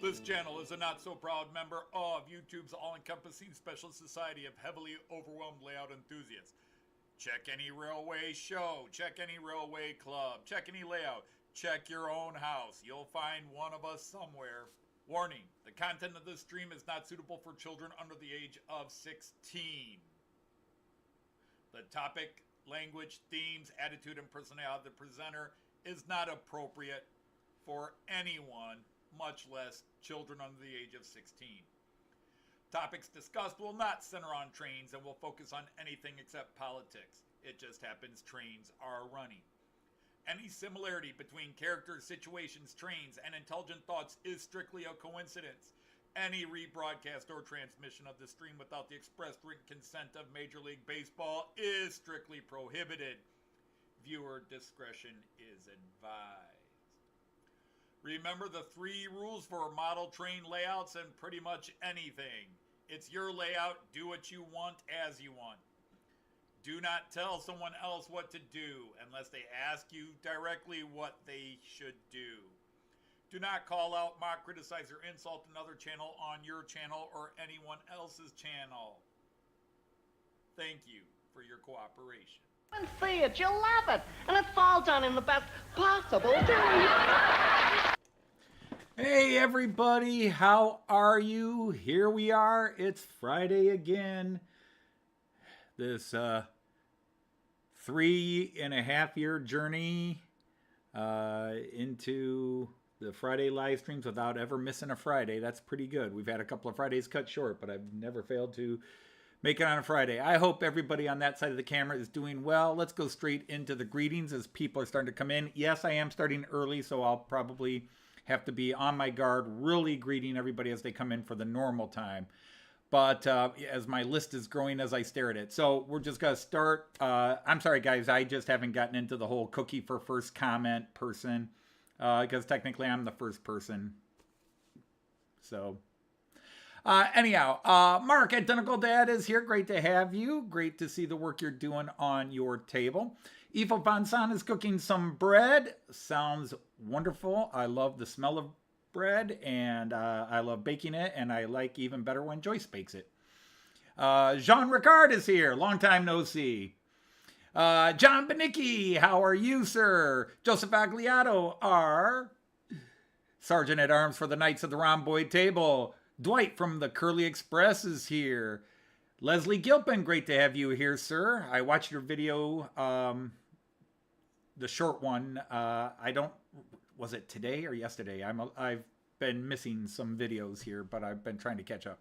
This channel is a not-so-proud member of YouTube's all-encompassing special society of heavily overwhelmed layout enthusiasts. Check any railway show, check any railway club, check any layout, check your own house. You'll find one of us somewhere. Warning, the content of this stream is not suitable for children under the age of 16. The topic, language, themes, attitude, and personality of the presenter is not appropriate for anyone, much less children under the age of 16. Topics discussed will not center on trains and will focus on anything except politics. It just happens trains are running. Any similarity between characters, situations, trains, and intelligent thoughts is strictly a coincidence. Any rebroadcast or transmission of the stream without the express written consent of Major League Baseball is strictly prohibited. Viewer discretion is advised. Remember the 3 rules for model train layouts and pretty much anything. It's your layout, do what you want as you want. Do not tell someone else what to do unless they ask you directly what they should do. Do not call out, mock, criticize, or insult another channel on your channel or anyone else's channel. Thank you for your cooperation. And see it, you'll love it, and it's all done in the best possible way. Hey everybody, how are you? Here we are, it's Friday again. This 3.5-year journey into the Friday live streams without ever missing a Friday. That's pretty good. We've had a couple of Fridays cut short, but I've never failed to make it on a Friday. I hope everybody on that side of the camera is doing well. Let's go straight into the greetings as people are starting to come in. Yes, I am starting early, so I'll probably have to be on my guard, really greeting everybody as they come in for the normal time. But as my list is growing as I stare at it. So we're just going to start. I'm sorry, guys. I just haven't gotten into the whole cookie for first comment person. Because technically I'm the first person. So anyhow, Mark, Identical Dad is here. Great to have you. Great to see the work you're doing on your table. Ivo Van San is cooking some bread. Sounds wonderful. I love the smell of bread, and I love baking it, and I like even better when Joyce bakes it. Jean Ricard is here. Long time no see. John Benicki, how are you, sir? Joseph Agliato, our Sergeant at Arms for the Knights of the Rhomboid Table. Dwight from the Curly Express is here. Leslie Gilpin, great to have you here, sir. I watched your video, the short one. Was it today or yesterday? I've been missing some videos here, but I've been trying to catch up.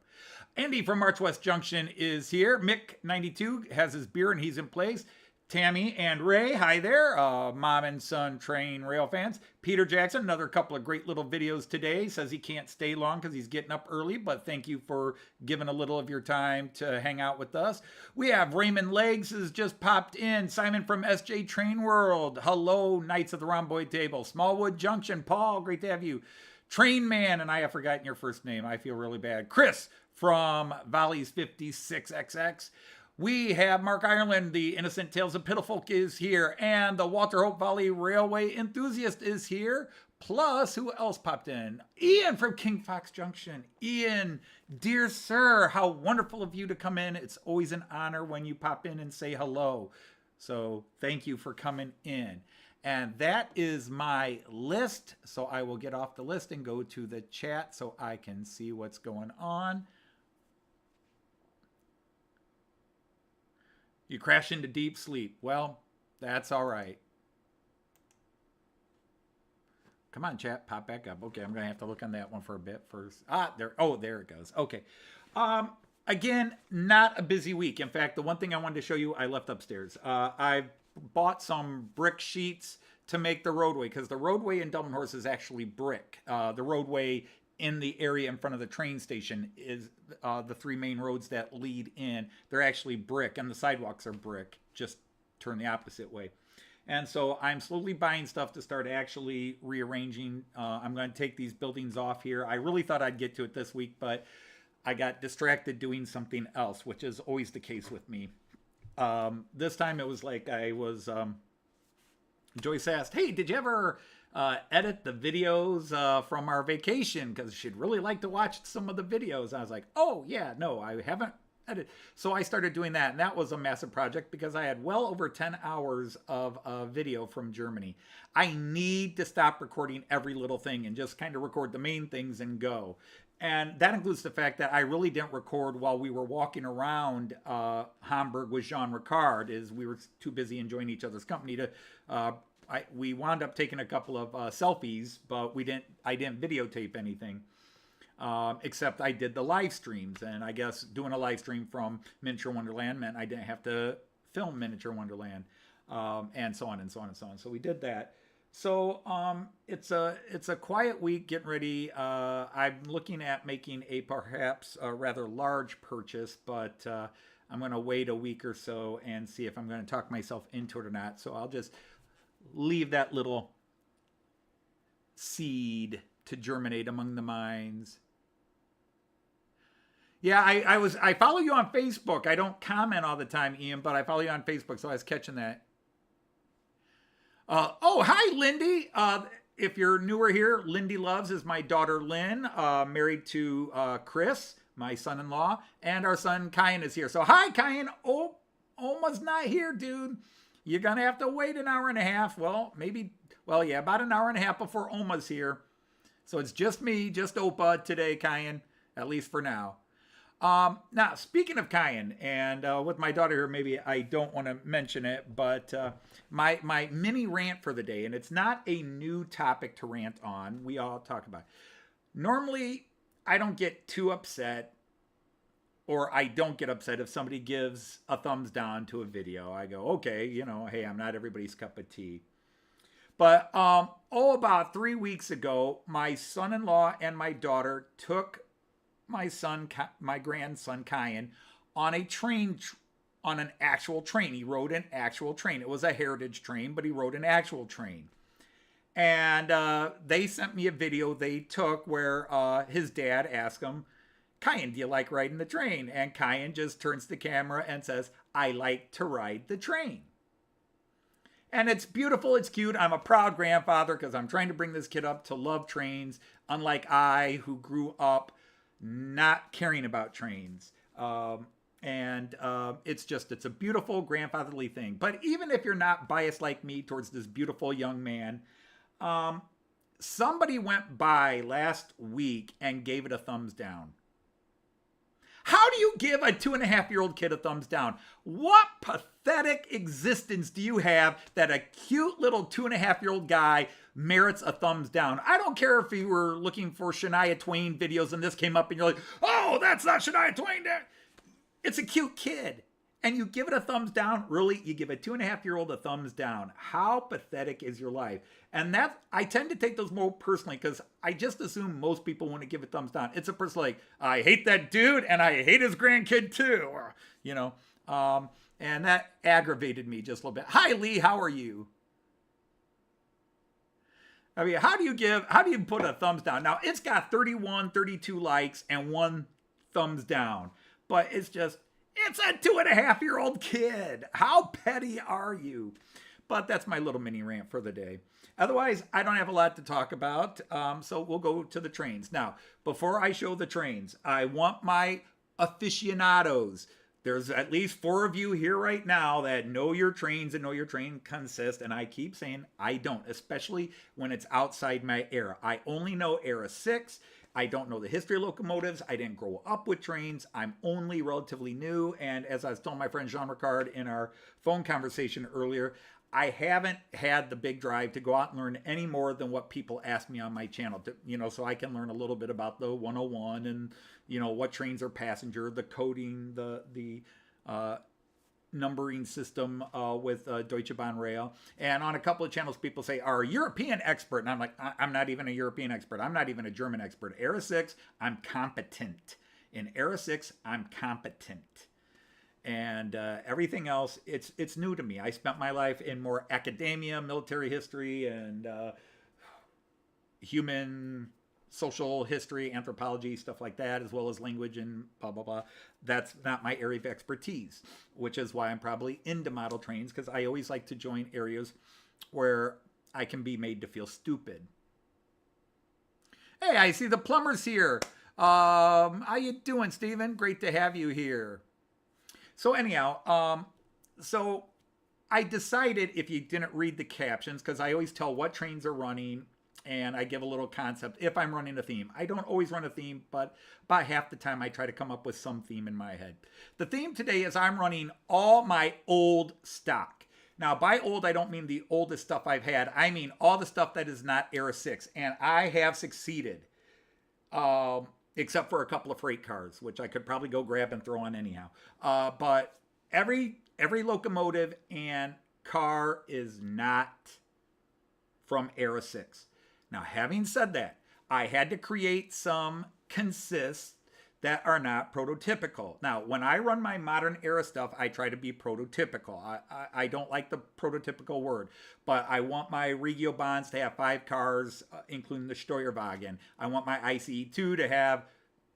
Andy from March West Junction is here. Mick92 has his beer and he's in place. Tammy and Ray, hi there. Mom and son train rail fans. Peter Jackson, another couple of great little videos today. Says he can't stay long because he's getting up early, but thank you for giving a little of your time to hang out with us. We have Raymond Legs has just popped in. Simon from SJ Train World. Hello, Knights of the Rhomboid Table. Smallwood Junction. Paul, great to have you. Train Man, and I have forgotten your first name. I feel really bad. Chris from Valleys 56XX. We have Mark Ireland, the Innocent Tales of Piddlefolk is here, and the Walter Hope Valley Railway Enthusiast is here. Plus, who else popped in? Ian from King Fox Junction. Ian, dear sir, how wonderful of you to come in. It's always an honor when you pop in and say hello. So thank you for coming in. And that is my list. So I will get off the list and go to the chat so I can see what's going on. You crash into deep sleep. Well, that's all right. Come on, chat. Pop back up. Okay, I'm going to have to look on that one for a bit first. There. Oh, there it goes. Okay. Again, not a busy week. In fact, the one thing I wanted to show you, I left upstairs. I bought some brick sheets to make the roadway, because the roadway in Dublin Horse is actually brick. The roadway in the area in front of the train station is the 3 main roads that lead in. They're actually brick, and the sidewalks are brick. Just turn the opposite way. And so I'm slowly buying stuff to start actually rearranging. I'm going to take these buildings off here. I really thought I'd get to it this week, but I got distracted doing something else, which is always the case with me. This time it was like I was... Joyce asked, hey, did you ever edit the videos from our vacation because she'd really like to watch some of the videos. I was like, oh, yeah, no, I haven't edited. So I started doing that, and that was a massive project because I had well over 10 hours of video from Germany. I need to stop recording every little thing and just kind of record the main things and go. And that includes the fact that I really didn't record while we were walking around Hamburg with Jean Ricard, as we were too busy enjoying each other's company to. We wound up taking a couple of selfies, but I didn't videotape anything, except I did the live streams. And I guess doing a live stream from Miniature Wonderland meant I didn't have to film Miniature Wonderland, and so on and so on and so on. So we did that. So it's a quiet week getting ready. I'm looking at making a perhaps a rather large purchase, but I'm going to wait a week or so and see if I'm going to talk myself into it or not. So I'll just leave that little seed to germinate among the minds. Yeah, I follow you on Facebook. I don't comment all the time, Ian, but I follow you on Facebook, so I was catching that. Oh, hi, Lindy. If you're newer here, Lindy Loves is my daughter, Lynn, married to Chris, my son-in-law, and our son, Kyan, is here. So, hi, Kyan. Oh, Oma's not here, dude. You're going to have to wait an hour and a half. Well, about an hour and a half before Oma's here. So, it's just me, just Opa today, Kyan, at least for now. Now, speaking of Kyan, and with my daughter here, maybe I don't want to mention it, but my mini rant for the day, and it's not a new topic to rant on. We all talk about it. Normally, I don't get too upset, or I don't get upset if somebody gives a thumbs down to a video. I go, okay, hey, I'm not everybody's cup of tea. But, about 3 weeks ago, my son-in-law and my daughter took my grandson Kyan on a train, on an actual train. He rode an actual train. It was a heritage train, but he rode an actual train. And they sent me a video they took where his dad asked him, Kyan, do you like riding the train? And Kyan just turns the camera and says, I like to ride the train. And it's beautiful. It's cute. I'm a proud grandfather because I'm trying to bring this kid up to love trains, unlike I, who grew up not caring about trains. It's a beautiful grandfatherly thing. But even if you're not biased like me towards this beautiful young man, somebody went by last week and gave it a thumbs down. How do you give a 2.5-year-old kid a thumbs down? What pathetic existence do you have that a cute little 2.5-year-old guy merits a thumbs down? I don't care if you were looking for Shania Twain videos and this came up and you're like, oh, that's not Shania Twain. It's a cute kid. And you give it a thumbs down? Really? You give a 2.5-year-old a thumbs down? How pathetic is your life? And that, I tend to take those more personally because I just assume most people want to give a thumbs down. It's a person like, I hate that dude and I hate his grandkid too. Or, and that aggravated me just a little bit. Hi, Lee. How are you? I mean, how do you put a thumbs down? Now, it's got 31, 32 likes and 1 thumbs down. But it's a 2.5-year-old kid. How petty are you? But that's my little mini rant for the day. Otherwise, I don't have a lot to talk about, so we'll go to the trains. Now, before I show the trains, I want my aficionados. There's at least 4 of you here right now that know your trains and know your train consist, and I keep saying I don't, especially when it's outside my era. I only know Era 6. I don't know the history of locomotives. I didn't grow up with trains. I'm only relatively new. And as I was telling my friend Jean Ricard in our phone conversation earlier, I haven't had the big drive to go out and learn any more than what people ask me on my channel, so I can learn a little bit about the 101 and, what trains are passenger, the coding, the numbering system with Deutsche Bahn Rail. And on a couple of channels, people say, are a European expert. And I'm like, I'm not even a European expert. I'm not even a German expert. Era 6, I'm competent. In Era 6, I'm competent. And everything else, it's new to me. I spent my life in more academia, military history, and human social history, anthropology, stuff like that, as well as language and blah, blah, blah. That's not my area of expertise, which is why I'm probably into model trains, because I always like to join areas where I can be made to feel stupid. Hey, I see the plumber's here. How you doing, Steven? Great to have you here. So anyhow, so I decided, if you didn't read the captions, because I always tell what trains are running, and I give a little concept if I'm running a theme. I don't always run a theme, but about half the time I try to come up with some theme in my head. The theme today is I'm running all my old stock. Now, by old, I don't mean the oldest stuff I've had. I mean all the stuff that is not Era 6. And I have succeeded, except for a couple of freight cars, which I could probably go grab and throw on anyhow. But every locomotive and car is not from Era 6. Now, having said that, I had to create some consists that are not prototypical. Now, when I run my modern era stuff, I try to be prototypical. I don't like the prototypical word, but I want my Regiobahns to have 5 cars, including the Steuerwagen. I want my ICE2 to have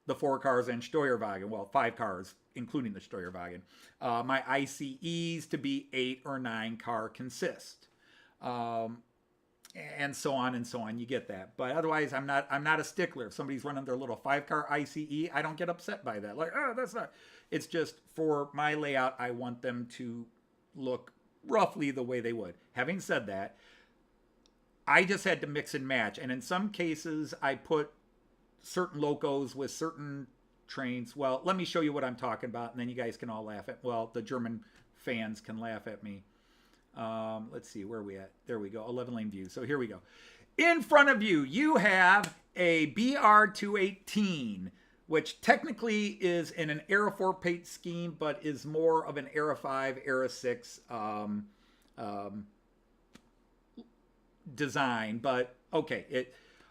the 4 cars and Steuerwagen. Well, 5 cars, including the Steuerwagen. My ICEs to be 8 or 9 car consist. And so on and so on. You get that. But otherwise, I'm not a stickler. If somebody's running their little 5-car ICE, I don't get upset by that. Like, oh, that's not. It's just for my layout, I want them to look roughly the way they would. Having said that, I just had to mix and match. And in some cases, I put certain locos with certain trains. Well, let me show you what I'm talking about, and then you guys can all laugh at. Well, the German fans can laugh at me. Let's see, where are we at? There we go, 11 lane view. So here we go. In front of you, you have a BR218, which technically is in an Era 4 paint scheme, but is more of an Era 5, Era 6 design. But okay,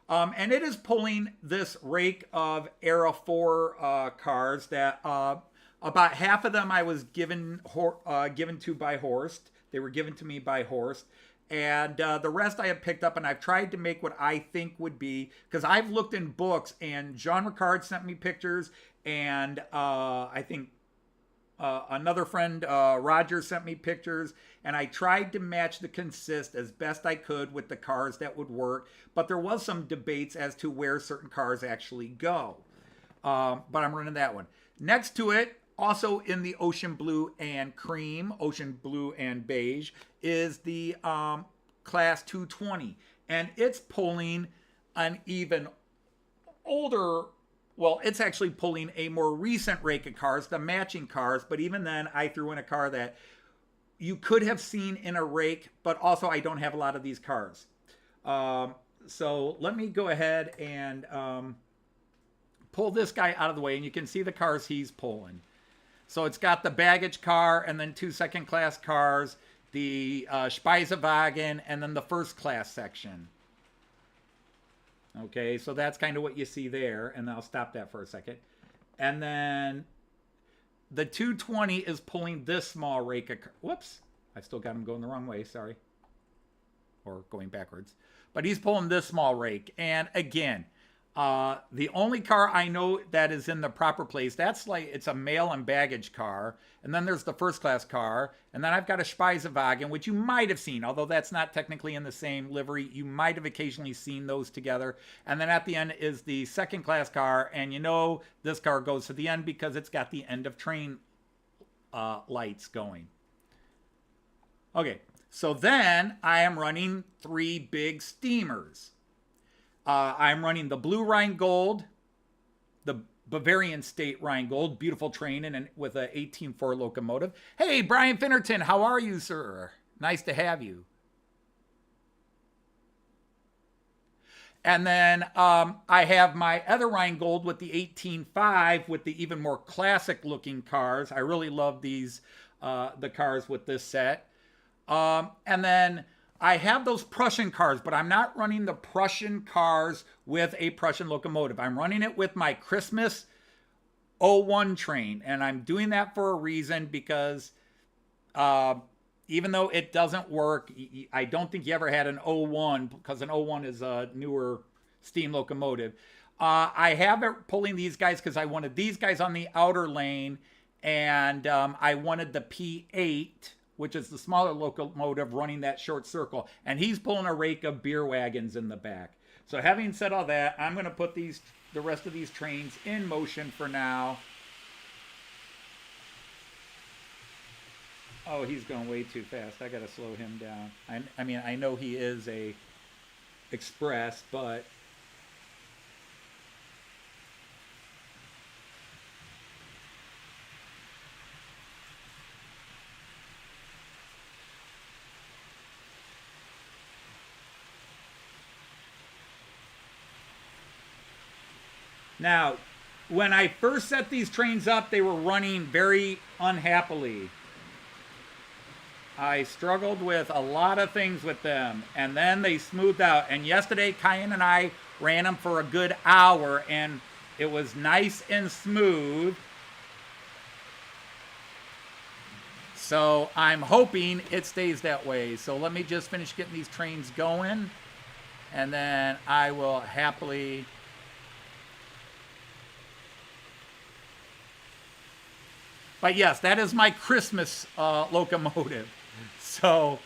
and it is pulling this rake of Era 4 cars that about half of them I was given to by Horst. They were given to me by Horst. And the rest I have picked up, and I've tried to make what I think would be, because I've looked in books, and Jean Ricard sent me pictures, and I think another friend, Roger, sent me pictures, and I tried to match the consist as best I could with the cars that would work, but there was some debates as to where certain cars actually go. But I'm running that one. Next to it, also in the ocean blue and cream, ocean blue and beige, is the class 220. And it's pulling an even older, well, it's actually pulling a more recent rake of cars, the matching cars. But even then, I threw in a car that you could have seen in a rake, but also I don't have a lot of these cars. So let me go ahead and pull this guy out of the way, and you can see the cars he's pulling. So it's got the baggage car and then 2 second-class cars, the Speisewagen, and then the first-class section. Okay, so that's kind of what you see there, and I'll stop that for a second. And then the 220 is pulling this small rake of... Whoops, I still got him going the wrong way, sorry. Or going backwards. But he's pulling this small rake, and again... the only car I know that is in the proper place, that's like, it's a mail and baggage car. And then there's the first class car. And then I've got a Speisewagen, which you might have seen, although that's not technically in the same livery. You might have occasionally seen those together. And then at the end is the second class car. And you know, this car goes to the end because it's got the end of train lights going. Okay, so then I am running 3 big steamers. I'm running the blue Rheingold, the Bavarian State Rheingold, beautiful train and with a 18.4 locomotive. Hey, Brian Finnerton, how are you, sir? Nice to have you. And then I have my other Rheingold with the 18.5 with the even more classic looking cars. I really love these, the cars with this set. And then I have those Prussian cars, but I'm not running the Prussian cars with a Prussian locomotive. I'm running it with my Christmas 01 train, and I'm doing that for a reason because even though it doesn't work, I don't think you ever had an 01 because an 01 is a newer steam locomotive. I have it pulling these guys because I wanted these guys on the outer lane, and I wanted the P8 which is the smaller locomotive running that short circle, and he's pulling a rake of beer wagons in the back. So having said all that, I'm going to put the rest of these trains in motion for now. Oh, he's going way too fast. I got to slow him down. I mean, I know he is a express, but now, when I first set these trains up, they were running very unhappily. I struggled with a lot of things with them, and then they smoothed out. And yesterday, Cayenne and I ran them for a good hour, and it was nice and smooth. So I'm hoping it stays that way. So let me just finish getting these trains going, and then I will happily... But yes, that is my Christmas locomotive. So,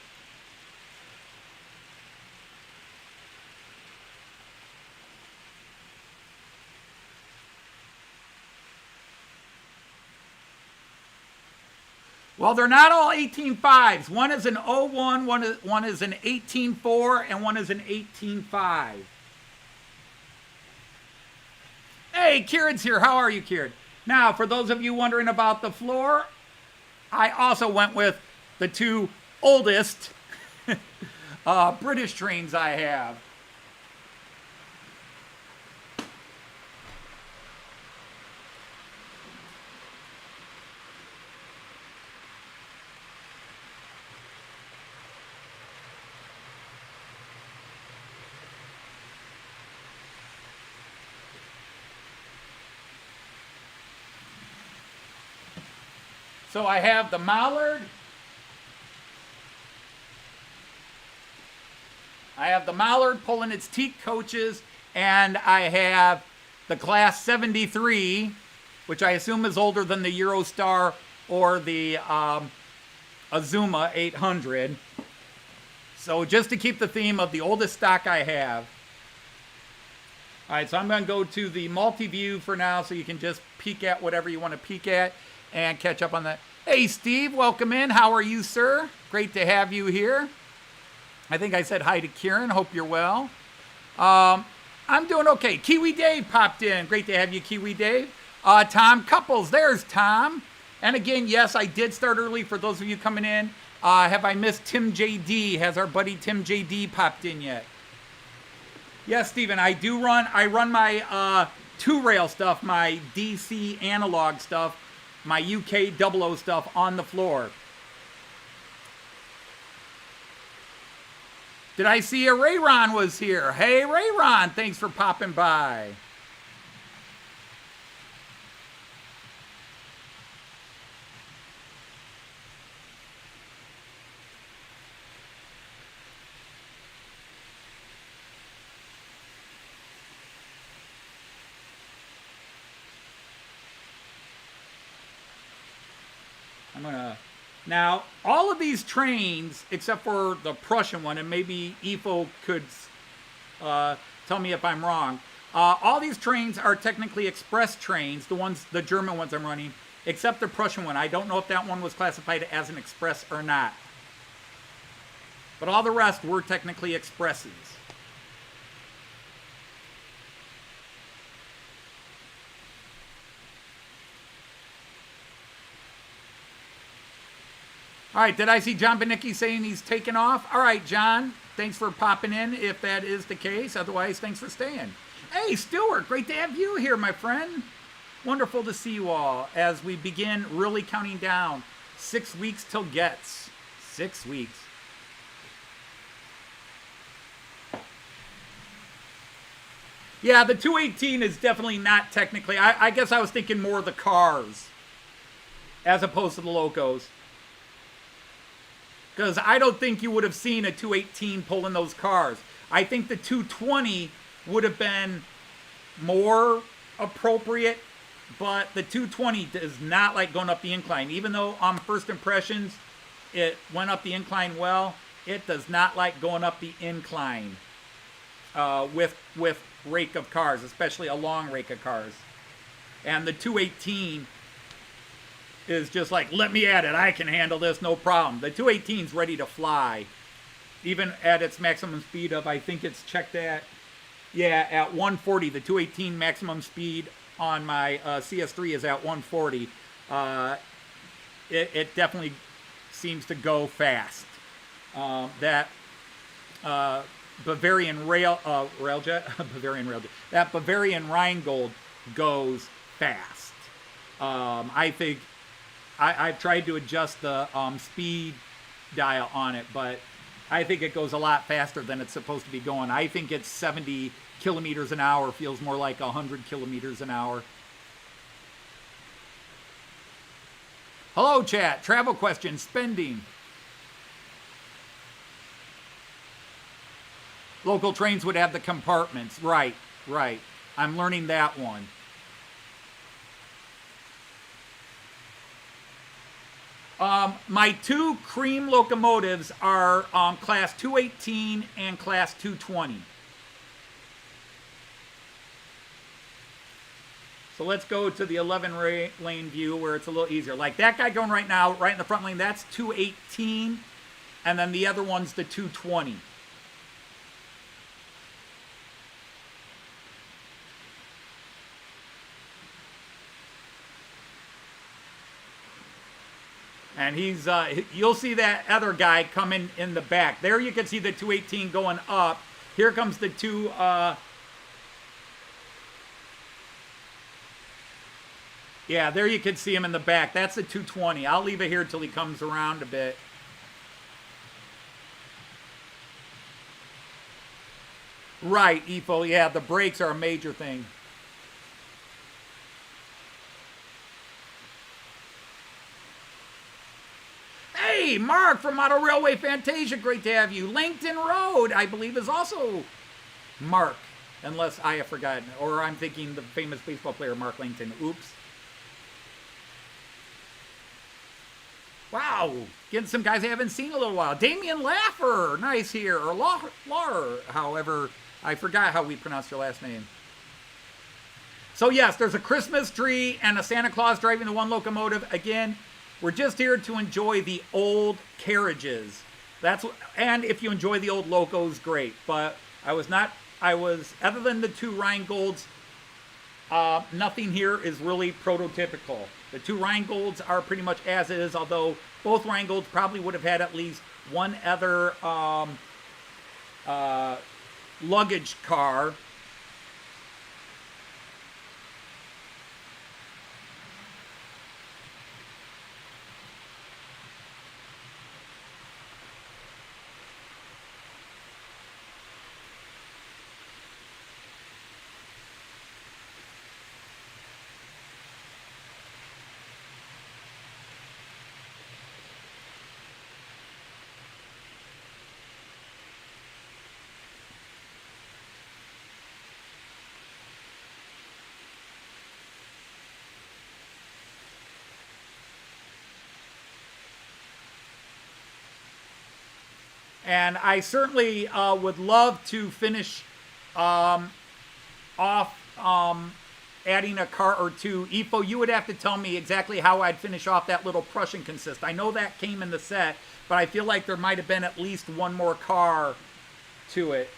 well, they're not all 18.5s. One is an 01, one is an 18.4, and one is an 18.5. Hey, Kieran's here. How are you, Kieran? Now, for those of you wondering about the floor, I also went with the two oldest British trains I have. So I have the Mallard. I have the Mallard pulling its teak coaches, and I have the Class 73, which I assume is older than the Eurostar or the Azuma 800. So just to keep the theme of the oldest stock I have. All right, so I'm going to go to the multi-view for now so you can just peek at whatever you want to peek at and catch up on that. Hey, Steve, welcome in. How are you, sir? Great to have you here. I think I said hi to Kieran. Hope you're well. I'm doing okay. Kiwi Dave popped in. Great to have you, Kiwi Dave. Tom Couples. There's Tom. And again, yes, I did start early for those of you coming in. Have I missed Tim JD? Has our buddy Tim JD popped in yet? Yes, Stephen, I run my two-rail stuff, my DC analog stuff, my UK 00 stuff on the floor. Did I see a Ray-Ron was here? Hey, Ray-Ron, thanks for popping by. Now, all of these trains, except for the Prussian one, and maybe EFO could tell me if I'm wrong, all these trains are technically express trains, the German ones I'm running, except the Prussian one. I don't know if that one was classified as an express or not. But all the rest were technically expresses. All right, did I see John Benicki saying he's taken off? All right, John, thanks for popping in if that is the case. Otherwise, thanks for staying. Hey, Stuart, great to have you here, my friend. Wonderful to see you all as we begin really counting down 6 weeks till Getz. 6 weeks. Yeah, the 218 is definitely not technically. I guess I was thinking more of the cars as opposed to the locos. Because I don't think you would have seen a 218 pulling those cars. I think the 220 would have been more appropriate, but the 220 is not like going up the incline. Even though on first impressions, it went up the incline well. It does not like going up the incline with rake of cars, especially a long rake of cars. And the 218 is just like, let me at it. I can handle this, no problem. The 218 is ready to fly. Even at its maximum speed of, I think it's checked at, yeah, at 140. The 218 maximum speed on my CS3 is at 140. It definitely seems to go fast. That Bavarian railjet, Bavarian railjet, that Bavarian Rheingold goes fast. I think I've tried to adjust the speed dial on it, but I think it goes a lot faster than it's supposed to be going. I think it's 70 kilometers an hour, feels more like 100 kilometers an hour. Hello, chat. Travel question, spending. Local trains would have the compartments. Right, right. I'm learning that one. My two cream locomotives are class 218 and class 220. So let's go to the 11 lane view where it's a little easier. Like that guy going right now, right in the front lane, that's 218. And then the other one's the 220. And he's, you'll see that other guy coming in the back. There you can see the 218 going up. Here comes the two, yeah, there you can see him in the back. That's the 220. I'll leave it here until he comes around a bit. Right, EFO, yeah, the brakes are a major thing. Hey, Mark from Model Railway Fantasia, great to have you. Langton Road, I believe, is also Mark, unless I have forgotten. Or I'm thinking the famous baseball player, Mark Langton. Oops. Wow, getting some guys I haven't seen in a little while. Damian Laffer, nice here. Or Lar, however, I forgot how we pronounce your last name. So yes, there's a Christmas tree and a Santa Claus driving the one locomotive. Again, we're just here to enjoy the old carriages. And if you enjoy the old locos, great. But other than the two Rheingolds, nothing here is really prototypical. The two Rheingolds are pretty much as is, although both Rheingolds probably would have had at least one other luggage car. And I certainly would love to finish off adding a car or two. Ifo, you would have to tell me exactly how I'd finish off that little Prussian consist. I know that came in the set, but I feel like there might have been at least one more car to it.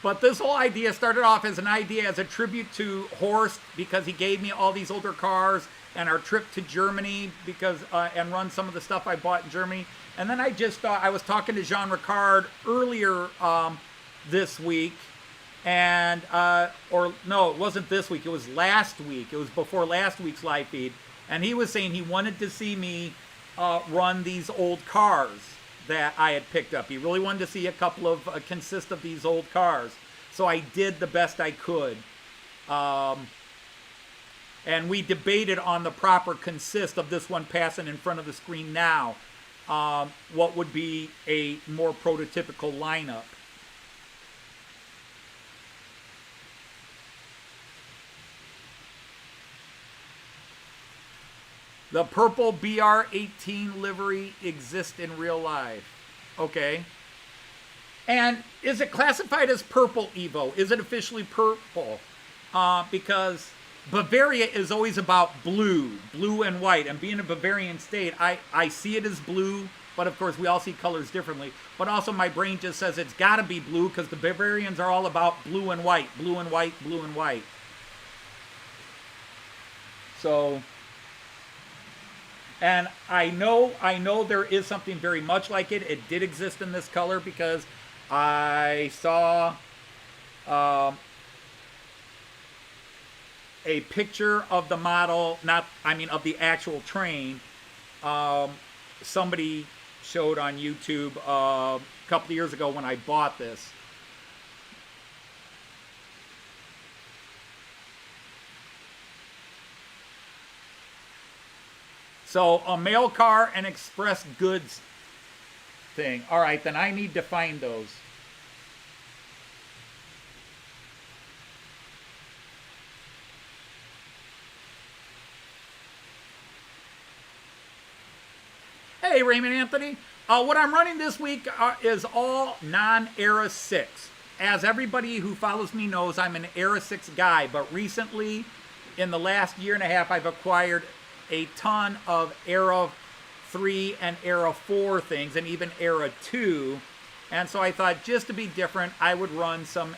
But this whole idea started off as an idea as a tribute to Horst, because he gave me all these older cars, and our trip to Germany, because and run some of the stuff I bought in Germany. And then I just thought, I was talking to Jean Ricard earlier this week, and or no, it wasn't this week, it was last week. It was before last week's live feed, and he was saying he wanted to see me run these old cars that I had picked up. He really wanted to see a couple of consist of these old cars. So I did the best I could. And we debated on the proper consist of this one passing in front of the screen now. What would be a more prototypical lineup. The purple BR18 livery exists in real life. Okay. And is it classified as purple Evo? Is it officially purple? Because Bavaria is always about blue and white. And being a Bavarian state, I see it as blue, but of course we all see colors differently. But also my brain just says it's got to be blue because the Bavarians are all about blue and white, blue and white, blue and white. So, and I know there is something very much like it. It did exist in this color because I saw a picture of the model, of the actual train. Somebody showed on YouTube a couple of years ago when I bought this. So a mail car and express goods thing. All right, then I need to find those. Hey, Raymond Anthony. What I'm running this week is all non-Era 6. As everybody who follows me knows, I'm an Era 6 guy, but recently, in the last year and a half, I've acquired a ton of Era 3 and Era 4 things, and even Era 2. And so I thought, just to be different, I would run some,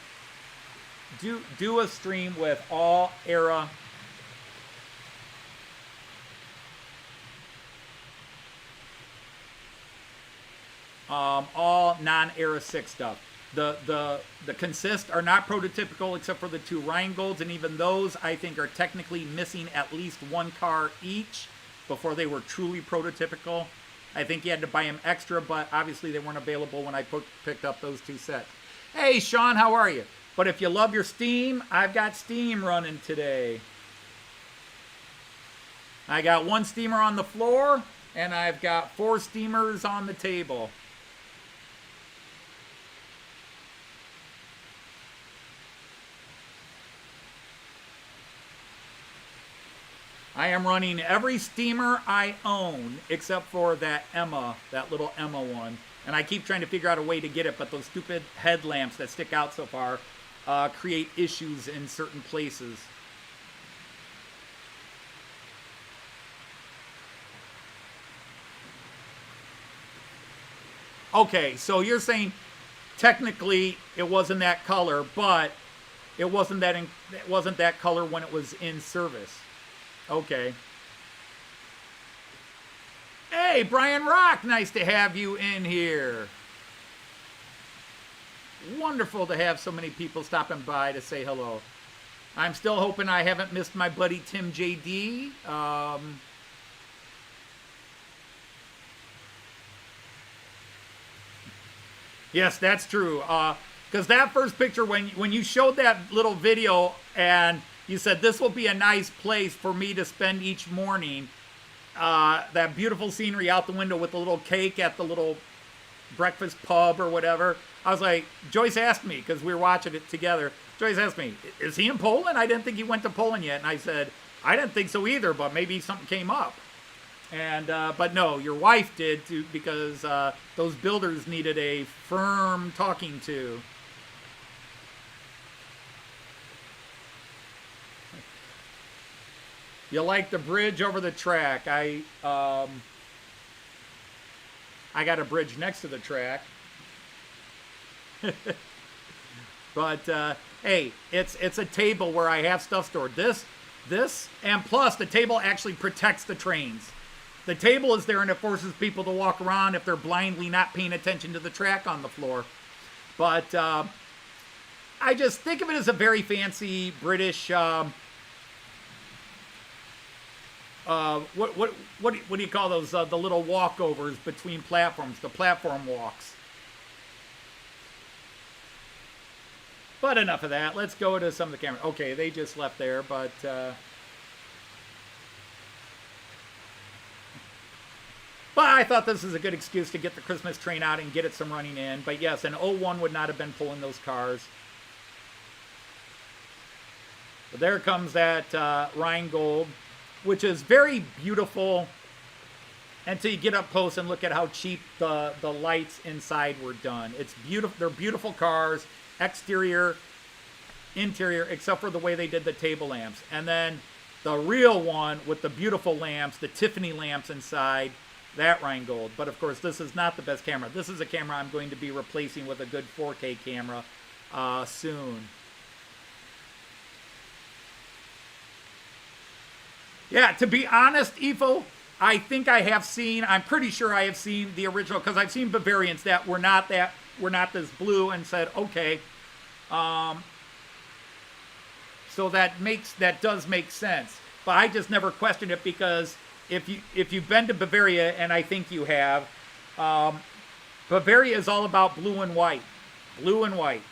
do a stream with all Era all non-Era 6 stuff. The consist are not prototypical except for the 2 Rheingolds, and even those I think are technically missing at least 1 car each before they were truly prototypical. I think you had to buy them extra, but obviously they weren't available when I picked up those 2 sets. Hey Sean, how are you? But if you love your Steam, I've got Steam running today. I got 1 steamer on the floor, and I've got 4 steamers on the table. I am running every steamer I own except for that Emma, that little Emma one. And I keep trying to figure out a way to get it, but those stupid headlamps that stick out so far create issues in certain places. Okay, so you're saying technically it wasn't that color, but it wasn't that color when it was in service. Okay. Hey, Brian Rock, nice to have you in here. Wonderful to have so many people stopping by to say hello. I'm still hoping I haven't missed my buddy Tim JD. Yes, that's true. Because that first picture, when you showed that little video and you said, this will be a nice place for me to spend each morning. That beautiful scenery out the window with the little cake at the little breakfast pub or whatever. I was like, Joyce asked me, because we were watching it together. Joyce asked me, is he in Poland? I didn't think he went to Poland yet. And I said, I didn't think so either, but maybe something came up. And but no, your wife did too, because those builders needed a firm talking to. You like the bridge over the track? I got a bridge next to the track. But hey, it's a table where I have stuff stored. This, and plus the table actually protects the trains. The table is there and it forces people to walk around if they're blindly not paying attention to the track on the floor. But I just think of it as a very fancy British. What do you call those? The little walkovers between platforms, the platform walks. But enough of that. Let's go to some of the cameras. Okay, they just left there, but I thought this was a good excuse to get the Christmas train out and get it some running in. But yes, an 01 would not have been pulling those cars. But there comes that Rheingold. which is very beautiful until you get up close and look at how cheap the lights inside were done. It's beautiful. They're beautiful cars, exterior, interior, except for the way they did the table lamps. And then the real one with the beautiful lamps, the Tiffany lamps inside, that Rheingold. But of course, this is not the best camera. This is a camera I'm going to be replacing with a good 4K camera soon. Yeah, to be honest, Ifo, I think I have seen, I'm pretty sure I have seen the original, because I've seen Bavarians that were not this blue, and said, okay, so that does make sense. But I just never questioned it, because if you've been to Bavaria, and I think you have, Bavaria is all about blue and white. Blue and white.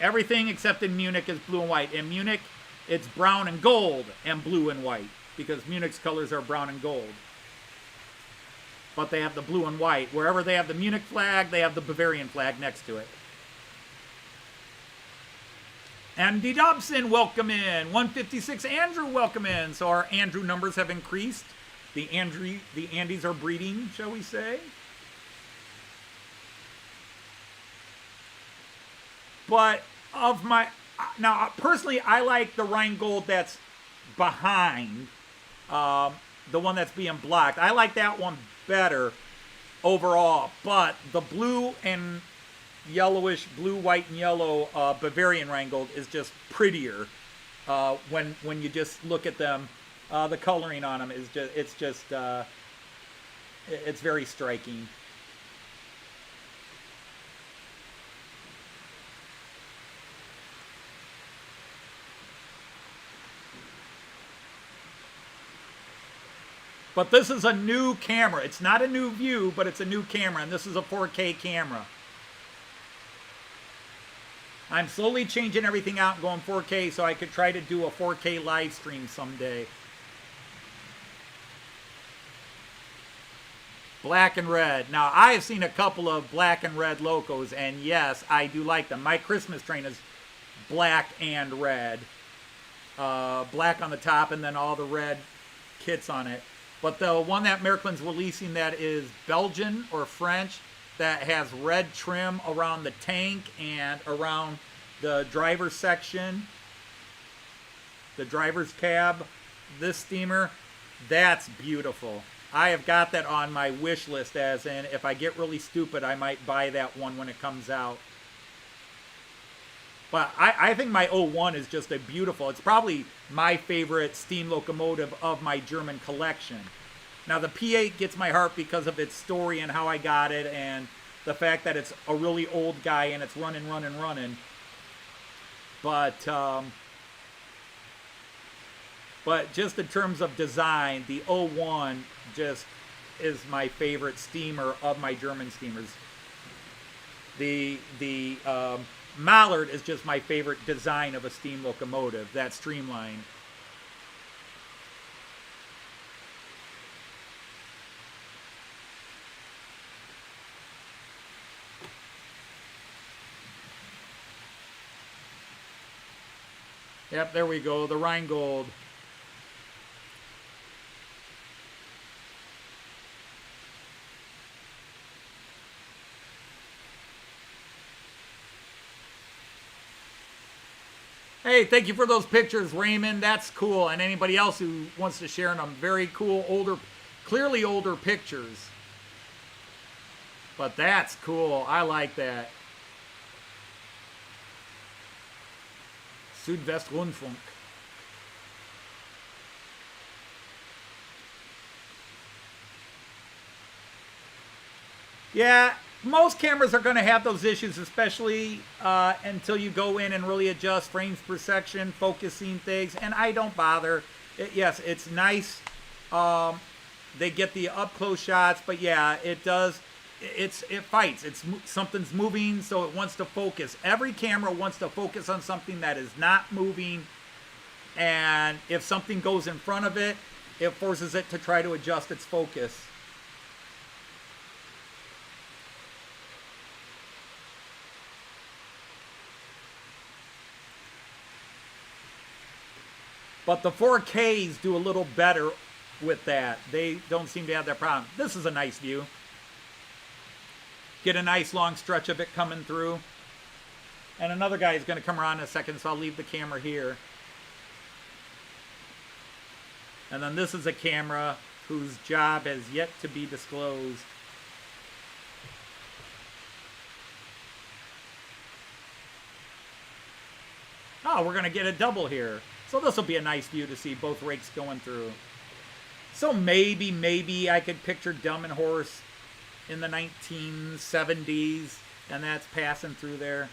Everything except in Munich is blue and white. In Munich, it's brown and gold and blue and white, because Munich's colors are brown and gold. But they have the blue and white. Wherever they have the Munich flag, they have the Bavarian flag next to it. Andy Dobson, welcome in. 156, Andrew, welcome in. So our Andrew numbers have increased. The Andys are breeding, shall we say. But now personally, I like the Rheingold that's behind, the one that's being blocked. I like that one better overall. But the blue and yellowish, blue, white, and yellow Bavarian Rheingold is just prettier when you just look at them. The coloring on them is just it's very striking. But this is a new camera. It's not a new view, but it's a new camera, and this is a 4K camera. I'm slowly changing everything out and going 4K so I could try to do a 4K live stream someday. Black and red. Now, I have seen a couple of black and red locos, and yes, I do like them. My Christmas train is black and red. Black on the top and then all the red kits on it. But the one that Märklin's releasing that is Belgian or French, that has red trim around the tank and around the driver's section, the driver's cab, this steamer, that's beautiful. I have got that on my wish list, as in if I get really stupid, I might buy that one when it comes out. But I think my 01 is just a beautiful, it's probably my favorite steam locomotive of my German collection. Now the P8 gets my heart because of its story and how I got it, and the fact that it's a really old guy and it's running. But just in terms of design, the 01 just is my favorite steamer of my German steamers. The Mallard is just my favorite design of a steam locomotive, that streamline. Yep, there we go, the Rheingold. Hey, thank you for those pictures, Raymond. That's cool. And anybody else who wants to share them. Very cool, clearly older pictures. But that's cool. I like that. Südwestrundfunk. Yeah, most cameras are going to have those issues, especially until you go in and really adjust frames per section, focusing things, and I don't bother. Yes, it's nice. They get the up-close shots, but yeah, it does. It fights. Something's moving, so it wants to focus. Every camera wants to focus on something that is not moving, and if something goes in front of it, it forces it to try to adjust its focus. But the 4Ks do a little better with that. They don't seem to have that problem. This is a nice view. Get a nice long stretch of it coming through. And another guy is going to come around in a second, so I'll leave the camera here. And then this is a camera whose job has yet to be disclosed. Oh, we're going to get a double here. So this will be a nice view to see both rakes going through. So maybe I could picture Dumb and Horse in the 1970s, and that's passing through there.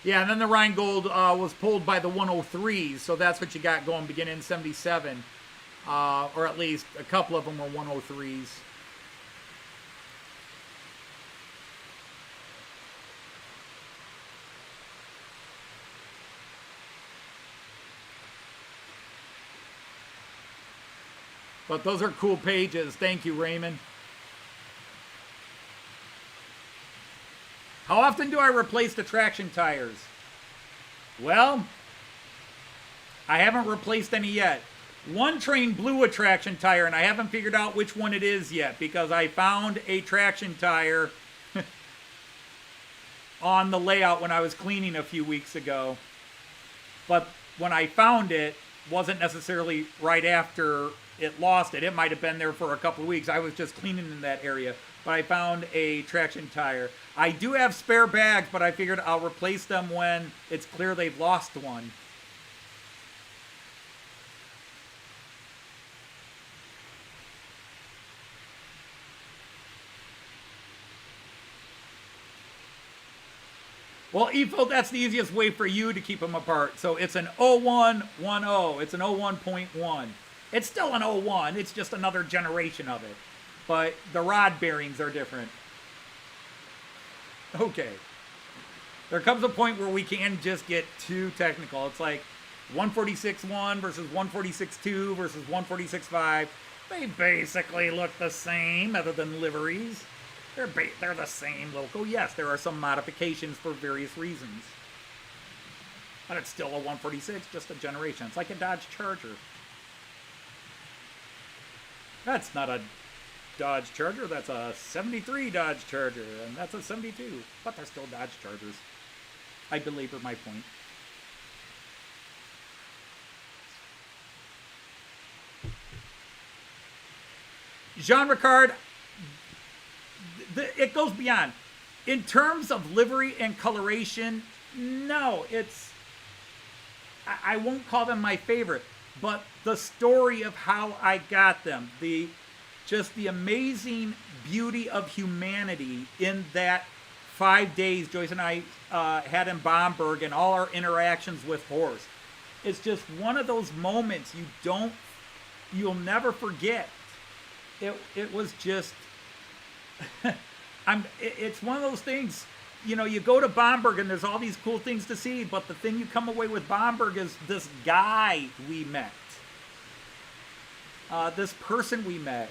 Yeah, and then the Rheingold was pulled by the 103s, so that's what you got going beginning in 77. Or at least a couple of them were 103s. But those are cool pages. Thank you, Raymond. How often do I replace the traction tires? Well, I haven't replaced any yet. One train blew a traction tire, and I haven't figured out which one it is yet, because I found a traction tire on the layout when I was cleaning a few weeks ago. But when I found it, wasn't necessarily right after it lost it. It might have been there for a couple of weeks. I was just cleaning in that area. But I found a traction tire. I do have spare bags, but I figured I'll replace them when it's clear they've lost one. Well, EFO, that's the easiest way for you to keep them apart. So it's an 0110. It's an 01.1. It's still an 01. It's just another generation of it. But the rod bearings are different. Okay. There comes a point where we can just get too technical. It's like 146.1 versus 146.2 versus 146.5. They basically look the same other than liveries. They're the same loco. Yes, there are some modifications for various reasons. But it's still a 146, just a generation. It's like a Dodge Charger. That's not a Dodge Charger, that's a 73 Dodge Charger, and that's a 72, but they're still Dodge Chargers. I belabor my point. Jean Ricard, it goes beyond. In terms of livery and coloration, no, I won't call them my favorite, but the story of how I got them, just the amazing beauty of humanity in that 5 days Joyce and I had in Bamberg and all our interactions with Horst. It's just one of those moments you'll never forget. It was just, it's one of those things, you know, you go to Bamberg and there's all these cool things to see, but the thing you come away with Bamberg is this guy we met. This person we met.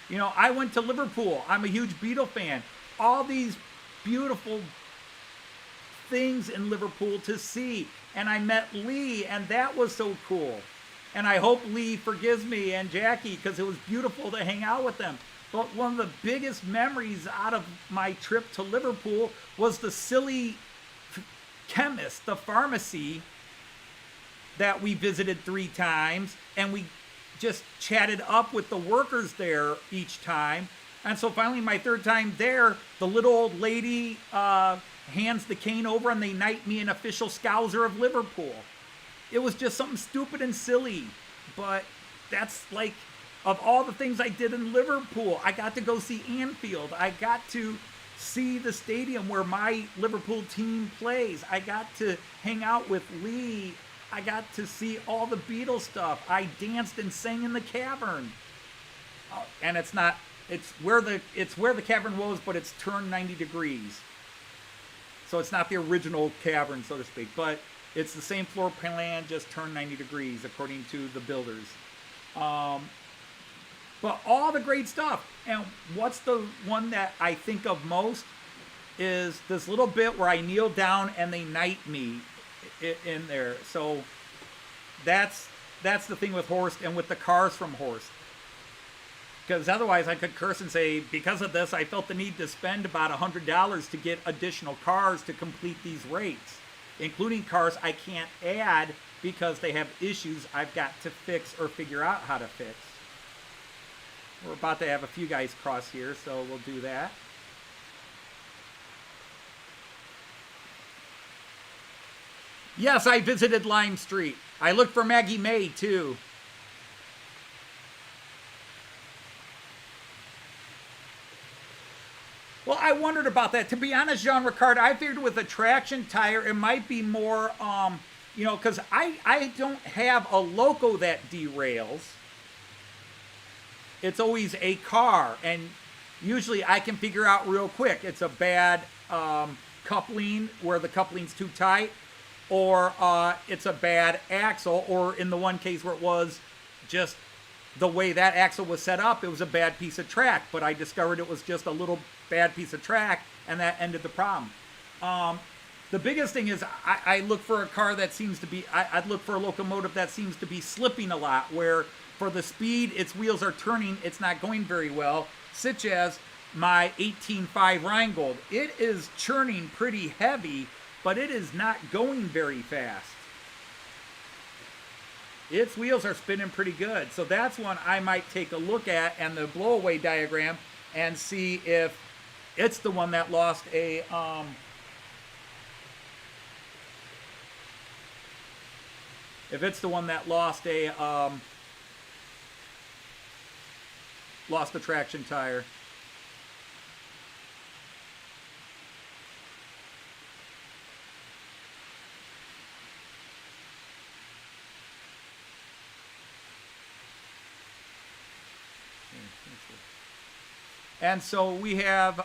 You know, I went to Liverpool. I'm a huge Beatles fan. All these beautiful things in Liverpool to see. And I met Lee, and that was so cool. And I hope Lee forgives me and Jackie, because it was beautiful to hang out with them. But one of the biggest memories out of my trip to Liverpool was the silly chemist, the pharmacy that we visited 3 times. And we just chatted up with the workers there each time. And so finally, my 3rd time there, the little old lady hands the cane over and they knight me an official Scouser of Liverpool. It was just something stupid and silly. But that's like, of all the things I did in Liverpool, I got to go see Anfield. I got to see the stadium where my Liverpool team plays. I got to hang out with Lee. I got to see all the Beatles stuff. I danced and sang in the cavern. And it's not it's where the cavern was, but it's turned 90 degrees. So it's not the original cavern, so to speak, but it's the same floor plan, just turned 90 degrees, according to the builders. But all the great stuff. And what's the one that I think of most is this little bit where I kneel down and they knight me in there. So that's the thing with Horst and with the cars from Horst. Because otherwise I could curse and say, because of this, I felt the need to spend about $100 to get additional cars to complete these rates, including cars I can't add because they have issues I've got to fix or figure out how to fix. We're about to have a few guys cross here, so we'll do that. Yes, I visited Lime Street. I looked for Maggie May, too. Well, I wondered about that. To be honest, Jean Ricard, I figured with a traction tire, it might be more, because I don't have a loco that derails. It's always a car, and usually I can figure out real quick. It's a bad coupling where the coupling's too tight, or it's a bad axle, or in the one case where it was just the way that axle was set up, it was a bad piece of track, but I discovered it was just a little bad piece of track, and that ended the problem. The biggest thing is I look for a car that seems to be, I'd look for a locomotive that seems to be slipping a lot, where for the speed its wheels are turning, it's not going very well, such as my 18.5 Rheingold. It is churning pretty heavy, but it is not going very fast. Its wheels are spinning pretty good, so that's one I might take a look at and the blow-away diagram and see if it's the one that lost a lost the traction tire. And so we have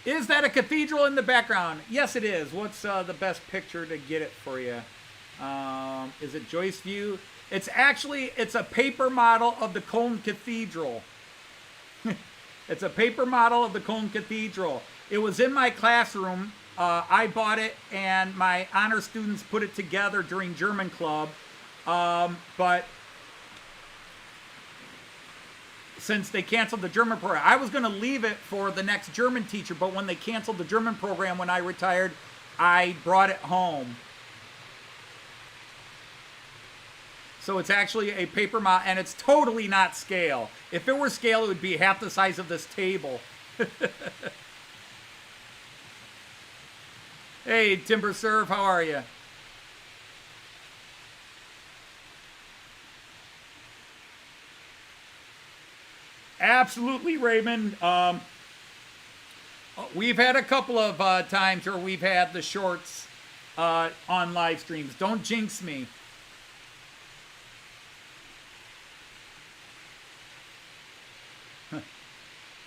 is that a cathedral in the background? Yes, it is. What's the best picture to get it for you? Is it Joyce View? It's a paper model of the Cologne Cathedral. It's a paper model of the Cologne Cathedral. It was in my classroom. I bought it, and my honor students put it together during German club. But since they canceled the German program, I was going to leave it for the next German teacher, but when they canceled the German program when I retired, I brought it home. So it's actually a paper model, and it's totally not scale. If it were scale, it would be half the size of this table. Hey, Timber Surf, how are you? Absolutely, Raymond. We've had a couple of times where we've had the shorts on live streams. Don't jinx me.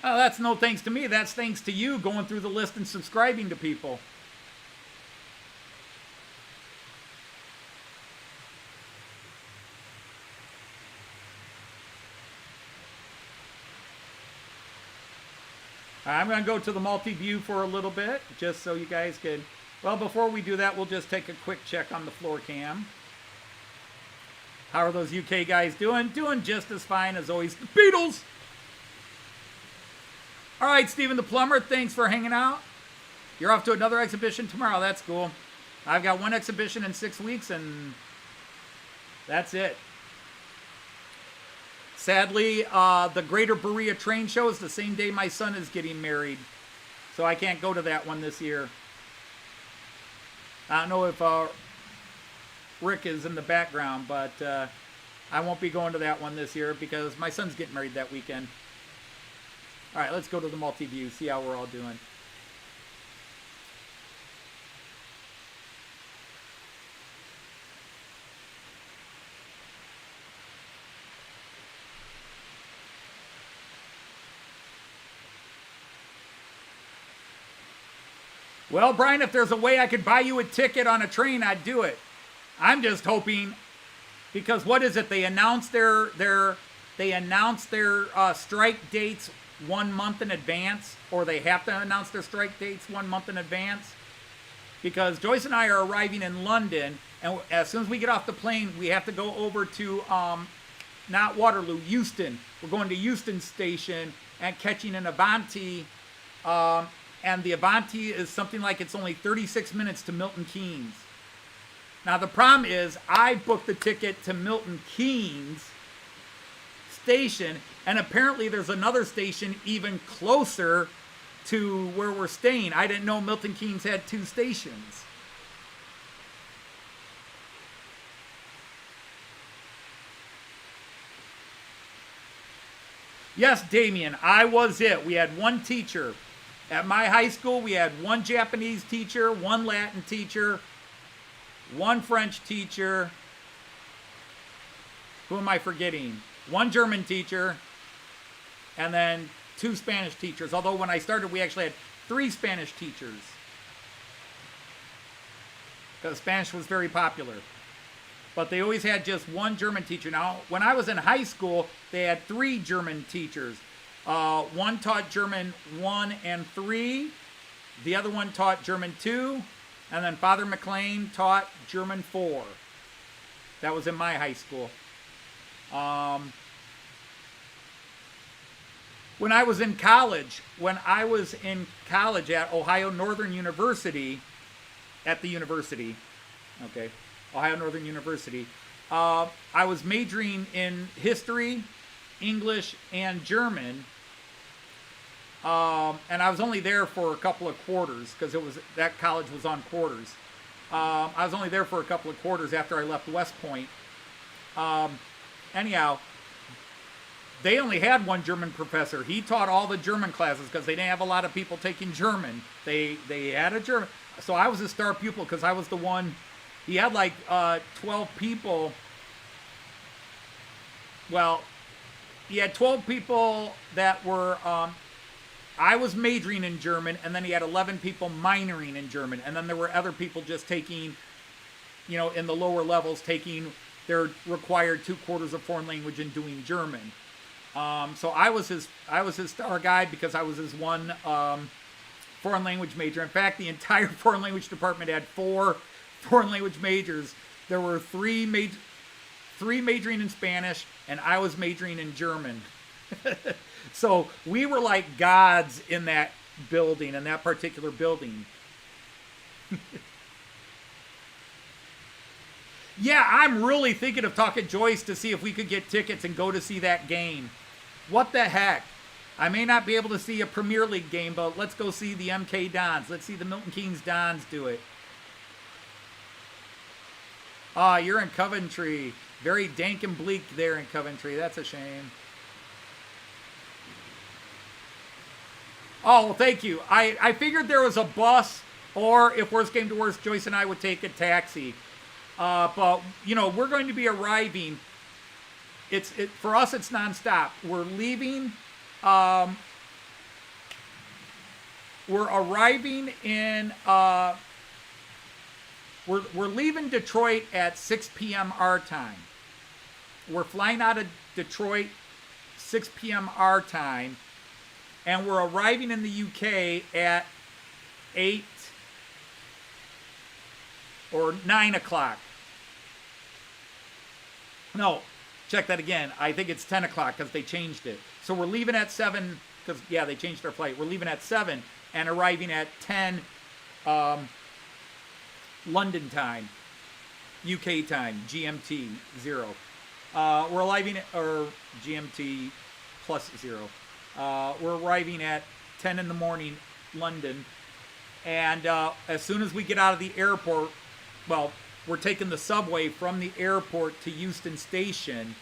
Oh, that's no thanks to me. That's thanks to you going through the list and subscribing to people. I'm going to go to the multi-view for a little bit, just so you guys can... Well, before we do that, we'll just take a quick check on the floor cam. How are those UK guys doing? Doing just as fine as always. The Beatles! All right, Stephen the Plumber, thanks for hanging out. You're off to another exhibition tomorrow. That's cool. I've got one exhibition in 6 weeks, and that's it. Sadly, the Greater Berea Train Show is the same day my son is getting married, so I can't go to that one this year. I don't know if Rick is in the background, but I won't be going to that one this year because my son's getting married that weekend. All right, let's go to the multi-view, see how we're all doing. Well, Brian, if there's a way I could buy you a ticket on a train, I'd do it. I'm just hoping, because what is it? They announce their strike dates 1 month in advance, or they have to announce their strike dates 1 month in advance. Because Joyce and I are arriving in London, and as soon as we get off the plane, we have to go over to, not Waterloo, Euston. We're going to Euston Station and catching an Avanti, and the Avanti is something like it's only 36 minutes to Milton Keynes. Now, the problem is I booked the ticket to Milton Keynes Station, and apparently there's another station even closer to where we're staying. I didn't know Milton Keynes had 2 stations. Yes, Damien, I was it. We had 1 teacher. At my high school, we had 1 Japanese teacher, 1 Latin teacher, 1 French teacher. Who am I forgetting? 1 German teacher, and then 2 Spanish teachers. Although when I started, we actually had 3 Spanish teachers, because Spanish was very popular. But they always had just 1 German teacher. Now, when I was in high school, they had 3 German teachers. 1 taught German 1 and 3. The other one taught German 2. And then Father McLean taught German 4. That was in my high school. When I was in college at Ohio Northern University, Ohio Northern University, I was majoring in history, English, and German, and I was only there for a couple of quarters, because that college was on quarters. I was only there for a couple of quarters after I left West Point. Anyhow, they only had 1 German professor. He taught all the German classes because they didn't have a lot of people taking German. They had a German. So I was a star pupil because I was the one. He had like 12 people. Well, he had 12 people that were, I was majoring in German, and then he had 11 people minoring in German. And then there were other people just taking, in the lower levels, taking their required 2 quarters of foreign language and doing German. So I was his star guide because I was his 1 foreign language major. In fact, the entire foreign language department had 4 foreign language majors. There were 3 majoring in Spanish, and I was majoring in German. So we were like gods in that building, in that particular building. Yeah, I'm really thinking of talking Joyce to see if we could get tickets and go to see that game. What the heck? I may not be able to see a Premier League game, but let's go see the MK Dons. Let's see the Milton Keynes Dons do it. Ah, you're in Coventry. Very dank and bleak there in Coventry. That's a shame. Oh, well, thank you. I figured there was a bus, or if worst came to worst, Joyce and I would take a taxi. But, we're going to be arriving. For us, it's nonstop. We're leaving. We're arriving in. We're leaving Detroit at 6 p.m. our time. We're flying out of Detroit 6 p.m. our time, and we're arriving in the UK at 8 or 9 o'clock. No, check that again. I think it's 10 o'clock because they changed it. So we're leaving at 7 because, yeah, they changed our flight. We're leaving at 7 and arriving at 10 London time, UK time, GMT 0. We're arriving, or GMT plus 0. We're arriving at 10 in the morning, London. And as soon as we get out of the airport, well, we're taking the subway from the airport to Euston Station,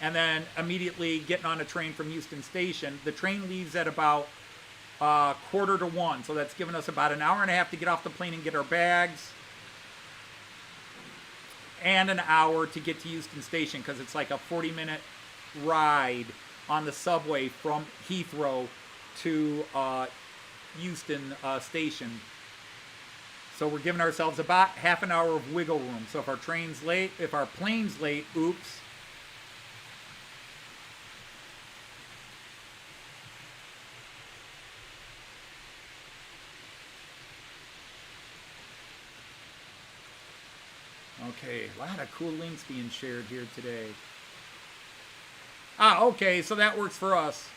and then immediately getting on a train from Euston Station. The train leaves at about 1:45, so that's given us about an hour and a half to get off the plane and get our bags, and an hour to get to Euston Station, because it's like a 40-minute ride on the subway from Heathrow to Euston Station. So we're giving ourselves about half an hour of wiggle room. So if our plane's late, oops. Okay, a lot of cool links being shared here today. Okay, so that works for us.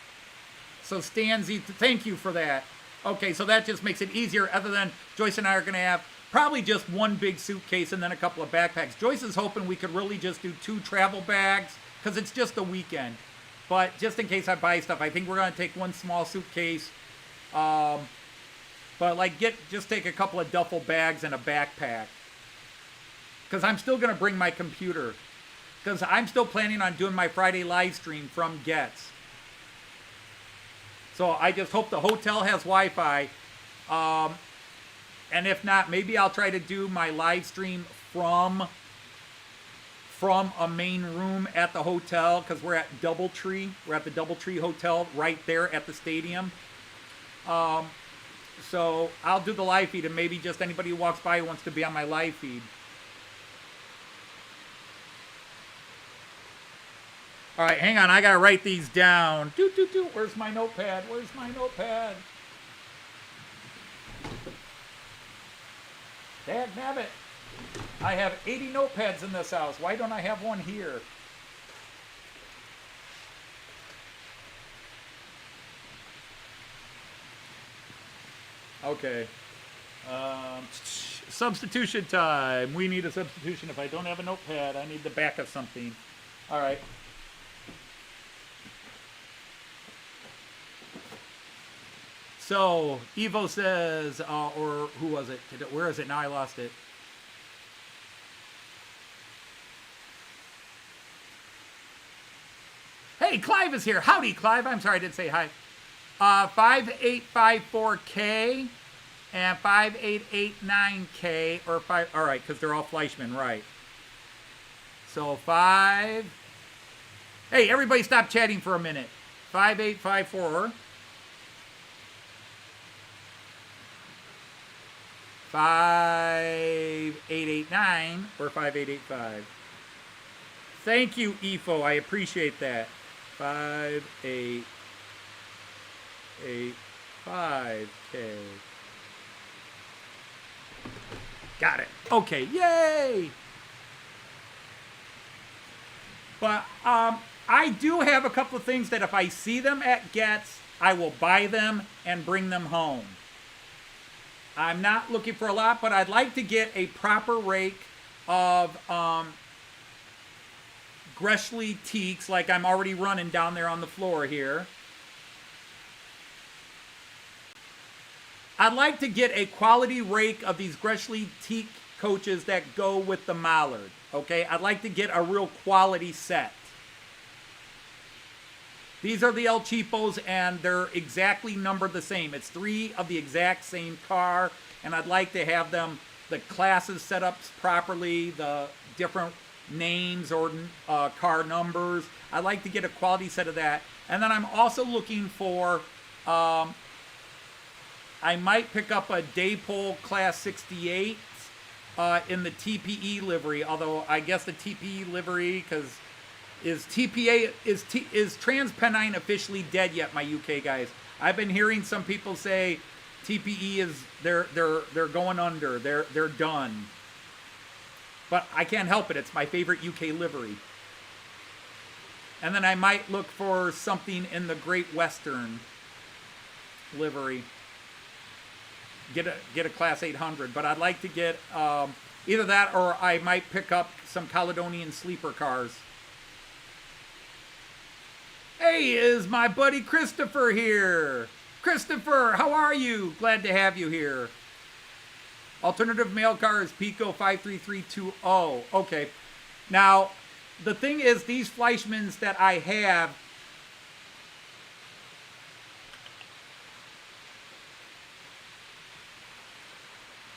So Stanzy, thank you for that. Okay, so that just makes it easier, other than Joyce and I are going to have probably just one big suitcase and then a couple of backpacks. Joyce is hoping we could really just do 2 travel bags because it's just a weekend. But just in case I buy stuff, I think we're going to take 1 small suitcase. But like just take a couple of duffel bags and a backpack. Because I'm still going to bring my computer. Because I'm still planning on doing my Friday live stream from Getz. So I just hope the hotel has Wi-Fi. And if not, maybe I'll try to do my live stream from a main room at the hotel. Because we're at Doubletree. We're at the Doubletree Hotel right there at the stadium. So I'll do the live feed. And maybe just anybody who walks by who wants to be on my live feed. All right, hang on. I got to write these down. Where's my notepad? Where's my notepad? Dagnabbit. I have 80 notepads in this house. Why don't I have one here? Okay. Substitution time. We need a substitution. If I don't have a notepad, I need the back of something. All right. So, Evo says, or who was it? Where is it? Now I lost it. Hey, Clive is here. Howdy, Clive. I'm sorry I didn't say hi. 5854K and 5889K, or 5, all right, because they're all Fleischmann, right. So 5, hey, everybody stop chatting for a minute. 5854. 5889 or 5885. Thank you, EFO. I appreciate that. 5885K. Got it. Okay, yay! But I do have a couple of things that if I see them at Getz, I will buy them and bring them home. I'm not looking for a lot, but I'd like to get a proper rake of Gresley Teaks, like I'm already running down there on the floor here. I'd like to get a quality rake of these Gresley Teak coaches that go with the Mallard. Okay, I'd like to get a real quality set. These are the El Cheapos, and they're exactly numbered the same. It's 3 of the exact same car, and I'd like to have them, the classes set up properly, the different names or car numbers. I'd like to get a quality set of that. And then I'm also looking for, I might pick up a Daypole Class 68 in the TPE livery, although I guess the TPE livery, because is TransPennine officially dead yet, my UK guys? I've been hearing some people say TPE is they're going under. They're done. But I can't help it. It's my favorite UK livery. And then I might look for something in the Great Western livery. Get a Class 800, but I'd like to get either that or I might pick up some Caledonian sleeper cars. Hey, is my buddy Christopher here? Christopher, how are you? Glad to have you here. Alternative mail car is Pico 53320. Okay. Now, the thing is, these Fleischmanns that I have,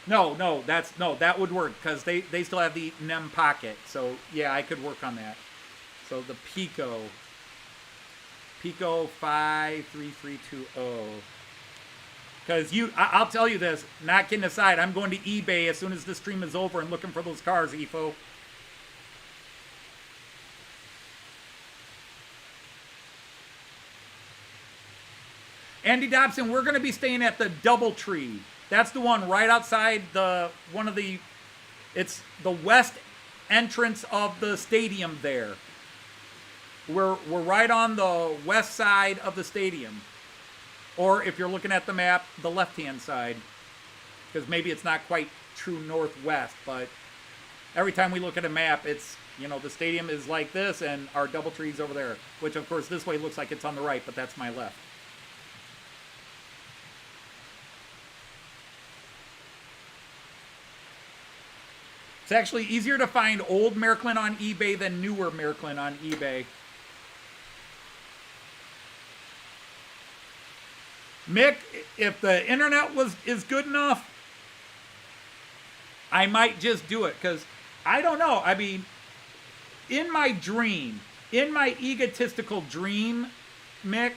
No, that would work because they still have the NEM pocket. So, yeah, I could work on that. So, the Pico 53320. Because I'll tell you this, not kidding aside, I'm going to eBay as soon as the stream is over and looking for those cars, EFO. Andy Dobson, we're going to be staying at the DoubleTree. That's the one right outside it's the west entrance of the stadium there. We're right on the west side of the stadium. Or if you're looking at the map, the left-hand side. Because maybe it's not quite true northwest, but every time we look at a map, it's, the stadium is like this and our DoubleTree's over there. Which, of course, this way looks like it's on the right, but that's my left. It's actually easier to find old Märklin on eBay than newer Märklin on eBay. Mick, if the internet is good enough, I might just do it. Because I don't know. I mean, in my egotistical dream, Mick,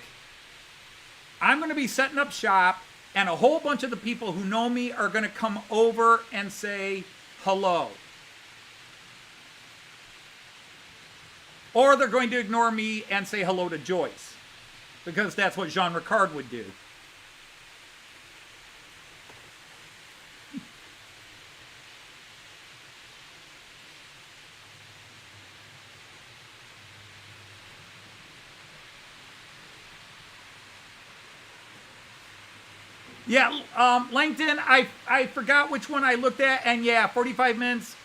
I'm going to be setting up shop. And a whole bunch of the people who know me are going to come over and say hello. Or they're going to ignore me and say hello to Joyce. Because that's what Jean Ricard would do. Yeah, LinkedIn, I forgot which one I looked at, and yeah, 45 minutes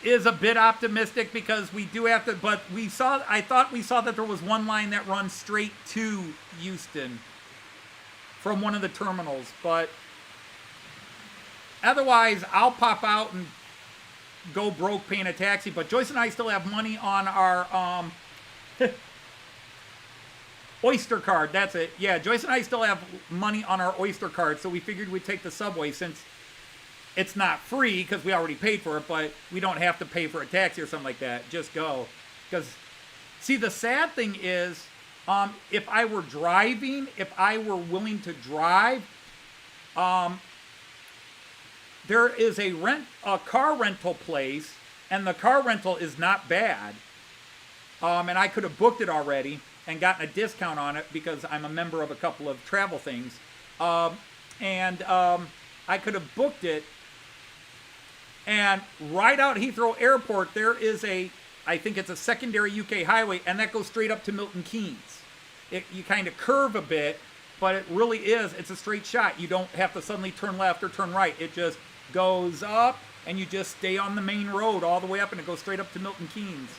is a bit optimistic because we do have to, but I thought we saw that there was one line that runs straight to Houston from one of the terminals, but otherwise, I'll pop out and go broke paying a taxi, but Joyce and I still have money on our, Oyster card, that's it. Yeah, Joyce and I still have money on our Oyster card, so we figured we'd take the subway since it's not free because we already paid for it, but we don't have to pay for a taxi or something like that. Just go. Because, see, the sad thing is, if I were driving, if I were willing to drive, there is a car rental place, and the car rental is not bad. And I could have booked it already and gotten a discount on it because I'm a member of a couple of travel things. I could have booked it. And right out Heathrow Airport, there is I think it's a secondary UK highway, and that goes straight up to Milton Keynes. You kind of curve a bit, but it really it's a straight shot. You don't have to suddenly turn left or turn right. It just goes up, and you just stay on the main road all the way up, and it goes straight up to Milton Keynes.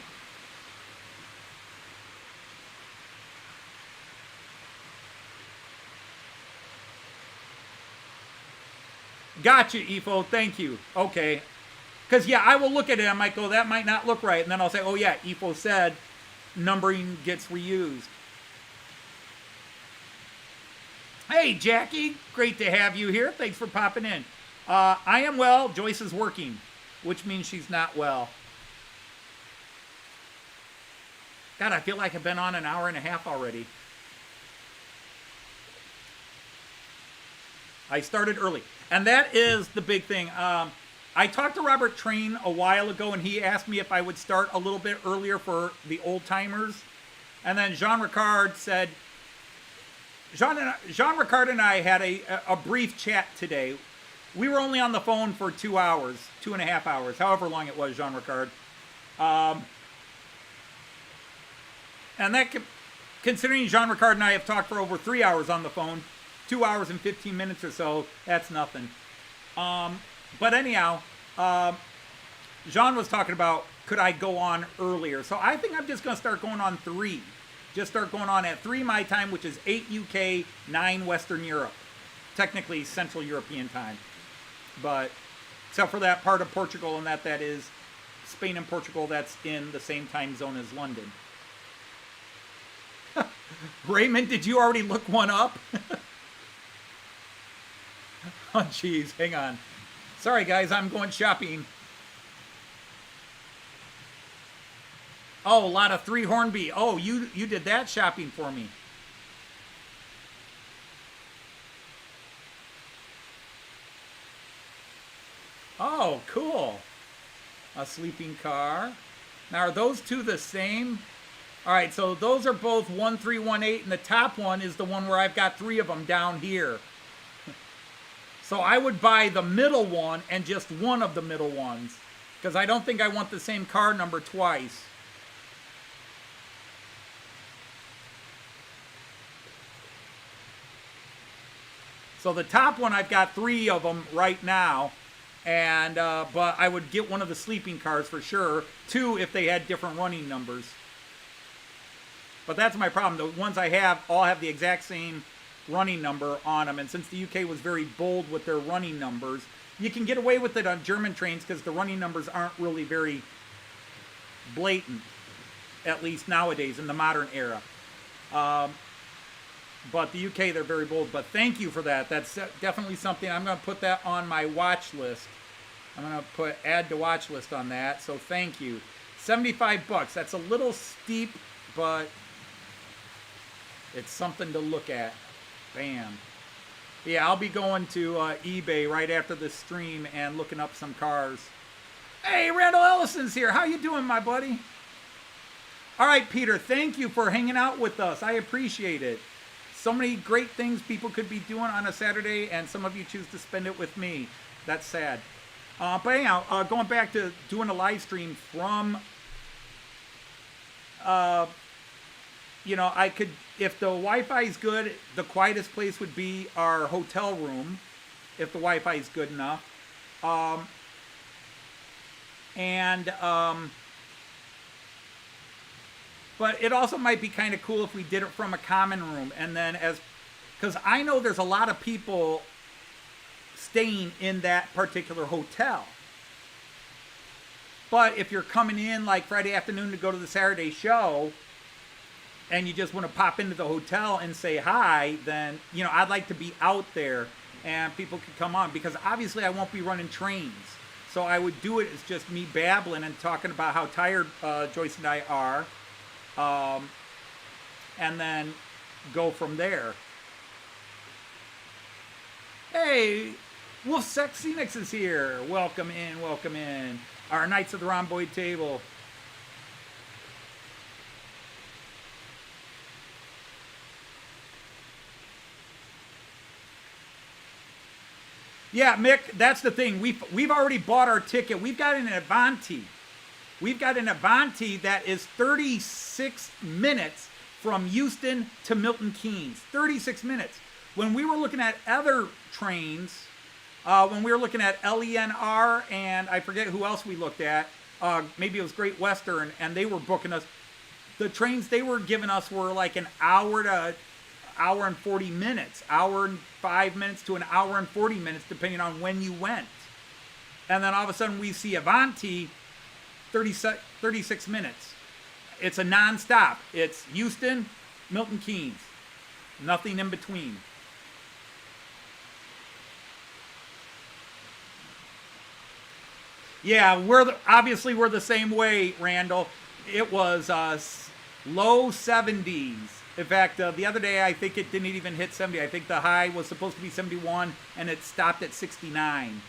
Gotcha, EFO. Thank you. Okay. Because, yeah, I will look at it. I might go, that might not look right. And then I'll say, oh, yeah, EFO said numbering gets reused. Hey, Jackie. Great to have you here. Thanks for popping in. I am well. Joyce is working, which means she's not well. God, I feel like I've been on an hour and a half already. I started early. And that is the big thing. I talked to Robert Train a while ago, and he asked me if I would start a little bit earlier for the old-timers. And then Jean Ricard said... Jean Ricard and I had a brief chat today. We were only on the phone for 2 hours, 2.5 hours, however long it was, Jean Ricard. And that, considering Jean Ricard and I have talked for over 3 hours on the phone, 2 hours and 15 minutes or so, that's nothing. But anyhow, Jean was talking about, could I go on earlier? So I think I'm just going to start going on 3. Just start going on at 3 my time, which is 8 UK, 9 Western Europe. Technically Central European time. But except for that part of Portugal, and that is Spain and Portugal, that's in the same time zone as London. Raymond, did you already look one up? Oh, jeez, hang on. Sorry, guys, I'm going shopping. Oh, a lot of 3 Hornby. Oh, you did that shopping for me. Oh, cool. A sleeping car. Now, are those two the same? All right, so those are both 1318, and the top one is the one where I've got 3 of them down here. So I would buy the middle one and just one of the middle ones, because I don't think I want the same car number twice. So the top one, I've got 3 of them right now, and but I would get one of the sleeping cars for sure. 2 if they had different running numbers. But that's my problem. The ones I have all have the exact same running number on them, and since the UK was very bold with their running numbers, you can get away with it on German trains because the running numbers aren't really very blatant, at least nowadays in the modern era. But the UK, they're very bold. But thank you for that. That's definitely something. I'm going to put that on my watch list. I'm going to put add to watch list on that. So thank you. $75. That's a little steep, but it's something to look at. Bam. Yeah, I'll be going to eBay right after the stream and looking up some cars. Hey, Randall Ellison's here. How you doing, my buddy? All right, Peter, thank you for hanging out with us. I appreciate it. So many great things people could be doing on a Saturday, and some of you choose to spend it with me. That's sad. But anyhow, going back to doing a live stream from, you know, I could, if the Wi-Fi is good, the quietest place would be our hotel room, if the Wi-Fi is good enough. But it also might be kind of cool if we did it from a common room. And then because I know there's a lot of people staying in that particular hotel. But if you're coming in like Friday afternoon to go to the Saturday show, and you just want to pop into the hotel and say hi, then, you know, I'd like to be out there and people could come on, because obviously I won't be running trains. So I would do it as just me babbling and talking about how tired Joyce and I are. And then go from there. Hey, Wolf Sex Scenics is here. Welcome in, welcome in. Our Knights of the Rhomboid table. Yeah, Mick, that's the thing. We've already bought our ticket. We've got an Avanti. We've got an Avanti that is 36 minutes from Houston to Milton Keynes. 36 minutes. When we were looking at other trains, when we were looking at LENR and I forget who else we looked at, maybe it was Great Western, and they were booking us. The trains they were giving us were like an hour to hour and 40 minutes, hour and 5 minutes to an hour and 40 minutes, depending on when you went. And then all of a sudden we see Avanti, 36 minutes. It's a non-stop. It's Houston, Milton Keynes. Nothing in between. Yeah, obviously we're the same way, Randall. It was low 70s. In fact, the other day I think it didn't even hit 70. I think the high was supposed to be 71 and it stopped at 69.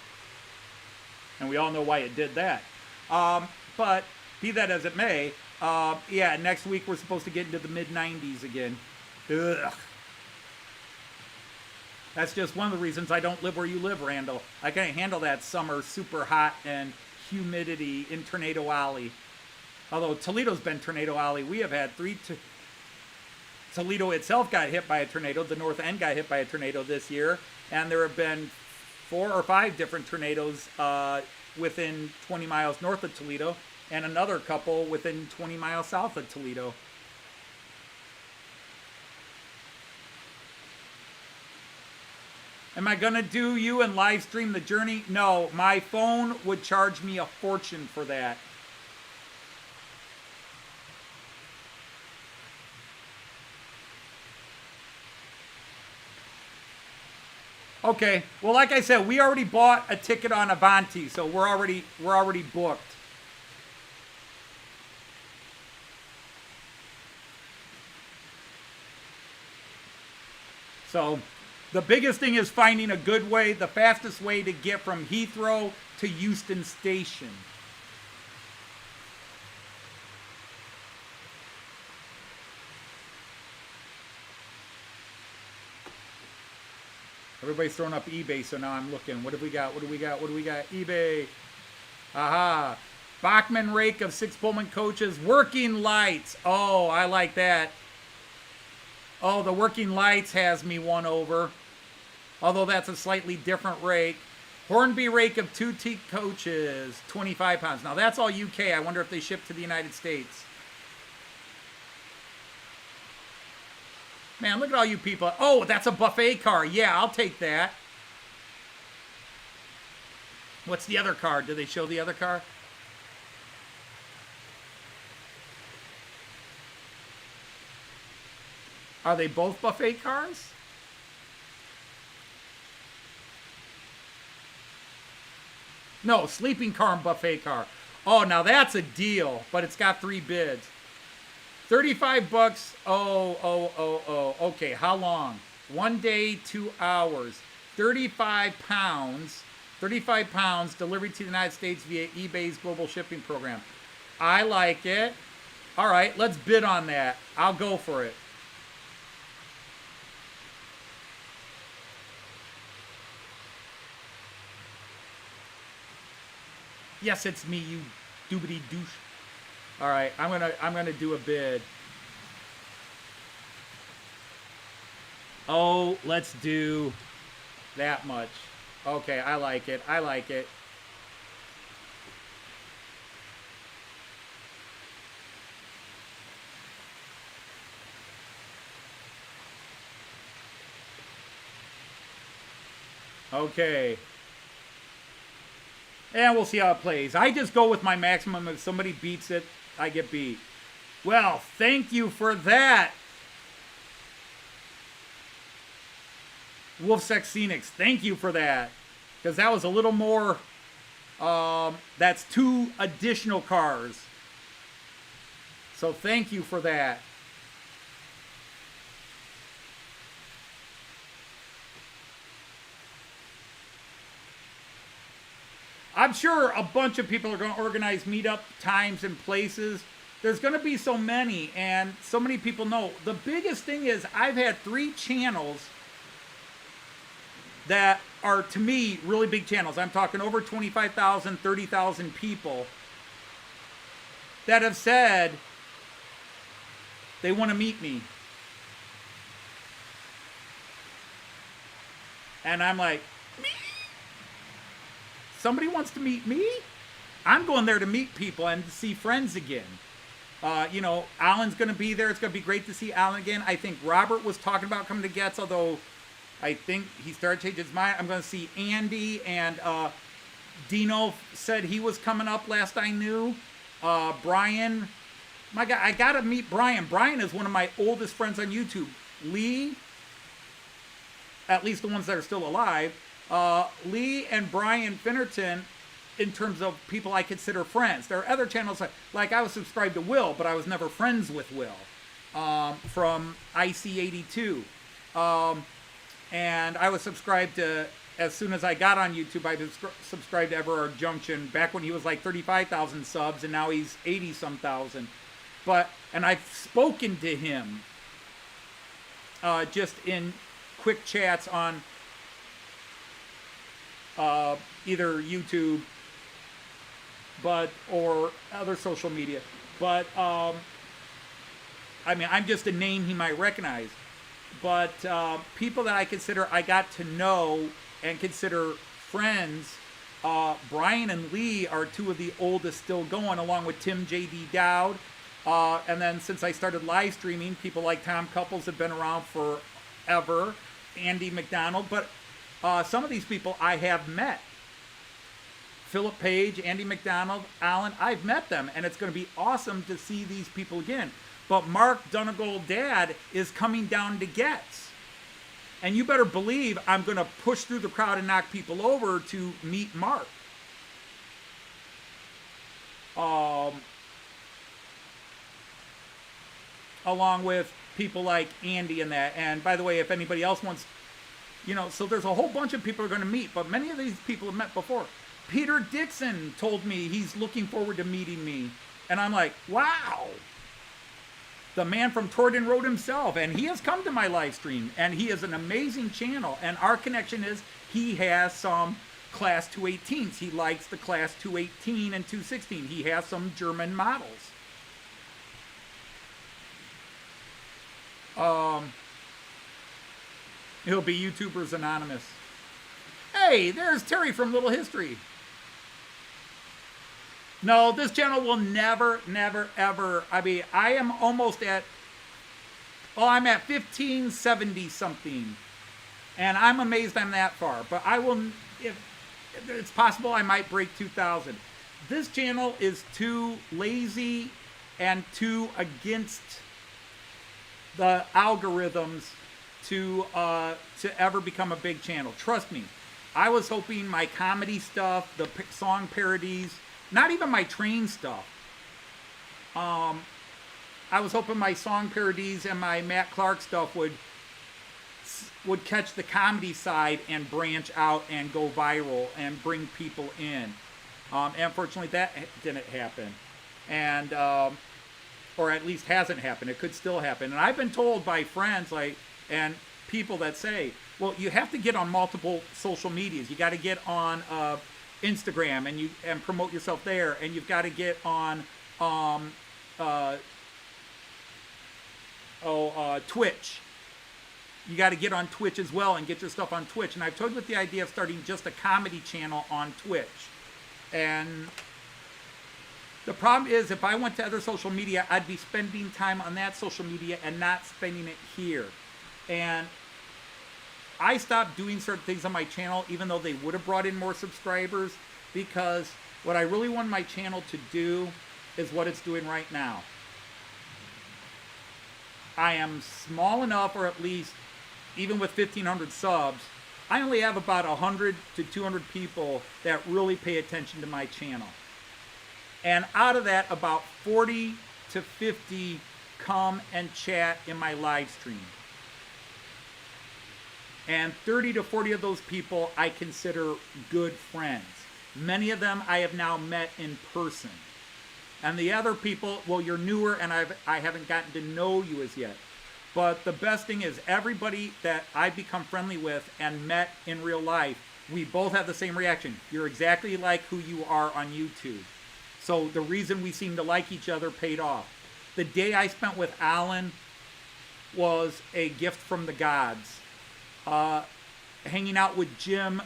And we all know why it did that. But be that as it may, yeah, next week we're supposed to get into the mid-90s again. Ugh. That's just one of the reasons I don't live where you live, Randall. I can't handle that summer super hot and humidity in Tornado Alley. Although Toledo's been Tornado Alley. We have had Toledo itself got hit by a tornado. The north end got hit by a tornado this year. And there have been 4 or 5 different tornadoes within 20 miles north of Toledo, and another couple within 20 miles south of Toledo. Am I going to do you and live stream the journey? No, my phone would charge me a fortune for that. Okay, well, like I said, we already bought a ticket on Avanti, so we're already booked. So The biggest thing is finding a good way, the fastest way to get from Heathrow to Euston Station. Everybody's throwing up eBay, so now I'm looking. What have we got? What do we got? What do we got? eBay. Aha. Bachmann rake of 6 Pullman coaches. Working lights. Oh, I like that. Oh, the working lights has me won over. Although that's a slightly different rake. Hornby rake of 2 teak coaches. 25 pounds. Now that's all UK. I wonder if they ship to the United States. Man, look at all you people. Oh, that's a buffet car. Yeah, I'll take that. What's the other car? Did they show the other car? Are they both buffet cars? No, sleeping car and buffet car. Oh, now that's a deal, but it's got 3 bids. 35 bucks. Oh. Okay, how long? 1 day, 2 hours. 35 pounds. 35 pounds delivered to the United States via eBay's global shipping program. I like it. All right, let's bid on that. I'll go for it. Yes, it's me, you doobity douche. All right, I'm gonna do a bid. Oh, let's do that much. Okay, I like it. I like it. Okay. And we'll see how it plays. I just go with my maximum. If somebody beats it, I get beat. Well, thank you for that. Wolfsex Scenics, thank you for that. Because that was a little more, that's 2 additional cars. So thank you for that. I'm sure a bunch of people are going to organize meetup times and places. There's going to be so many, and so many people know. The biggest thing is I've had 3 channels that are, to me, really big channels. I'm talking over 25,000, 30,000 people that have said they want to meet me. And I'm like, somebody wants to meet me? I'm going there to meet people and to see friends again. You know, Alan's going to be there. It's going to be great to see Alan again. I think Robert was talking about coming to Getz, although I think he started changing his mind. I'm going to see Andy, and Dino said he was coming up last I knew. Brian. My God, I got to meet Brian. Brian is one of my oldest friends on YouTube. Lee, at least the ones that are still alive. Lee and Brian Finnerton, in terms of people I consider friends. There are other channels, like I was subscribed to Will, but I was never friends with Will, from IC82. And I was subscribed to, as soon as I got on YouTube, I was subscribed to Everard Junction back when he was like 35,000 subs, and now he's 80-some thousand. And I've spoken to him just in quick chats on either YouTube or other social media. But I mean, I'm just a name he might recognize. But people that I consider I got to know and consider friends, Brian and Lee are 2 of the oldest still going, along with Tim J.D. Dowd. And then since I started live streaming, people like Tom Couples have been around forever, Andy McDonald. But some of these people I have met. Philip Page, Andy McDonald, Alan, I've met them, and it's going to be awesome to see these people again. But Mark Donegal Dad is coming down to Getz. And you better believe I'm going to push through the crowd and knock people over to meet Mark. Along with people like Andy and that. And by the way, if anybody else wants, You know, so there's a whole bunch of people are going to meet, but many of these people have met before. Peter Dixon told me he's looking forward to meeting me. And I'm like, wow. The man from Torden Road himself. And he has come to my live stream. And he is an amazing channel. And our connection is he has some Class 218s. He likes the Class 218 and 216. He has some German models. He'll be YouTubers Anonymous. Hey, there's Terry from Little History. No, this channel will never, ever. I mean, I am almost at, I'm at 1570 something. And I'm amazed I'm that far. But I will, if it's possible, I might break 2,000. This channel is too lazy and too against the algorithms to ever become a big channel. Trust me. I was hoping my comedy stuff, the song parodies, not even my train stuff. I was hoping my song parodies and my Matt Clark stuff would catch the comedy side and branch out and go viral and bring people in. Unfortunately, that didn't happen. And, or at least hasn't happened. It could still happen. And I've been told by friends and people that say, well, you have to get on multiple social medias. You got to get on Instagram and promote yourself there, and you've got to get on Twitch. You got to get on Twitch as well and get your stuff on Twitch. And I've toyed with the idea of starting just a comedy channel on Twitch. And the problem is, if I went to other social media, I'd be spending time on that social media and not spending it here. And I stopped doing certain things on my channel, even though they would have brought in more subscribers, because what I really want my channel to do is what it's doing right now. I am small enough, or at least, even with 1,500 subs, I only have about 100 to 200 people that really pay attention to my channel. And out of that, about 40 to 50 come and chat in my live stream. And 30 to 40 of those people I consider good friends. Many of them I have now met in person. And the other people, well, you're newer and I haven't gotten to know you as yet. But the best thing is everybody that I've become friendly with and met in real life, we both have the same reaction. You're exactly like who you are on YouTube. So the reason we seem to like each other paid off. The day I spent with Alan was a gift from the gods. Hanging out with Jim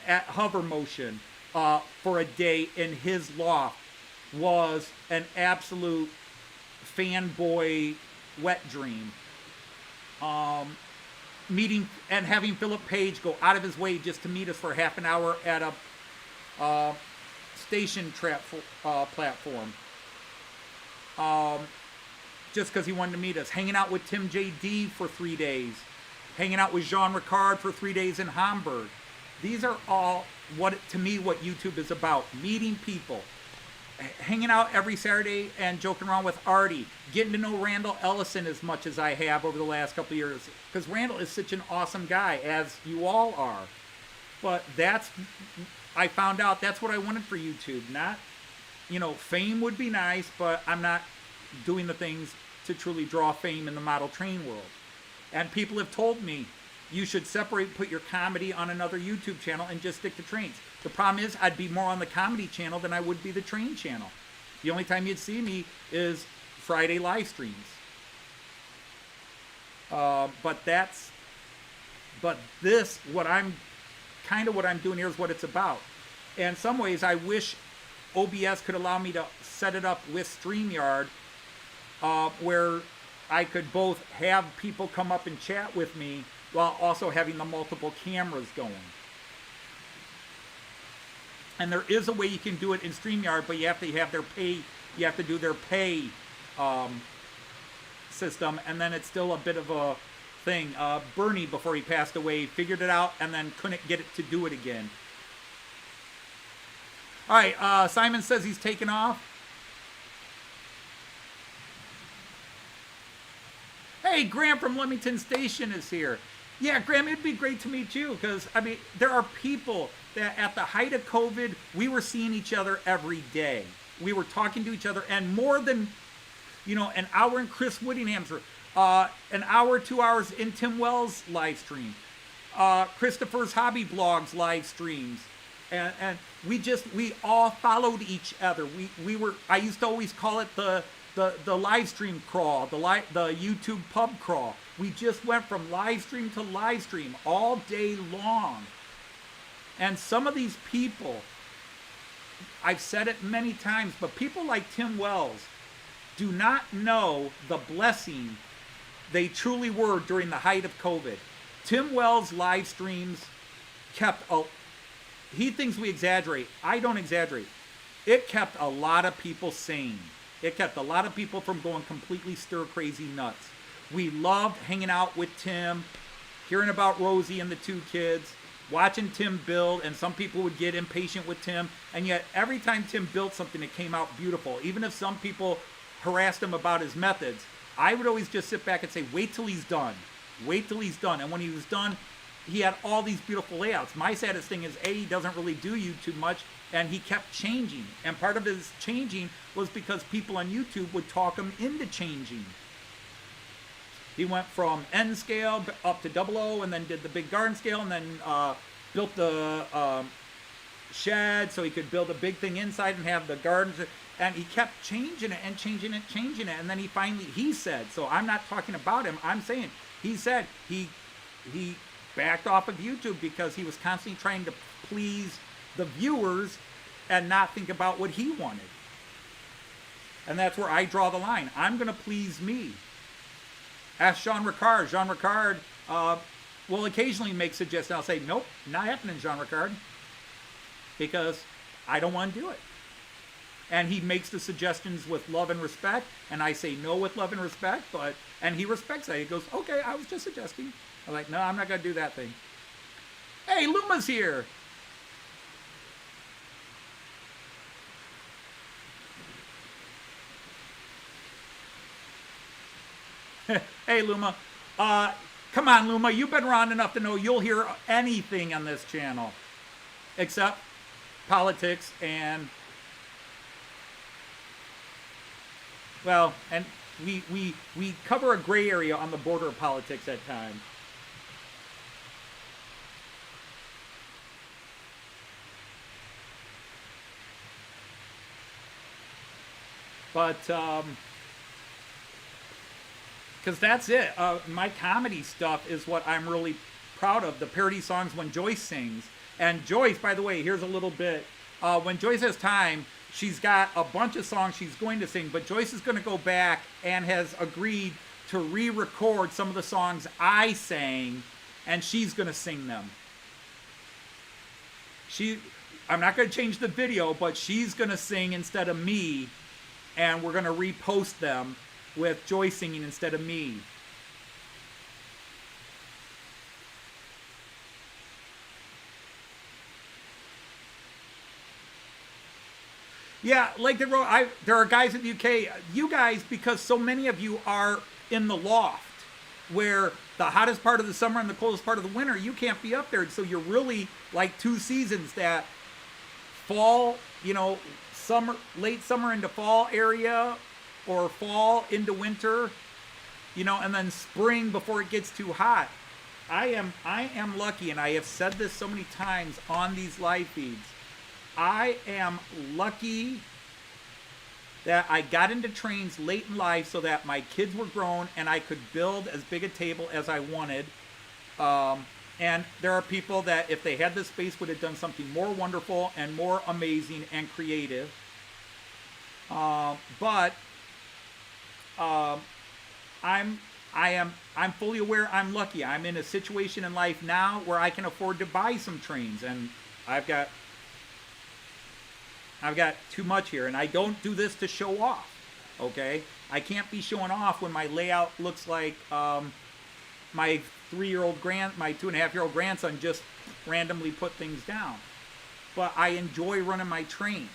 at Hover Motion for a day in his loft was an absolute fanboy wet dream. Meeting and having Philip Page go out of his way just to meet us for half an hour at a station platform. Just because he wanted to meet us. Hanging out with Tim J.D. for 3 days. Hanging out with Jean Ricard for 3 days in Hamburg. These are all, to me, what YouTube is about. Meeting people. Hanging out every Saturday and joking around with Artie. Getting to know Randall Ellison as much as I have over the last couple of years. Because Randall is such an awesome guy, as you all are. But I found out that's what I wanted for YouTube. Not, fame would be nice, but I'm not doing the things to truly draw fame in the model train world. And people have told me, you should put your comedy on another YouTube channel and just stick to trains. The problem is, I'd be more on the comedy channel than I would be the train channel. The only time you'd see me is Friday live streams. But what I'm doing here is what it's about. And in some ways, I wish OBS could allow me to set it up with StreamYard, where I could both have people come up and chat with me while also having the multiple cameras going. And there is a way you can do it in StreamYard, but you have to have do their pay system, and then it's still a bit of a thing. Bernie, before he passed away, figured it out and then couldn't get it to do it again. All right, Simon says he's taken off. Hey, Graham from Leamington Station is here. Yeah, Graham, it'd be great to meet you because, I mean, there are people that at the height of COVID, we were seeing each other every day. We were talking to each other, and more than, an hour in Chris Whittingham's, an hour, 2 hours in Tim Wells' live stream, Christopher's Hobby Blogs live streams. And we all followed each other. I used to always call it the live stream crawl, the YouTube pub crawl. We just went from live stream to live stream all day long. And some of these people, I've said it many times, but people like Tim Wells do not know the blessing they truly were during the height of COVID. Tim Wells' live streams he thinks we exaggerate. I don't exaggerate. It kept a lot of people sane. It kept a lot of people from going completely stir-crazy nuts. We loved hanging out with Tim, hearing about Rosie and the two kids, watching Tim build, and some people would get impatient with Tim, and yet every time Tim built something, it came out beautiful. Even if some people harassed him about his methods, I would always just sit back and say, wait till he's done. Wait till he's done. And when he was done, he had all these beautiful layouts. My saddest thing is, he doesn't really do YouTube much, and he kept changing. And part of his changing was because people on YouTube would talk him into changing. He went from N scale up to 00, and then did the big garden scale, and then built the shed so he could build a big thing inside and have the gardens. And he kept changing it and changing it, and then he said, so I'm not talking about him, I'm saying, he said he backed off of YouTube because he was constantly trying to please the viewers and not think about what he wanted. And that's where I draw the line. I'm going to please me. Ask Jean Ricard. Jean Ricard will occasionally make suggestions. I'll say, nope, not happening, Jean Ricard, because I don't want to do it. And he makes the suggestions with love and respect, and I say no with love and respect, and he respects that. He goes, okay, I was just suggesting. I'm like, no, I'm not going to do that thing. Hey, Luma's here. Hey, Luma. Come on, Luma. You've been around enough to know you'll hear anything on this channel except politics and, well, and we cover a gray area on the border of politics at times. But, because that's it. My comedy stuff is what I'm really proud of. The parody songs when Joyce sings. And Joyce, by the way, here's a little bit. When Joyce has time, she's got a bunch of songs she's going to sing, but Joyce is going to go back and has agreed to re-record some of the songs I sang, and she's going to sing them. I'm not going to change the video, but she's going to sing instead of me, and we're going to repost them with Joyce singing instead of me. Yeah, like there are guys in the UK, you guys, because so many of you are in the loft, where the hottest part of the summer and the coldest part of the winter, you can't be up there. So you're really like two seasons, that fall, summer, late summer into fall area, or fall into winter, and then spring before it gets too hot. I am lucky, and I have said this so many times on these live feeds. I am lucky that I got into trains late in life so that my kids were grown and I could build as big a table as I wanted. And there are people that, if they had the space, would have done something more wonderful and more amazing and creative. But I'm fully aware I'm lucky. I'm in a situation in life now where I can afford to buy some trains, and I've got too much here, and I don't do this to show off, okay? I can't be showing off when my layout looks like my 2.5-year-old grandson just randomly put things down. But I enjoy running my trains.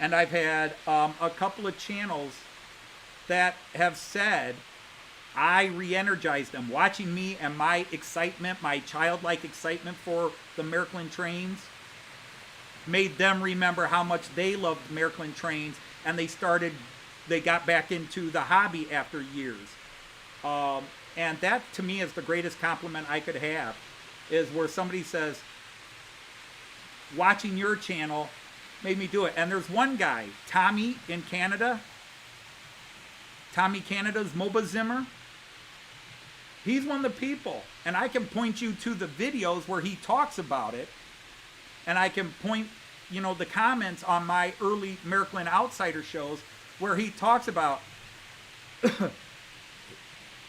And I've had a couple of channels that have said, I re-energized them. Watching me and my excitement, my childlike excitement for the Märklin trains, made them remember how much they loved Märklin trains, and they got back into the hobby after years. And that, to me, is the greatest compliment I could have, is where somebody says, watching your channel made me do it. And there's one guy, Tommy in Canada, Tommy Canada's MOBA Zimmer. He's one of the people, and I can point you to the videos where he talks about it, and I can point, the comments on my early Märklin Outsider shows where he talks about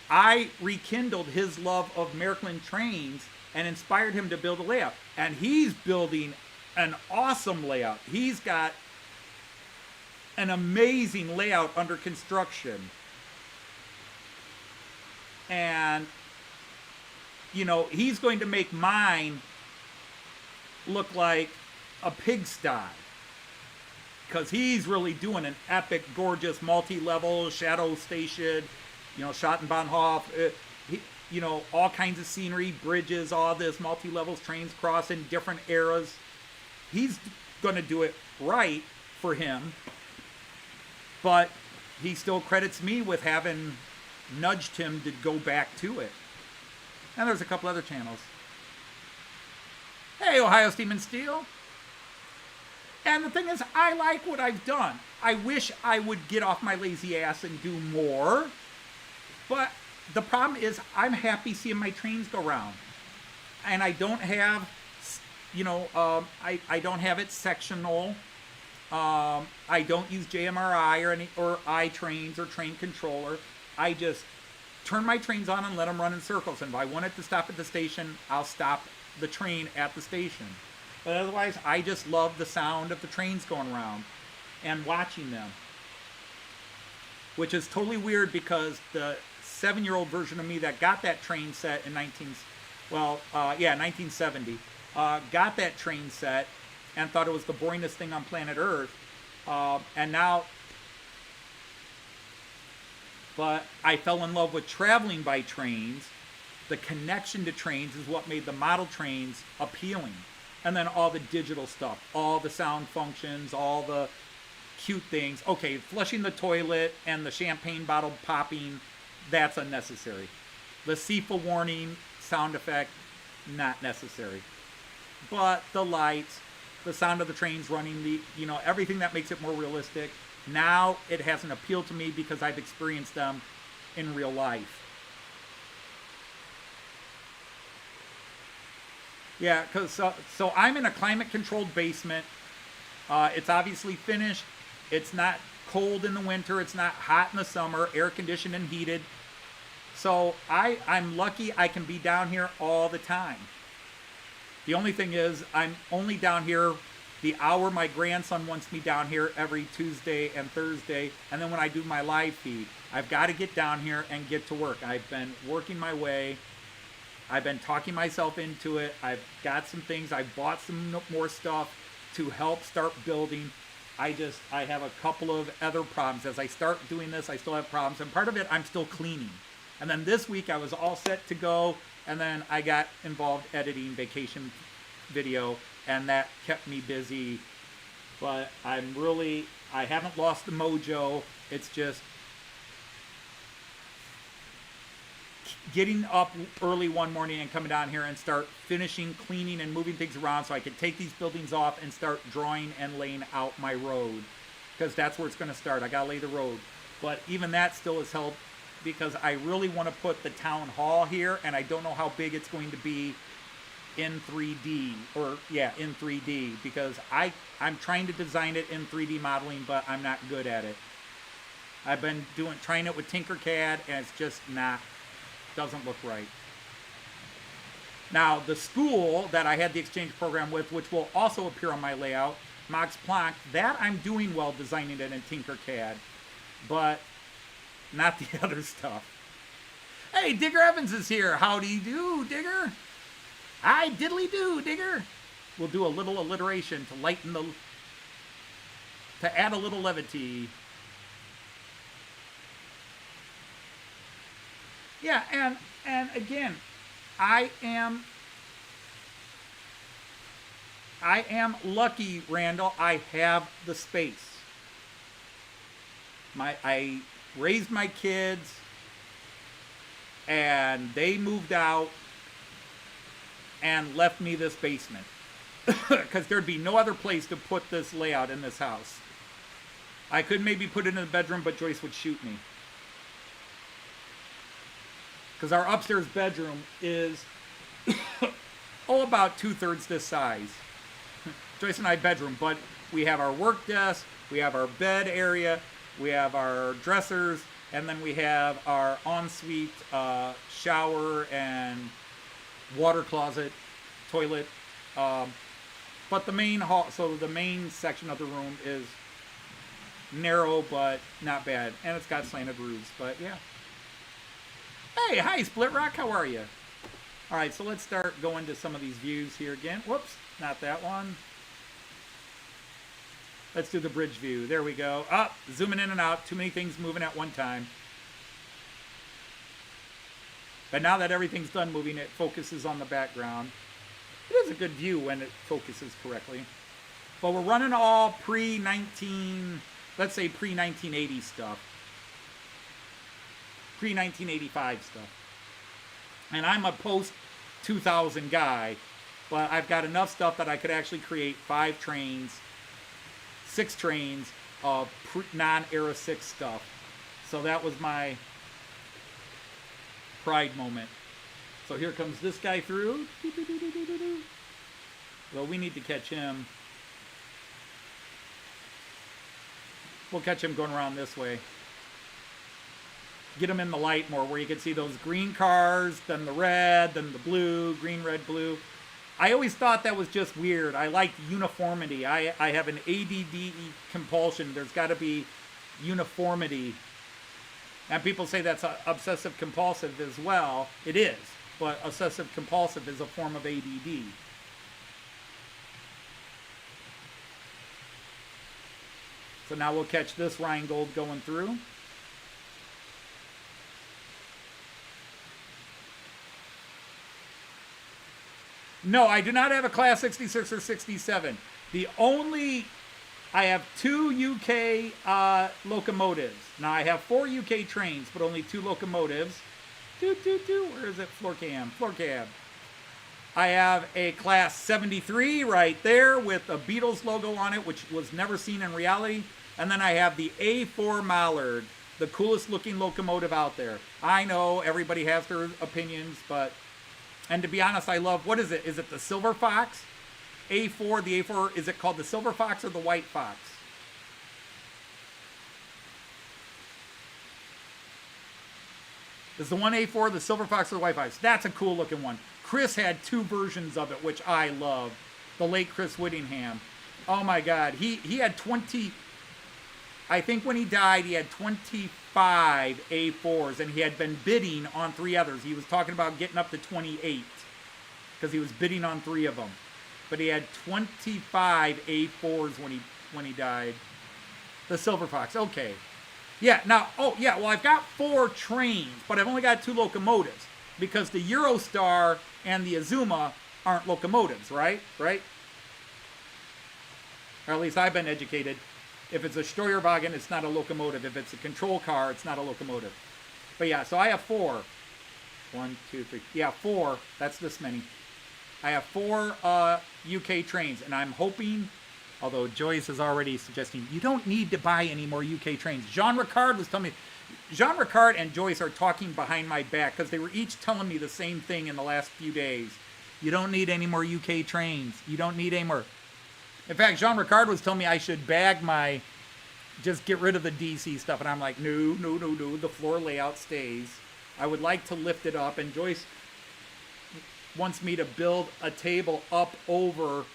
I rekindled his love of Märklin trains and inspired him to build a layout, and he's building an awesome layout. He's got an amazing layout under construction. And, he's going to make mine look like a pigsty. Because he's really doing an epic, gorgeous, multi-level shadow station, Schattenbahnhof, all kinds of scenery, bridges, all this, multi-levels, trains crossing, different eras. He's going to do it right for him. But he still credits me with having nudged him to go back to it. And there's a couple other channels. Hey, Ohio Steam and Steel. And the thing is, I like what I've done. I wish I would get off my lazy ass and do more. But the problem is, I'm happy seeing my trains go round. And I don't have, I don't have it sectional. I don't use JMRI or iTrains or train controller. I just turn my trains on and let them run in circles. And if I want it to stop at the station, I'll stop the train at the station. But otherwise, I just love the sound of the trains going around and watching them. Which is totally weird because the 7-year-old version of me that got that train set in 1970, got that train set and thought it was the boringest thing on planet Earth. And now, but I fell in love with traveling by trains. The connection to trains is what made the model trains appealing. And then all the digital stuff, all the sound functions, all the cute things. Okay, flushing the toilet and the champagne bottle popping, that's unnecessary. The SEPA warning sound effect, not necessary. But the lights, the sound of the trains running, everything that makes it more realistic. Now it has an appeal to me because I've experienced them in real life. Yeah, because so I'm in a climate-controlled basement. It's obviously finished. It's not cold in the winter. It's not hot in the summer. Air-conditioned and heated. So I'm lucky I can be down here all the time. The only thing is I'm only down here the hour my grandson wants me down here every Tuesday and Thursday. And then when I do my live feed, I've got to get down here and get to work. I've been working my way. I've been talking myself into it. I've got some things. I bought some more stuff to help start building. I have a couple of other problems. As I start doing this, I still have problems. And part of it, I'm still cleaning. And then this week, I was all set to go. And then I got involved editing vacation video. And that kept me busy. But I haven't lost the mojo. It's just getting up early one morning and coming down here and start finishing, cleaning, and moving things around so I can take these buildings off and start drawing and laying out my road. Because that's where it's going to start. I got to lay the road. But even that still is held because I really want to put the town hall here, and I don't know how big it's going to be in 3D. In 3D. Because I'm trying to design it in 3D modeling, but I'm not good at it. I've been trying it with Tinkercad, and it's just doesn't look right. Now, the school that I had the exchange program with, which will also appear on my layout, Max Planck, that I'm doing well designing it in Tinkercad, but not the other stuff. Hey, Digger Evans is here. Howdy do, Digger. Hi, diddly do, Digger. We'll do a little alliteration to add a little levity. Yeah, and again, I am lucky, Randall. I have the space. I raised my kids, and they moved out and left me this basement because there'd be no other place to put this layout in this house. I could maybe put it in the bedroom, but Joyce would shoot me. Because our upstairs bedroom is, about 2/3 this size. Joyce and I bedroom, but we have our work desk, we have our bed area, we have our dressers, and then we have our ensuite shower and water closet, toilet. But the main hall, so the main section of the room is narrow, but not bad. And it's got slanted roofs, but yeah. Hey, hi, Split Rock, how are you? All right, so let's start going to some of these views here again. Whoops, not that one. Let's do the bridge view. There we go. Up, zooming in and out. Too many things moving at one time. But now that everything's done moving, it focuses on the background. It is a good view when it focuses correctly. But we're running all let's say pre-1980 stuff. Pre-1985 stuff. And I'm a post-2000 guy, but I've got enough stuff that I could actually create 5 trains, 6 trains of non-Era 6 stuff. So that was my pride moment. So here comes this guy through. Well, we need to catch him. We'll catch him going around this way. Get him in the light more where you can see those green cars, then the red, then the blue, green, red, blue. I always thought that was just weird. I like uniformity. I have an ADD compulsion. There's got to be uniformity. And people say that's obsessive compulsive as well. It is. But obsessive compulsive is a form of ADD. So now we'll catch this Rheingold going through. No, I do not have a Class 66 or 67. I have 2 UK locomotives. Now I have 4 UK trains, but only 2 locomotives. Where is it? Floor cab. I have a Class 73 right there with a Beatles logo on it, which was never seen in reality. And then I have the A4 Mallard, the coolest looking locomotive out there. I know everybody has their opinions, but... And to be honest, I love, what is it? Is it the Silver Fox? A4, the A4, is it called the Silver Fox or the White Fox? Is the one A4 the Silver Fox or the White Fox? That's a cool looking one. Chris had 2 versions of it, which I love. The late Chris Whittingham. Oh my God. He had 20, I think when he died, he had 25 A4s, and he had been bidding on 3 others. He was talking about getting up to 28 because he was bidding on 3 of them. But he had 25 A4s when he died. The Silver Fox. Okay. Yeah, now, well, I've got 4 trains, but I've only got 2 locomotives because the Eurostar and the Azuma aren't locomotives, right? Right? Or at least I've been educated. If it's a Steuerwagen, it's not a locomotive. If it's a control car, it's not a locomotive. But yeah, so I have 4. 1, 2, 3. Yeah, 4. That's this many. I have 4 UK trains, and I'm hoping, although Joyce is already suggesting, you don't need to buy any more UK trains. Jean Ricard was telling me, Jean Ricard and Joyce are talking behind my back because they were each telling me the same thing in the last few days. You don't need any more UK trains. You don't need any more. In fact, Jean Ricard was telling me I should just get rid of the DC stuff. And I'm like, no, the floor layout stays. I would like to lift it up. And Joyce wants me to build a table up over.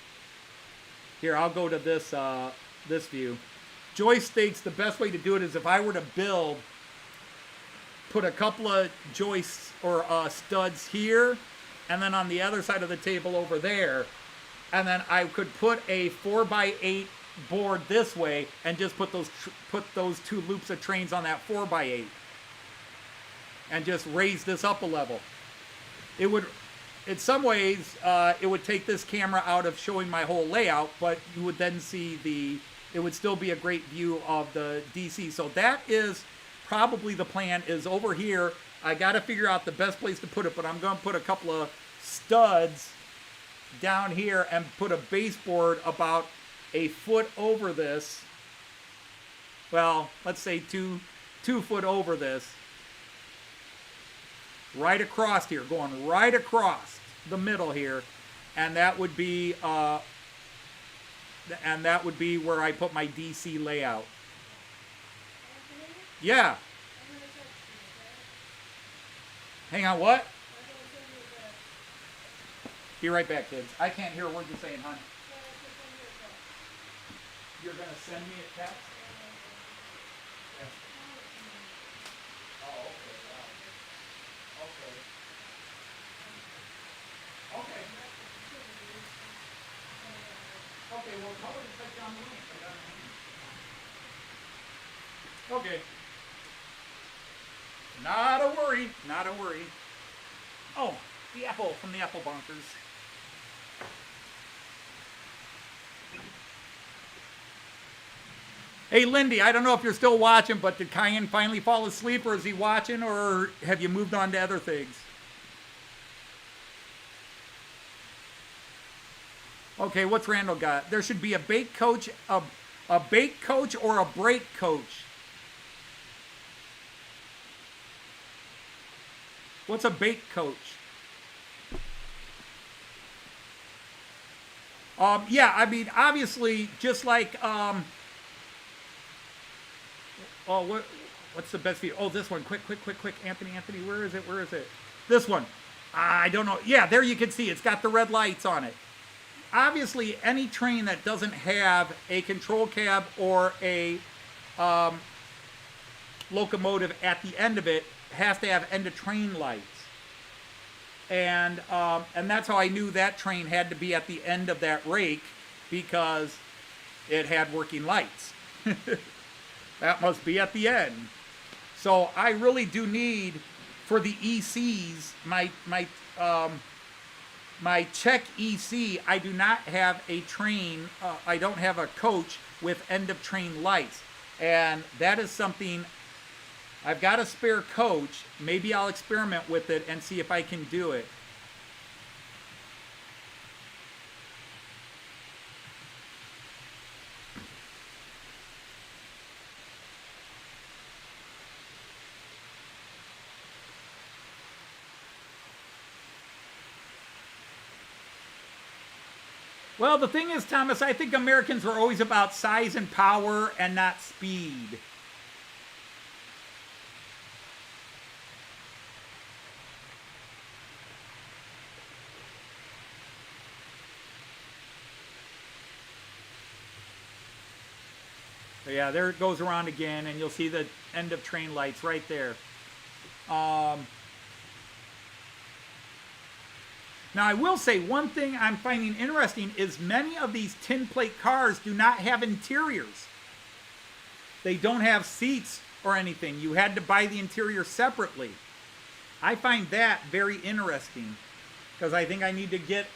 Here, I'll go to this view. Joyce thinks the best way to do it is if I were to put a couple of joists or studs here, and then on the other side of the table over there, and then I could put a 4x8 board this way and just put those 2 loops of trains on that 4x8. and just raise this up a level. It would, in some ways, it would take this camera out of showing my whole layout, but you would then see it would still be a great view of the DC. So that is probably the plan, is over here. I got to figure out the best place to put it, but I'm going to put a couple of studs down here and put a baseboard about a foot over this. Well, let's say two foot over this. Right across here, going right across the middle here, and that would be where I put my DC layout. Yeah. Hang on, what? Be right back, kids. I can't hear a word you're saying, hon. You're gonna send me a text? Yeah. Oh, okay. Wow. Okay. Okay. Okay, well, tell her to take down the link. Okay. Not a worry. Not a worry. Oh, the apple from the apple bonkers. Hey, Lindy, I don't know if you're still watching, but did Cayenne finally fall asleep, or is he watching, or have you moved on to other things? Okay, what's Randall got? There should be a bake coach, a bake coach or a brake coach. What's a bake coach? Yeah, I mean, obviously, just like, oh, what's the best view? Oh, this one, quick, Anthony, where is it? This one, I don't know. Yeah, there you can see, it's got the red lights on it. Obviously, any train that doesn't have a control cab or a locomotive at the end of it has to have end of train lights. And that's how I knew that train had to be at the end of that rake, because it had working lights. That must be at the end. So I really do need, for the ECs, my Czech EC, I do not have a train, I don't have a coach with end of train lights. And that is something, I've got a spare coach. Maybe I'll experiment with it and see if I can do it. Well, the thing is, Thomas, I think Americans were always about size and power and not speed. So yeah, there it goes around again, and you'll see the end of train lights right there. Now, I will say one thing I'm finding interesting is many of these tin plate cars do not have interiors. They don't have seats or anything. You had to buy the interior separately. I find that very interesting, because I think I need to get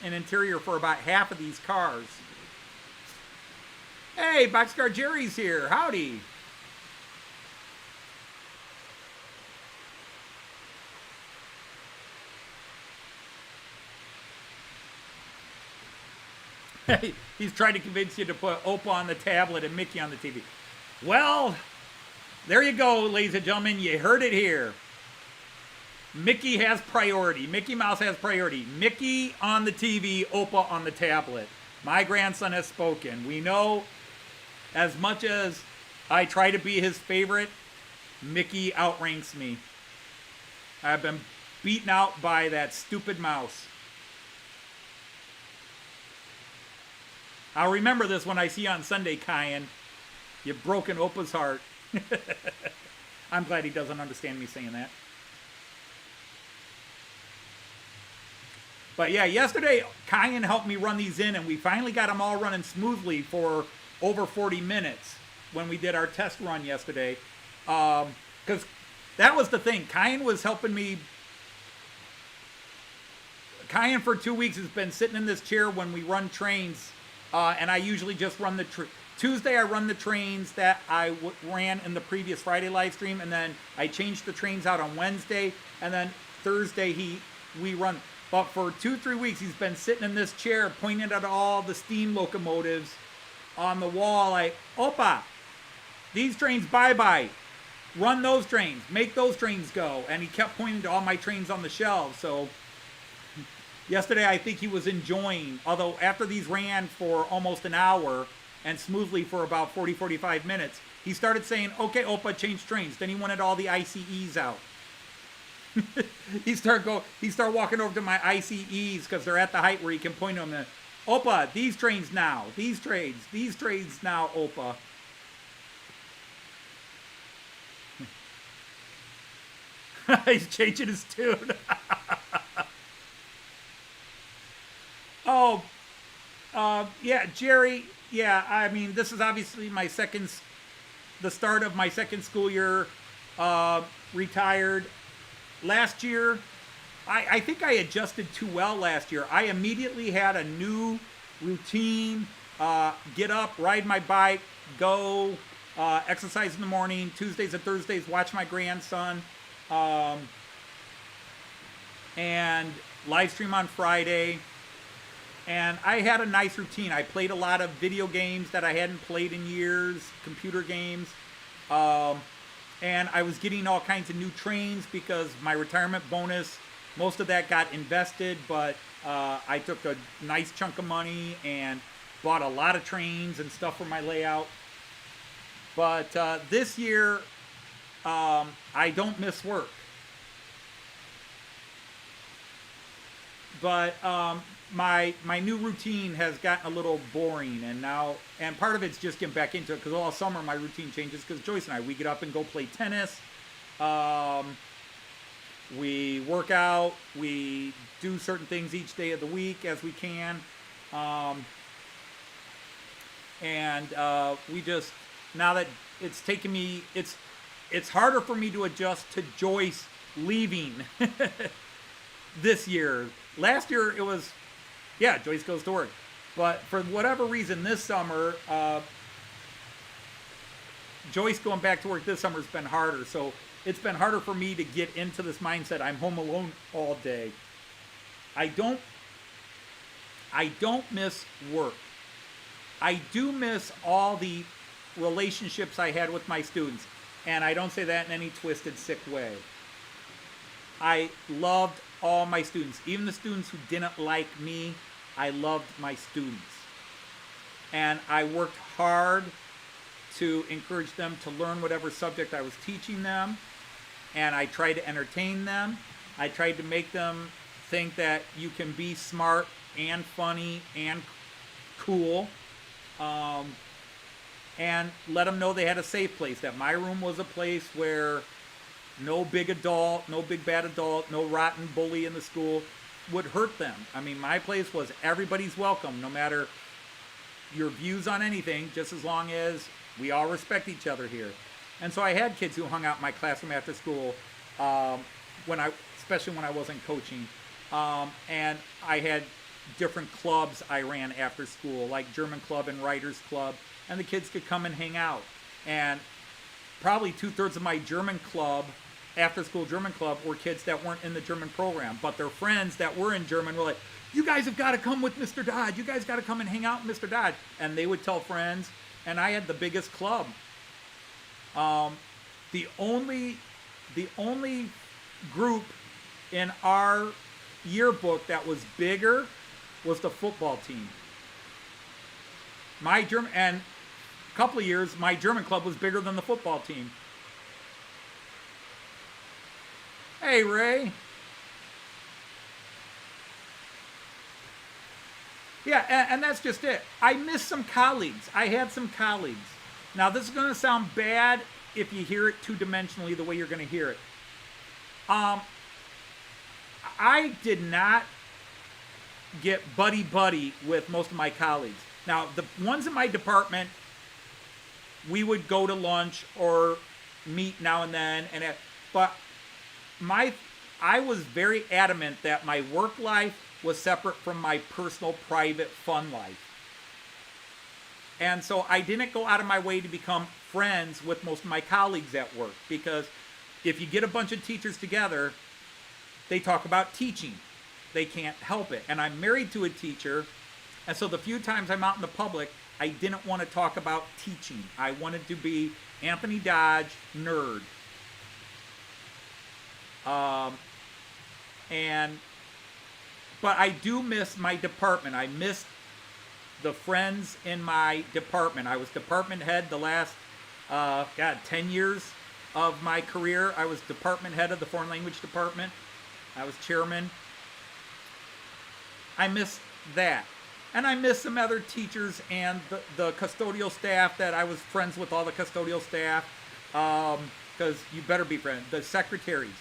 an interior for about half of these cars. Hey, Boxcar Jerry's here. Howdy. He's trying to convince you to put Opa on the tablet and Mickey on the TV. Well, there you go, ladies and gentlemen. You heard it here. Mickey has priority. Mickey Mouse has priority. Mickey on the TV, Opa on the tablet. My grandson has spoken. We know, as much as I try to be his favorite, Mickey outranks me. I've been beaten out by that stupid mouse. I'll remember this when I see you on Sunday, Cayenne. You've broken Opa's heart. I'm glad he doesn't understand me saying that. But yeah, yesterday, Cayenne helped me run these in, and we finally got them all running smoothly for over 40 minutes when we did our test run yesterday. Because that was the thing. Kyan was helping me. Kyan for 2 weeks has been sitting in this chair when we run trains, and I usually just run the Tuesday. I run the trains that I ran in the previous Friday live stream, and then I changed the trains out on Wednesday, and then Thursday we run. But for 2-3 weeks, he's been sitting in this chair, pointing at all the steam locomotives on the wall, like, "Opa, these trains bye-bye. Run those trains. Make those trains go." And he kept pointing to all my trains on the shelves. So yesterday, I think he was enjoying, although after these ran for almost an hour and smoothly for about 40-45 minutes, he started saying, "Okay, Opa, change trains." Then he wanted all the ICEs out. He started walking over to my ICEs because they're at the height where he can point them. "Opa, these trains now. These trains now, Opa." He's changing his tune. Oh, yeah, Jerry. Yeah, I mean, this is obviously the start of my second school year. Retired last year. I think I adjusted too well last year. I immediately had a new routine. Get up, ride my bike, go, exercise in the morning. Tuesdays and Thursdays, watch my grandson. And live stream on Friday. And I had a nice routine. I played a lot of video games that I hadn't played in years, computer games. And I was getting all kinds of new trains because my retirement bonus, most of that got invested, but I took a nice chunk of money and bought a lot of trains and stuff for my layout. But this year, I don't miss work. But my new routine has gotten a little boring, and part of it's just getting back into it because all summer my routine changes because Joyce and we get up and go play tennis. We work out. We do certain things each day of the week as we can. And we just, now that it's taken me, it's harder for me to adjust to Joyce leaving this year. Last year it was, yeah, Joyce goes to work. But for whatever reason this summer, Joyce going back to work this summer has been harder. So it's been harder for me to get into this mindset. I'm home alone all day. I don't miss work. I do miss all the relationships I had with my students. And I don't say that in any twisted, sick way. I loved all my students. Even the students who didn't like me, I loved my students. And I worked hard to encourage them to learn whatever subject I was teaching them. And I tried to entertain them. I tried to make them think that you can be smart and funny and cool. And let them know they had a safe place, that my room was a place where no big adult, no big bad adult, no rotten bully in the school would hurt them. I mean, my place was everybody's welcome, no matter your views on anything, just as long as we all respect each other here. And so I had kids who hung out in my classroom after school, especially when I wasn't coaching. And I had different clubs I ran after school, like German Club and Writers Club, and the kids could come and hang out. And probably 2/3 of my German club, after school German club, were kids that weren't in the German program, but their friends that were in German were like, "You guys have got to come with Mr. Dodd. You guys got to come and hang out with Mr. Dodd." And they would tell friends, and I had the biggest club. The only group in our yearbook that was bigger was the football team. And a couple of years, my German club was bigger than the football team. Hey, Ray. Yeah, and that's just it. I miss some colleagues. I had some colleagues. Now, this is going to sound bad if you hear it two-dimensionally the way you're going to hear it. I did not get buddy-buddy with most of my colleagues. Now, the ones in my department, we would go to lunch or meet now and then. But I was very adamant that my work life was separate from my personal, private, fun life. And so I didn't go out of my way to become friends with most of my colleagues at work, because if you get a bunch of teachers together, they talk about teaching. They can't help it. And I'm married to a teacher, and so the few times I'm out in the public, I didn't want to talk about teaching. I wanted to be Anthony Dodge, nerd. But I do miss my department. I miss the friends in my department. I was department head the last, 10 years of my career. I was department head of the foreign language department. I was chairman. I miss that. And I miss some other teachers and the custodial staff that I was friends with, all the custodial staff, because you better be friends, the secretaries.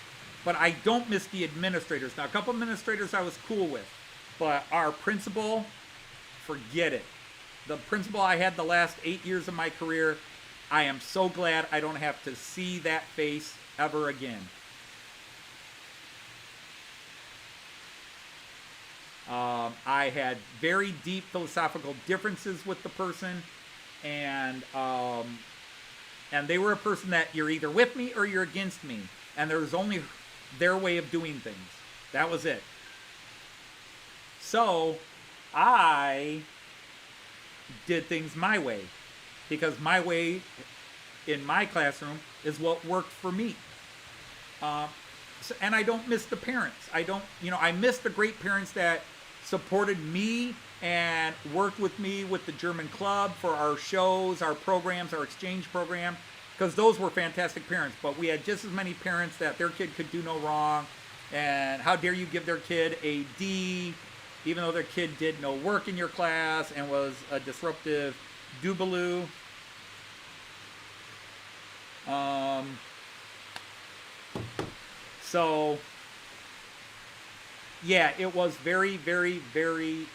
But I don't miss the administrators. Now, a couple administrators I was cool with, but our principal, forget it. The principal I had the last 8 years of my career, I am so glad I don't have to see that face ever again. I had very deep philosophical differences with the person, and they were a person that you're either with me or you're against me, and there was only their way of doing things. That was it. So I did things my way, because my way in my classroom is what worked for me. And I don't miss the parents. I miss the great parents that supported me and worked with me with the German club for our shows, our programs, our exchange program, because those were fantastic parents. But we had just as many parents that their kid could do no wrong, and how dare you give their kid a D, even though their kid did no work in your class and was a disruptive bllue. So yeah, it was very, very, very,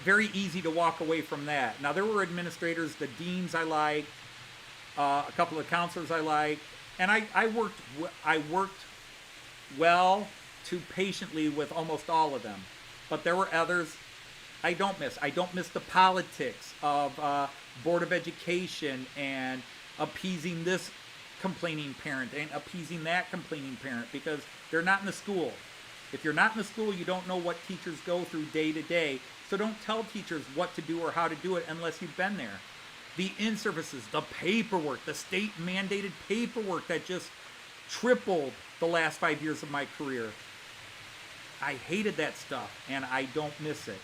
very easy to walk away from that. Now, there were administrators, the deans I liked, a couple of counselors I liked, and I worked well to patiently with almost all of them. But there were others I don't miss. I don't miss the politics of Board of Education and appeasing this complaining parent and appeasing that complaining parent, because they're not in the school. If you're not in the school, you don't know what teachers go through day to day. So don't tell teachers what to do or how to do it unless you've been there. The in-services, the paperwork, the state mandated paperwork that just tripled the last 5 years of my career. I hated that stuff, and I don't miss it.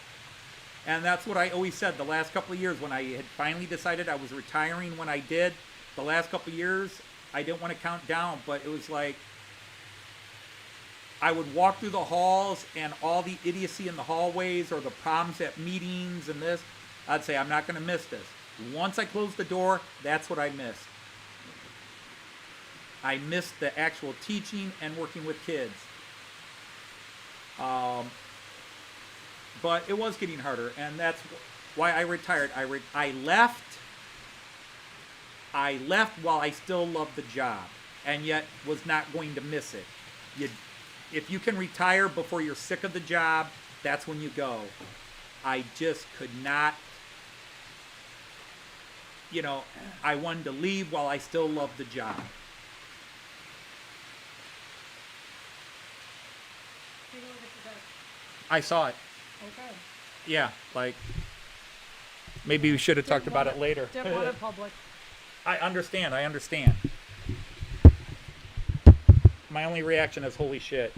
And that's what I always said the last couple of years when I had finally decided I was retiring. When I did, the last couple of years, I didn't want to count down, but it was like I would walk through the halls and all the idiocy in the hallways or the problems at meetings and this, I'd say, I'm not going to miss this. Once I closed the door, that's what I missed. I missed the actual teaching and working with kids. But it was getting harder, and that's why I retired. I left while I still loved the job, and yet was not going to miss it. If you can retire before you're sick of the job, that's when you go. I just could not, I wanted to leave while I still loved the job. I saw it. Okay. Yeah, maybe we should have talked about it later. Didn't want it public. I understand. My only reaction is holy shit.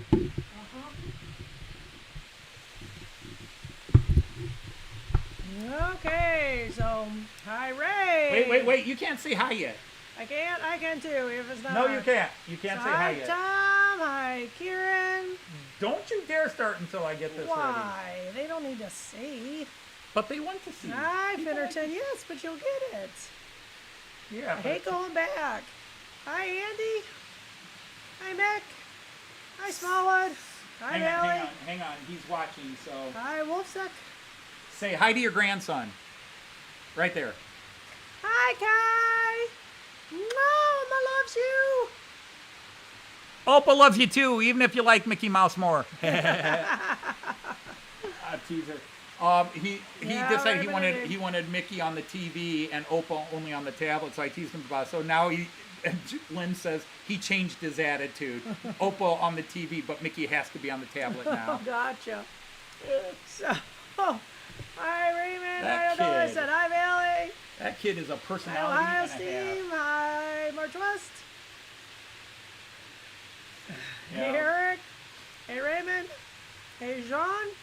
Okay, so hi Ray. Wait, you can't say hi yet. I can too, if it's not. No, you can't. You can't say hi yet. Tom, hi Kieran. Don't you dare start until I get this Why? ready. They don't need to see. But they want to see. Hi People Finnerton, like yes, but you'll get it. Yeah. I hate going back. Hi Andy. Hi Mick. Hi Smallwood. Hi Allie. Hang on. He's watching, so. Hi Wolfsuck. Say hi to your grandson. Right there. Hi Kai. Mama loves you. Opal loves you too, even if you like Mickey Mouse more. Teaser. He decided he wanted Mickey on the TV and Opal only on the tablet, so I teased him about it. So now Lynn says he changed his attitude. Opal on the TV, but Mickey has to be on the tablet now. Oh, gotcha. So, hi, Raymond. That Hi, Adonis. kid. And hi, Bailey. That kid is a Hi, personality Ohio and a half. Steam. Hi, March West. Yeah. Hey, Eric. Hey, Raymond. Hey, Jean.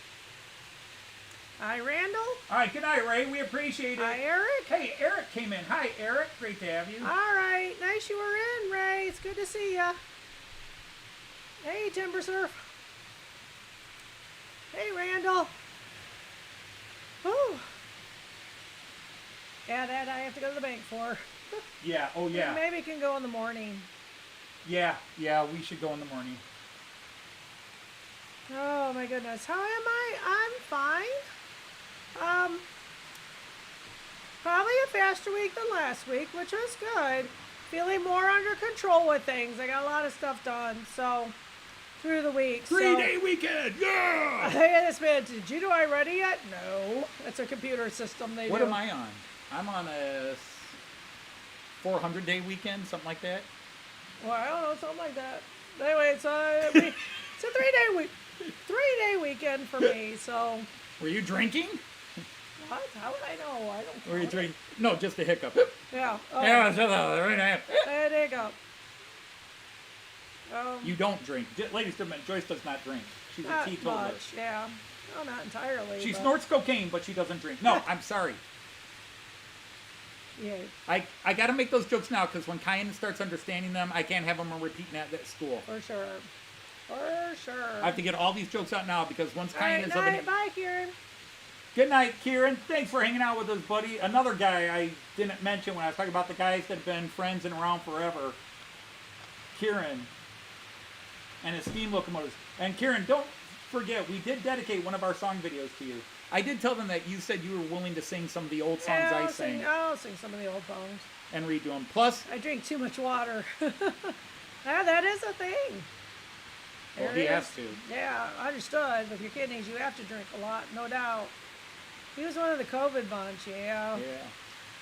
Hi, Randall. All right, good night, Ray. We appreciate it. Hi, Eric. Hey, Eric came in. Hi, Eric. Great to have you. All right. Nice you were in, Ray. It's good to see ya. Hey, Timber Surf. Hey, Randall. Whew. Yeah, that I have to go to the bank for. Yeah. Oh, yeah. Maybe can go in the morning. Yeah. We should go in the morning. Oh my goodness. How am I? I'm fine. Probably a faster week than last week, which was good. Feeling more under control with things. I got a lot of stuff done, so through the week. 3-day weekend. Yeah. Hey, this man, did you know I ready yet? No. That's a computer system they What do. am I on? I'm on a 400-day weekend, something like that. Well, I don't know, something like that. Anyway, it's a 3-day week. 3-day weekend for me, so. Were you drinking? What? How would I know? I don't know. Were you drinking? No, just a hiccup. Yeah. Oh, Yeah, so right now. there you go. You don't drink. Ladies and gentlemen, Joyce does not drink. She's a Not teetotaler. much, yeah. No, not entirely. She but snorts cocaine, but she doesn't drink. No, I'm sorry. Yeah. I got to make those jokes now because when Kyan starts understanding them, I can't have them repeating at school. For sure. For sure. I have to get all these jokes out now because once All Kyan right, is up night. Bye, Kieran. Good night, Kieran. Thanks for hanging out with us, buddy. Another guy I didn't mention when I was talking about the guys that have been friends and around forever. Kieran and his steam locomotives. And Kieran, don't forget, we did dedicate one of our song videos to you. I did tell them that you said you were willing to sing some of the old songs Yeah, I sang I'll sing some of the old songs. and redo them. Plus, I drink too much water. Yeah, that is a thing. well, There he is. has to. Yeah, understood. With your kidneys, you have to drink a lot, no doubt. He was one of the COVID bunch, yeah. Yeah.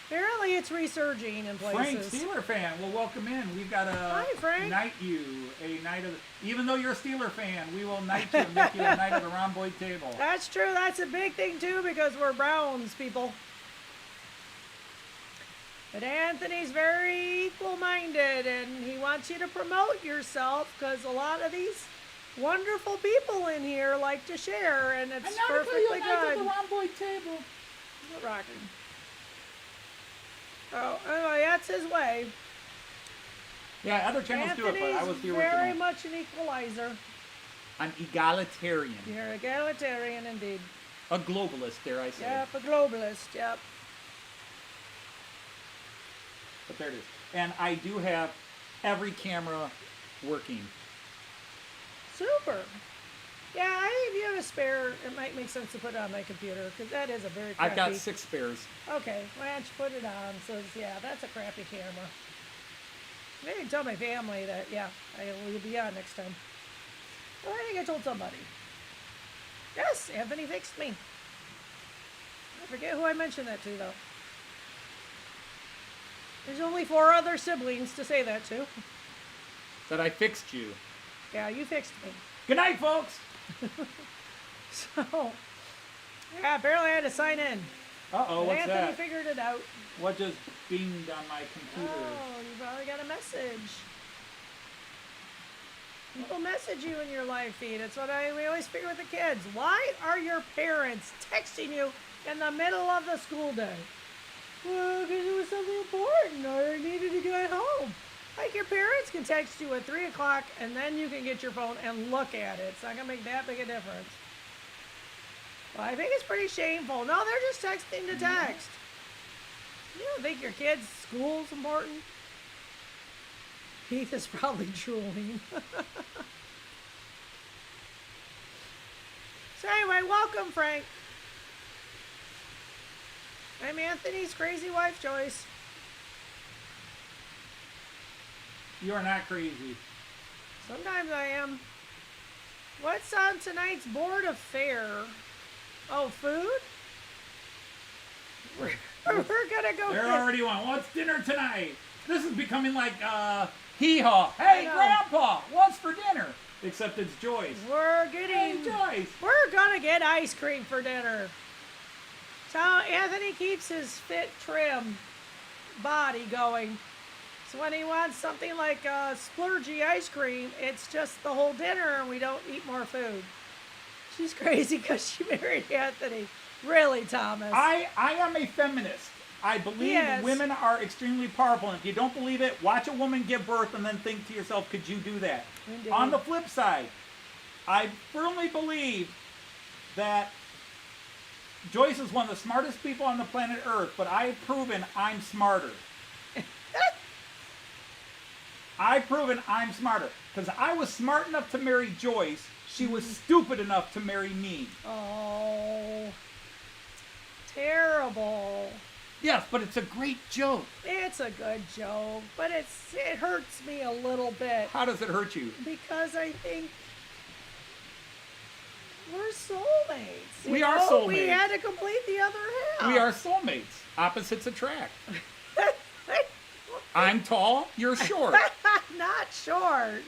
Apparently, it's resurging in Frank, places. Steeler fan. Well, welcome in. We've got a Hi, Frank. night you, a night of. Even though you're a Steeler fan, we will night you and make you a night of the rhomboid table. That's true. That's a big thing, too, because we're Browns people. But Anthony's very equal-minded, and he wants you to promote yourself, because a lot of these wonderful people in here like to share, and it's perfectly good. rhomboid table. Rocking. Oh, anyway, that's his way. Yeah, other channels do it, but I was the original. very much an equalizer. I'm egalitarian. You're egalitarian indeed. A globalist, dare I say. Yep, a globalist, yep. But there it is. And I do have every camera working. Super. Yeah, I think if you have a spare, it might make sense to put it on my computer, because that is a very crappy... I've got 6 spares. Okay, why don't you put it on? So, yeah, that's a crappy camera. Maybe I can tell my family that, yeah, I will be on next time. Well, I think I told somebody. Yes, Anthony fixed me. I forget who I mentioned that to, though. There's only 4 other siblings to say that to. That I fixed you. Yeah, you fixed me. Good night, folks. So, yeah, apparently I had to sign in. Uh-oh, what's Anthony that? figured it out. What just beamed on my computer? Oh, you probably got a message. People message you in your live feed. It's what we always figure with the kids. Why are your parents texting you in the middle of the school day? Well, because it was something important or I needed to get home. Like your parents can text you at 3 o'clock and then you can get your phone and look at it. It's not going to make that big a difference. Well, I think it's pretty shameful. No, they're just texting to text. You don't think your kid's school's important? Heath is probably drooling. So anyway, welcome, Frank. I'm Anthony's crazy wife, Joyce. You are not crazy. Sometimes I am. What's on tonight's board of fare? Oh, food? We're gonna go. They're already on. What's dinner tonight? This is becoming like hee-haw. Hey, Grandpa, what's for dinner? Except it's Joyce. We're getting. Hey, Joyce. We're gonna get ice cream for dinner. So Anthony keeps his fit, trim body going. So when he wants something like splurgy ice cream, it's just the whole dinner and we don't eat more food. She's crazy because she married Anthony. Really, Thomas? I am a feminist. I believe women are extremely powerful. And if you don't believe it, watch a woman give birth and then think to yourself, could you do that? Indeed. On the flip side, I firmly believe that Joyce is one of the smartest people on the planet Earth, but I've proven I'm smarter. I've proven I'm smarter. Because I was smart enough to marry Joyce. She was stupid enough to marry me. Oh. Terrible. Yes, but it's a great joke. It's a good joke, but it hurts me a little bit. How does it hurt you? Because I think we're soulmates. We are soulmates. We had to complete the other half. We are soulmates. Opposites attract. I'm tall, you're short. Not short.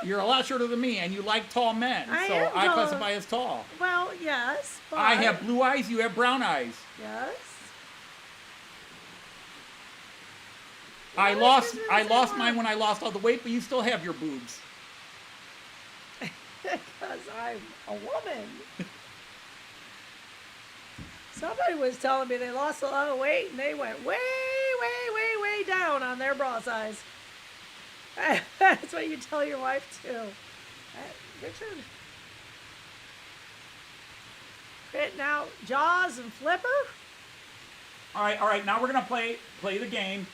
You're a lot shorter than me, and you like tall men, so I classify as tall. Well, yes, but... I have blue eyes, you have brown eyes. Yes. I lost mine when I lost all the weight, but you still have your boobs. Because I'm a woman. Somebody was telling me they lost a lot of weight and they went way, way, way, way down on their bra size. That's what you tell your wife too. Richard. Fitting out Jaws and Flipper. All right. Now we're gonna play the game.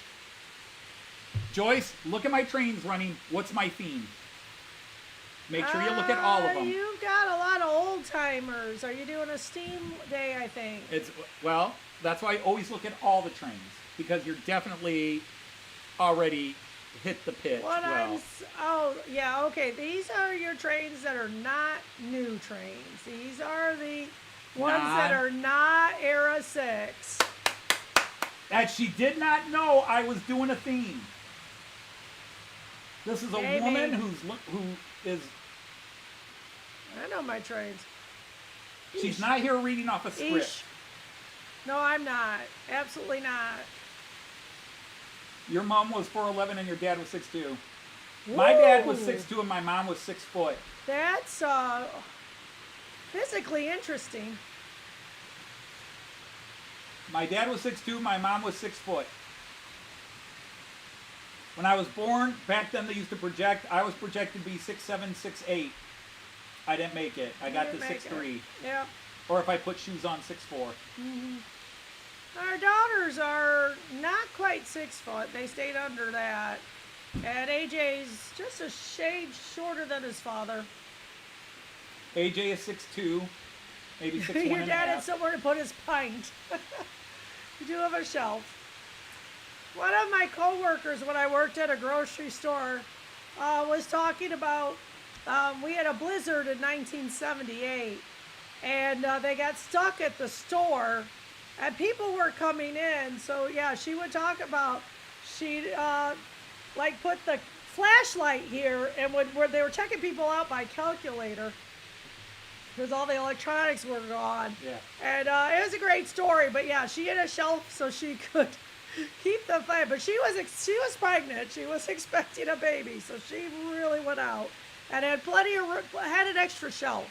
Joyce, look at my trains running. What's my theme? Make sure you look at all of them. You've got a lot of old timers. Are you doing a steam day? I think. Well, that's why I always look at all the trains because you're definitely already hit the pitch. Oh yeah, okay. These are your trains that are not new trains. These are the ones that are not Era 6. That she did not know I was doing a theme. This is a woman who is. I know my trains. She's not here reading off a script. Eesh. No, I'm not. Absolutely not. Your mom was 4'11" and your dad was 6'2". My dad was 6'2" and my mom was 6 foot. That's physically interesting. My dad was 6'2", my mom was 6 foot. When I was born, back then they used to project. I was projected to be 6'7", 6'8". I didn't make it. I got to 6'3". Yep. Or if I put shoes on, 6'4". Mm-hmm. Our daughters are not quite 6 foot. They stayed under that. And AJ's just a shade shorter than his father. AJ is 6'2", maybe 6'1". Your dad had somewhere to put his pint. You do have a shelf. One of my coworkers, when I worked at a grocery store, was talking about we had a blizzard in 1978, and they got stuck at the store, and people were coming in. So yeah, she would talk about she'd like put the flashlight here, and where they were checking people out by calculator because all the electronics were gone. Yeah. And it was a great story, but yeah, she had a shelf so she could keep the flame. But she was pregnant. She was expecting a baby, so she really went out and had had an extra shelf.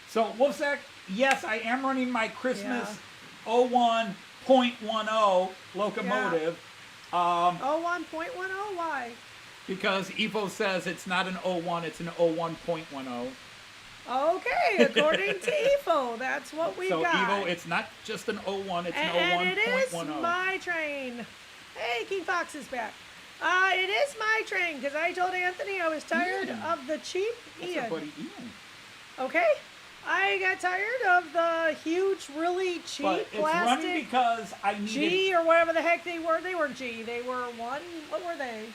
So Wolfsack, yes, I am running my Christmas 01.10 locomotive. 01.10, why? Because Evo says it's not an 01, it's an 01.10. Okay, according to Evo, that's what we got. So Evo, it's not just an 01, it's an 01.10. And it is my train. Hey, King Fox is back. It is my train, because I told Anthony I was tired of the cheap Ian. That's our buddy Ian. Okay. I got tired of the huge, really cheap but it's plastic running because I needed G or whatever the heck they were. They weren't G. They were one. What were they?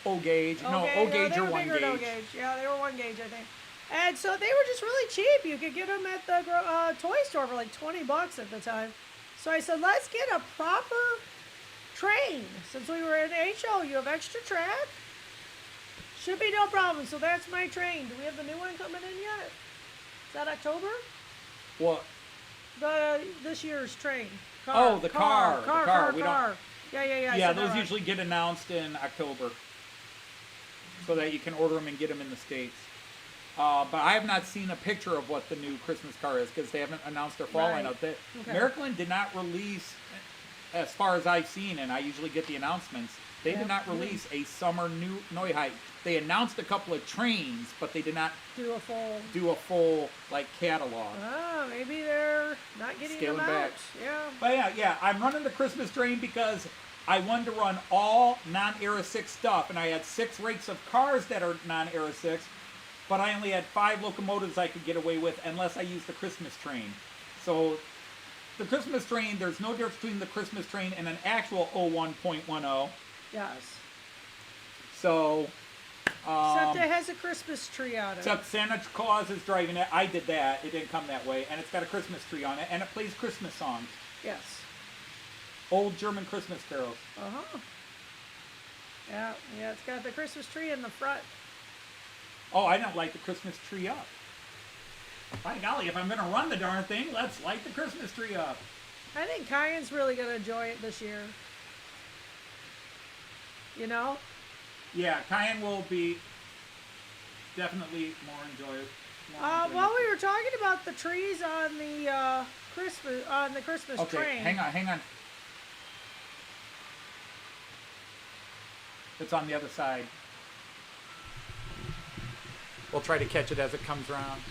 O gauge. No, O gauge they or were 1 bigger than O gauge. gauge. Yeah, they were 1 gauge, I think. And so they were just really cheap. You could get them at the toy store for like $20 at the time. So I said, let's get a proper train. Since we were in HO, you have extra track. Should be no problem. So that's my train. Do we have the new one coming in yet? Is that October? What? This year's train. The car. Car. Yeah. Yeah, those usually get announced in October, so that you can order them and get them in the States. But I have not seen a picture of what the new Christmas car is because they haven't announced their fall lineup. Märklin did not release, as far as I've seen, and I usually get the announcements, they did not release a summer new Neuheit. They announced a couple of trains, but they did not do a full like catalog. Oh, maybe they're not getting Scaling them back. out. Yeah. But yeah, I'm running the Christmas train because I wanted to run all non-Era 6 stuff, and I had 6 rates of cars that are non-Era 6, but I only had 5 locomotives I could get away with unless I used the Christmas train. So the Christmas train, there's no difference between the Christmas train and an actual 01.10. Yes. So... except it has a Christmas tree on it. Except Santa Claus is driving it. I did that. It didn't come that way. And it's got a Christmas tree on it. And it plays Christmas songs. Yes. Old German Christmas carols. Uh-huh. Yeah, it's got the Christmas tree in the front. Oh, I don't light the Christmas tree up. By golly, if I'm going to run the darn thing, let's light the Christmas tree up. I think Kyan's really going to enjoy it this year. You know? Yeah, Cayenne will be definitely more enjoyable. Well, we were talking about the trees on the Christmas okay, train. hang on. It's on the other side. We'll try to catch it as it comes around.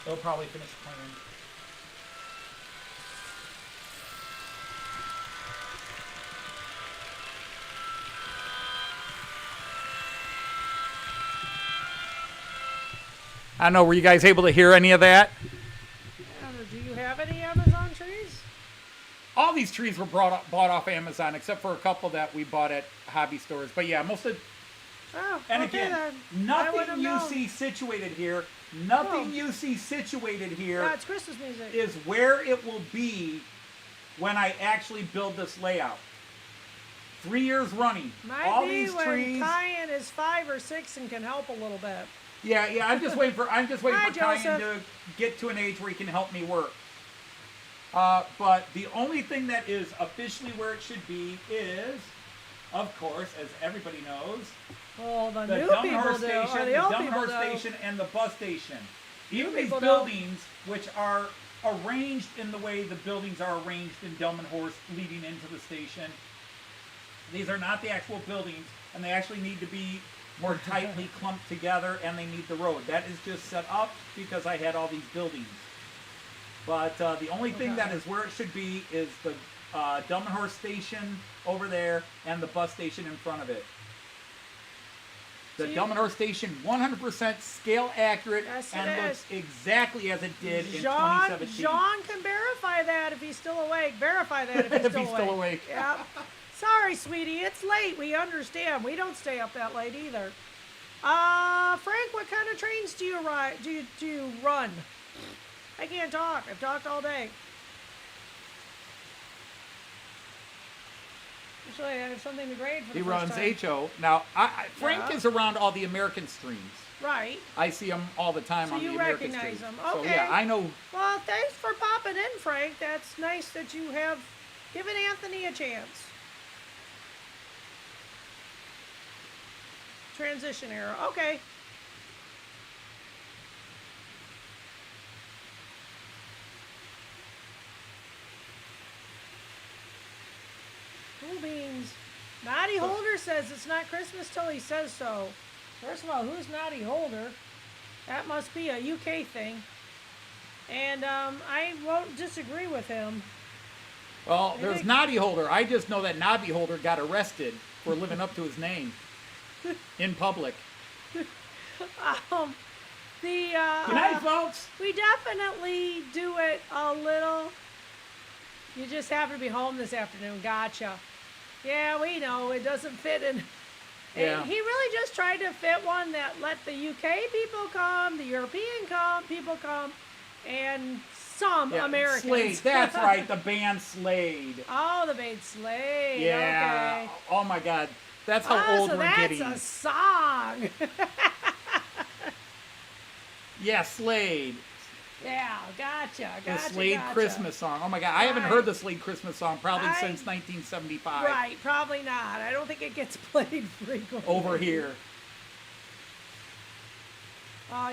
They'll probably finish playing. I don't know, were you guys able to hear any of that? Do you have any Amazon trees? All these trees were bought off Amazon, except for a couple that we bought at hobby stores. But yeah, most of... Oh, and okay, again, then. nothing you see situated here, Yeah, it's Christmas music. is where it will be when I actually build this layout. 3 years running. Might all be these when trees. Cayenne is 5 or 6 and can help a little bit. Yeah, I'm just waiting for Hi, Cayenne to Joseph. get to an age where he can help me work. But the only thing that is officially where it should be is, of course, as everybody knows, Oh, the the new people Dummenhorst do. station, Or the the old people Dummenhorst do. station, and the bus station. Even New these people do. buildings, which are arranged in the way the buildings are arranged in Dummenhorst leading into the station, these are not the actual buildings, and they actually need to be more tightly clumped together, and they need the road. That is just set up because I had all these buildings. But the only thing that is where it should be is the Dummenhorst station over there and the bus station in front of it. The Dummenhorst station, 100% scale accurate, Yes, it and looks is. exactly as it did in John 2017. can verify that if he's still awake. Verify that if he's If still he's awake. still awake. Yep. Sorry, sweetie. It's late. We understand. We don't stay up that late either. Frank, what kind of trains do you ride? Do you run? I can't talk. I've talked all day. Actually, I have something to grade for the He first runs time. HO. Now, Frank Yeah. is around all the American streams. Right. I see him all the time So on the you American recognize streams. him. So Okay. yeah, I know. Well, thanks for popping in, Frank. That's nice that you have given Anthony a chance. Transition error. Okay. Cool beans. Naughty Holder says it's not Christmas till he says so. First of all, who's Naughty Holder? That must be a UK thing. And I won't disagree with him. Well, I there's think- Naughty Holder. I just know that Naughty Holder got arrested for living up to his name in public. The Good night, folks. we definitely do it a little. You just happen to be home this afternoon. Gotcha. Yeah, we know it doesn't fit in. Yeah. He really just tried to fit one that let the UK people come, the European people come, and some Americans. Slade. That's right. The band Slade. Oh, the band Slade. Yeah. Okay. Oh my God. That's how old so we're that's getting. a song. Yeah, Slade. Yeah, gotcha. The Slade Christmas song. Oh my God. I haven't heard the Slade Christmas song probably since 1975. Right, probably not. I don't think it gets played frequently. Over here.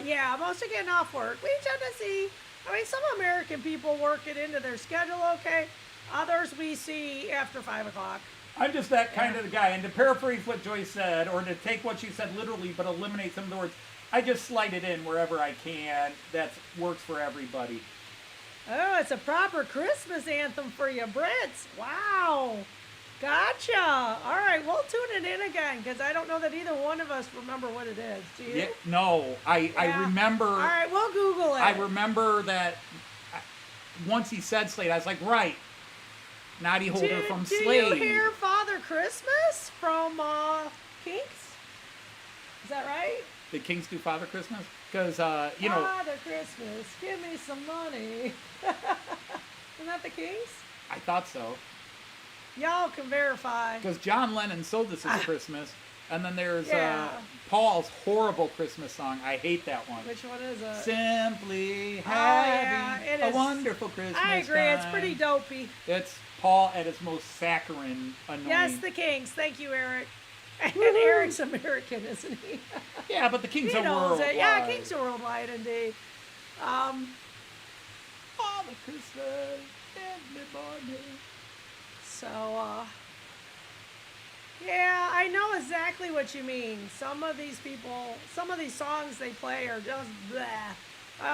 Yeah, most are getting off work. We tend to see, I mean, some American people work it into their schedule okay. Others we see after 5 o'clock. I'm just that kind of the guy. And to paraphrase what Joyce said, or to take what she said literally but eliminate some of the words, I just slide it in wherever I can. That works for everybody. Oh, it's a proper Christmas anthem for you Brits. Wow. Gotcha. All right, we'll tune it in again because I don't know that either one of us remember what it is. Do you? Yeah, no, I remember. All right, we'll Google it. I remember that once he said Slade, I was like, right. Naughty Holder from Slade. Do you hear Father Christmas from Kinks? Is that right? Did Kings do Father Christmas? Because, you know. Father Christmas, give me some money. Isn't that the Kings? I thought so. Y'all can verify. Because John Lennon sold This Is Christmas. And then there's Yeah. Paul's horrible Christmas song. I hate that one. Which one is it? Simply yeah, having it a is. wonderful Christmas I agree, time. it's pretty dopey. It's Paul at his most saccharine, annoying. Yes, the Kings. Thank you, Eric. And Eric's American, isn't he? Yeah, but the Kings He are knows worldwide. it. Yeah, Kings are worldwide indeed. Father Christmas, everybody. So, yeah, I know exactly what you mean. Some of these people, some of these songs they play are just blah.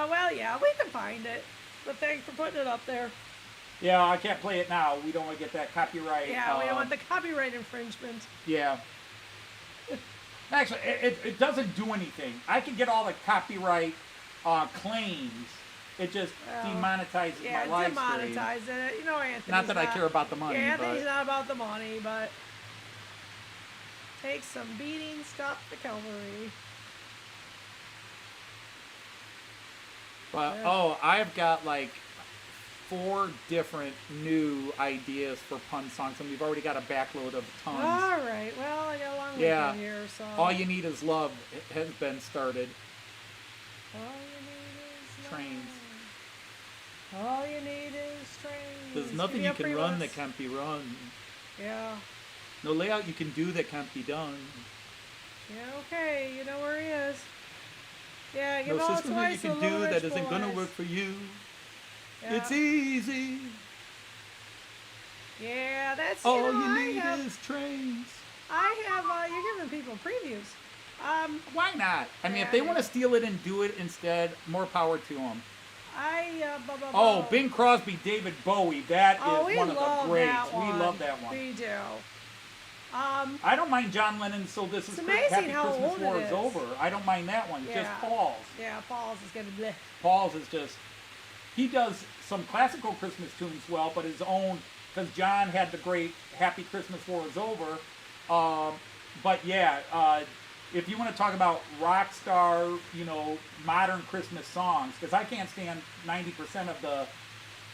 Well, yeah, we can find it. But thanks for putting it up there. Yeah, I can't play it now. We don't want to get that copyright. Yeah, we don't want the copyright infringement. Yeah. Actually, it doesn't do anything. I can get all the copyright claims. It just demonetizes my live stream. Demonetize it. You know, Anthony's Not that I care about the money. Yeah, Anthony's but not about the money, but take some beating, stop the cavalry. But, I've got like 4 different new ideas for pun songs, and we've already got a backload of tons. All right. Well, I got a long weekend here, so. All You Need Is Love has been started. All you need is Trains. love. All you need is trains. There's nothing you can run that can't be run. Yeah. No layout you can do that can't be done. Yeah, okay. You know where he is. Yeah, give No all system that you twice can the do little that rich isn't going to boys. work for you. Yeah. It's easy. Yeah, that's All you know, you need is trains. I have. You're giving people previews. Why not? I mean, Yeah, if they I want to do. steal it and do it instead, more power to them. Blah. Oh, Bing Crosby, David Bowie. That is we one of love the greats. that one. We love that one. We do. I don't mind John Lennon, So This Is It's amazing Happy how Christmas old War it is is. Over. I don't mind that one. Yeah. Just Paul's. Yeah, Paul's is gonna bleh. Paul's is just, he does some classical Christmas tunes well, but his own, because John had the great Happy Christmas War is Over. But yeah, if you want to talk about rock star, modern Christmas songs, because I can't stand 90% of the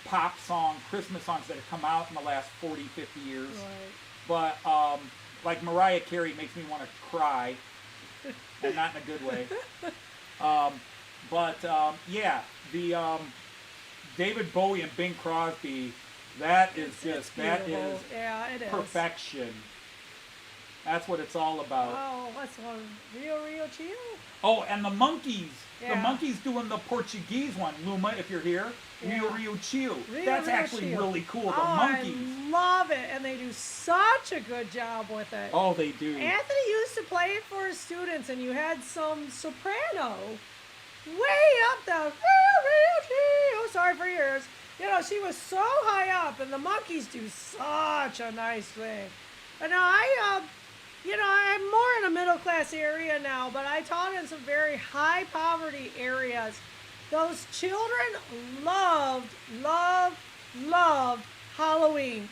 pop song, Christmas songs that have come out in the last 40, 50 years. Right. But like Mariah Carey makes me want to cry, and not in a good way. Yeah, the David Bowie and Bing Crosby, that is Yeah, it is. perfection. That's what it's all about. Oh, what's one? Rio Chill? Oh, and the Monkees. Yeah. The Monkees doing the Portuguese one. Luma, if you're here. Yeah. Rio Chill. Rio That's Rio actually Chill. really cool. The Oh, Monkees. I love it, and they do such a good job with it. Oh, they do. Anthony used to play it for his students, and you had some soprano way up the Rio, sorry for your ears. She was so high up, and the Monkees do such a nice thing. But now you know, I'm more in a middle class area now, but I taught in some very high poverty areas. Those children loved Halloween.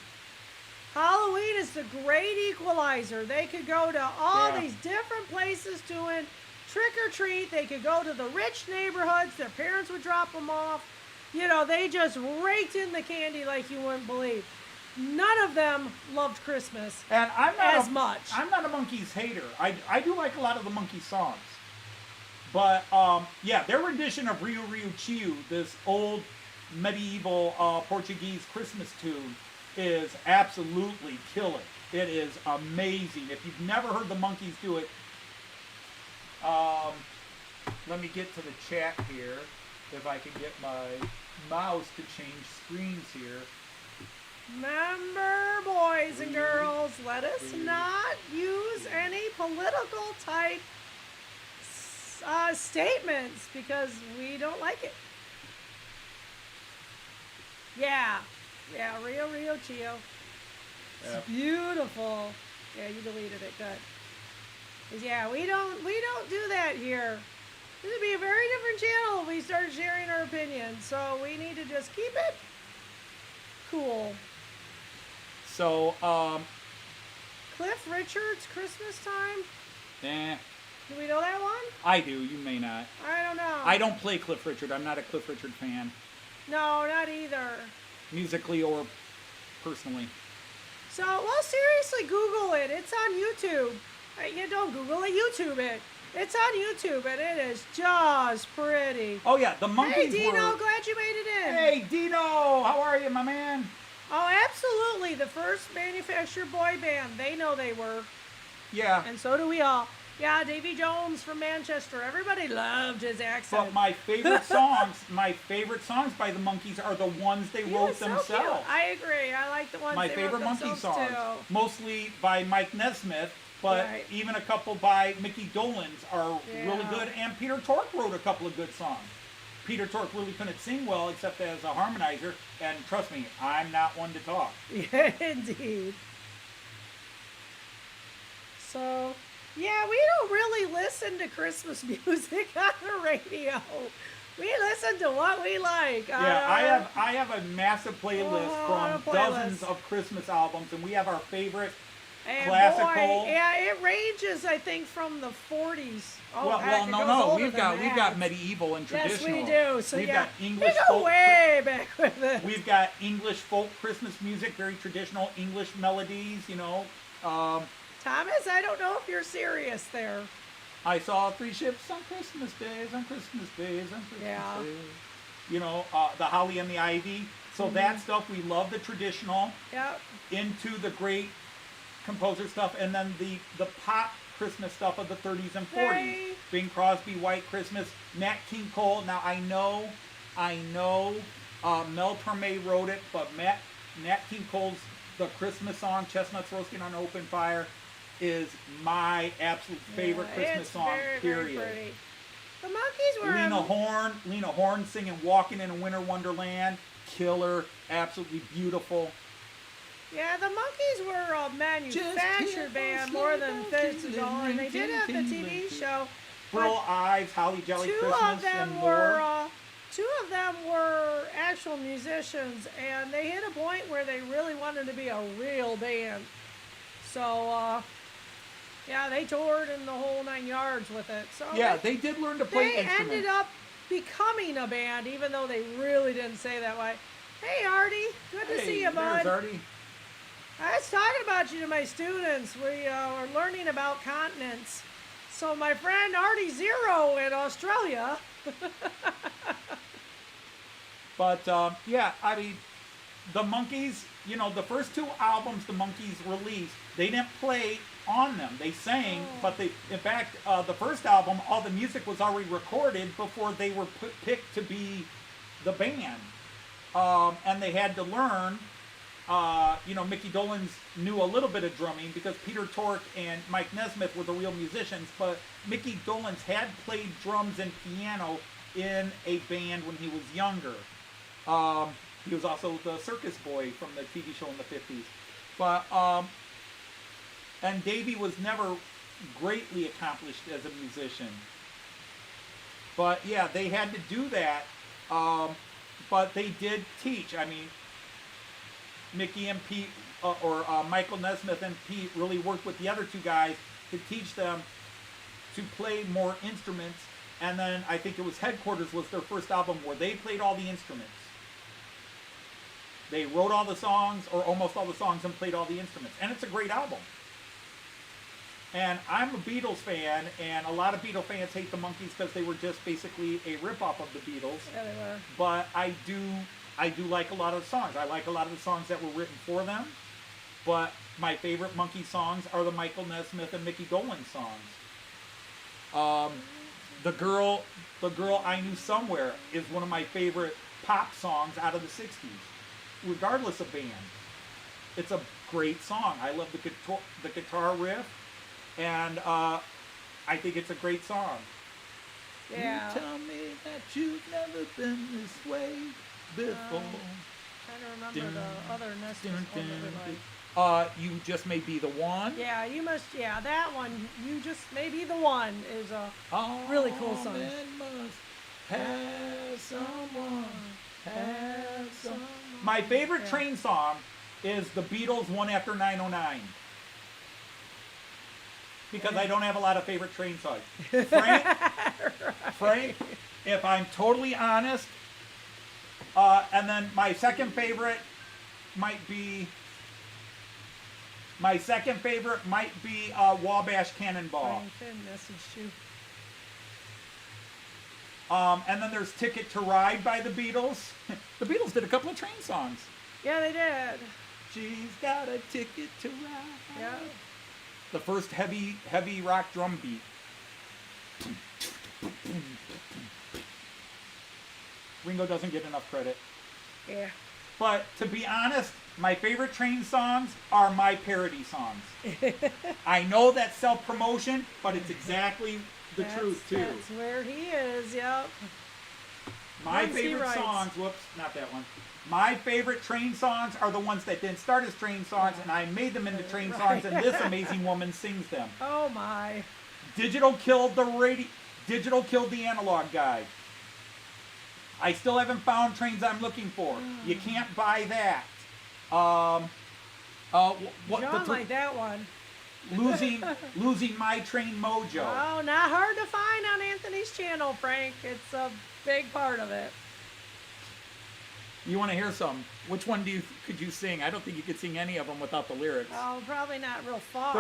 Halloween is the great equalizer. They could go to all these different places doing trick or treat. They could go to the rich neighborhoods. Their parents would drop them off. You know, they just raked in the candy like you wouldn't believe. None of them loved Christmas And I'm not as much. I'm not a Monkees hater. I do like a lot of the Monkees songs. But, yeah, their rendition of Rio Rio Chiu, this old medieval Portuguese Christmas tune, is absolutely killer. It is amazing. If you've never heard the Monkees do it, let me get to the chat here, if I can get my mouse to change screens here. Remember, boys and girls, let us not use any political type statements because we don't like it. Yeah, Rio Rio Chio. It's beautiful. Yeah, you deleted it. Good. 'Cause, yeah, we don't do that here. This would be a very different channel if we started sharing our opinions. So we need to just keep it cool. So, Cliff Richard's Christmas Time. eh, Do we know that one? I do. You may not. I don't know. I don't play Cliff Richard. I'm not a Cliff Richard fan, No, not either. musically or personally. So, well, seriously, Google it. It's on YouTube. You don't Google it, YouTube it. It's on YouTube, and it is just pretty. Oh yeah, the Monkees Hey, Dino, were. glad you made it in. Hey, Dino, how are you, my man? Oh, absolutely. The first manufactured boy band. They know they were. Yeah. And so do we all. Yeah, Davy Jones from Manchester. Everybody loved his accent. But my favorite songs by the Monkees are the ones they He wrote was so themselves. cute. I agree. I like the ones My they favorite wrote Monkee themselves songs, too. mostly by Mike Nesmith, but Right. even a couple by Mickey Dolenz are really Yeah. good. And Peter Tork wrote a couple of good songs. Peter Tork really couldn't sing well except as a harmonizer, and trust me, I'm not one to talk. Yeah, indeed. So, yeah, we don't really listen to Christmas music on the radio. We listen to what we like. Yeah, I have a massive playlist Oh, from a dozens playlist. of Christmas albums, and we have our favorite. And classical. boy, yeah, it ranges, I think, from the 40s. Oh, Well, heck, it no, goes no. older We've than got that. medieval and Yes, traditional. we do. So we've yeah, got English we go folk. way back with it. We've got English folk Christmas music, very traditional English melodies. You know, Thomas, I don't know if you're serious there. I saw 3 ships on Christmas days, on Christmas days, on Christmas Yeah. days. You know, the holly and the ivy. So Mm-hmm. that stuff, we love the traditional. Yep. Into the great composer stuff, and then the pop Christmas stuff of the 30s and 40s. Hey. Bing Crosby, White Christmas, Nat King Cole. Now I know, Mel Torme wrote it, but Nat King Cole's The Christmas Song, Chestnuts Roasting on Open Fire, is my absolute favorite Yeah, Christmas it's song. very, Period. very pretty. The Monkees were Lena Horne singing "Walking in a Winter Wonderland," killer, absolutely beautiful. Yeah, the Monkees were a manufactured band more than physical, and they did have the TV show. Brill Ives, Holly Jolly Two Christmas, of them and more. were actual musicians, and they hit a point where they really wanted to be a real band. So, yeah, they toured in the whole 9 yards with it. So Yeah, they did learn to play they instruments. ended up becoming a band, even though they really didn't say that way. Hey, Artie, good to see you, bud. There's Artie. I was talking about you to my students. We are learning about continents. So my friend Artie Zero in Australia. But yeah, I mean, the Monkees. You know, the first 2 albums the Monkees released, they didn't play on them. They sang, but in fact, the first album, all the music was already recorded before they were picked to be the band, and they had to learn. You know, Mickey Dolenz knew a little bit of drumming because Peter Tork and Mike Nesmith were the real musicians, but Mickey Dolenz had played drums and piano in a band when he was younger. He was also the circus boy from the TV show in the 50s. But And Davey was never greatly accomplished as a musician. But yeah, they had to do that. But they did teach. I mean, Mickey and Pete, or Michael Nesmith and Pete really worked with the other two guys to teach them to play more instruments. And then I think it was Headquarters was their first album where they played all the instruments. They wrote all the songs, or almost all the songs, and played all the instruments. And it's a great album. And I'm a Beatles fan, and a lot of Beatles fans hate the Monkees because they were just basically a ripoff of the Beatles. Yeah, they were. But I do like a lot of the songs. I like a lot of the songs that were written for them. But my favorite Monkee songs are the Michael Nesmith and Mickey Dolenz songs. The Girl I Knew Somewhere is one of my favorite pop songs out of the 60s, regardless of band. It's a great song. I love the guitar riff, and I think it's a great song. Yeah. You tell me that you've never been this way before. Trying to remember the other Nesmith one that we like. You Just May Be the One. Yeah, that one, You Just May Be the One, is a really cool song. Man must have someone, have someone. My favorite train song is the Beatles' One After 909. Because I don't have a lot of favorite train songs. Frank, if I'm totally honest, and then my second favorite might be Wabash Cannonball. And then there's Ticket to Ride by the Beatles. The Beatles did a couple of train songs. Yeah, they did. She's got a ticket to ride. Yeah. The first heavy rock drum beat. Ringo doesn't get enough credit. Yeah. But to be honest, my favorite train songs are my parody songs. I know that's self-promotion, but it's exactly the truth, too. That's where he is, yep. My favorite songs, whoops, not that one. My favorite train songs are the ones that didn't start as train songs, and I made them into train songs, and this amazing woman sings them. Oh, my. Digital killed the analog guy. I still haven't found Trains I'm Looking For. You can't buy that. John like that one. Losing My Train Mojo. Oh, not hard to find on Anthony's channel, Frank. It's a big part of it. You want to hear some? Which one could you sing? I don't think you could sing any of them without the lyrics. Oh, probably not real far.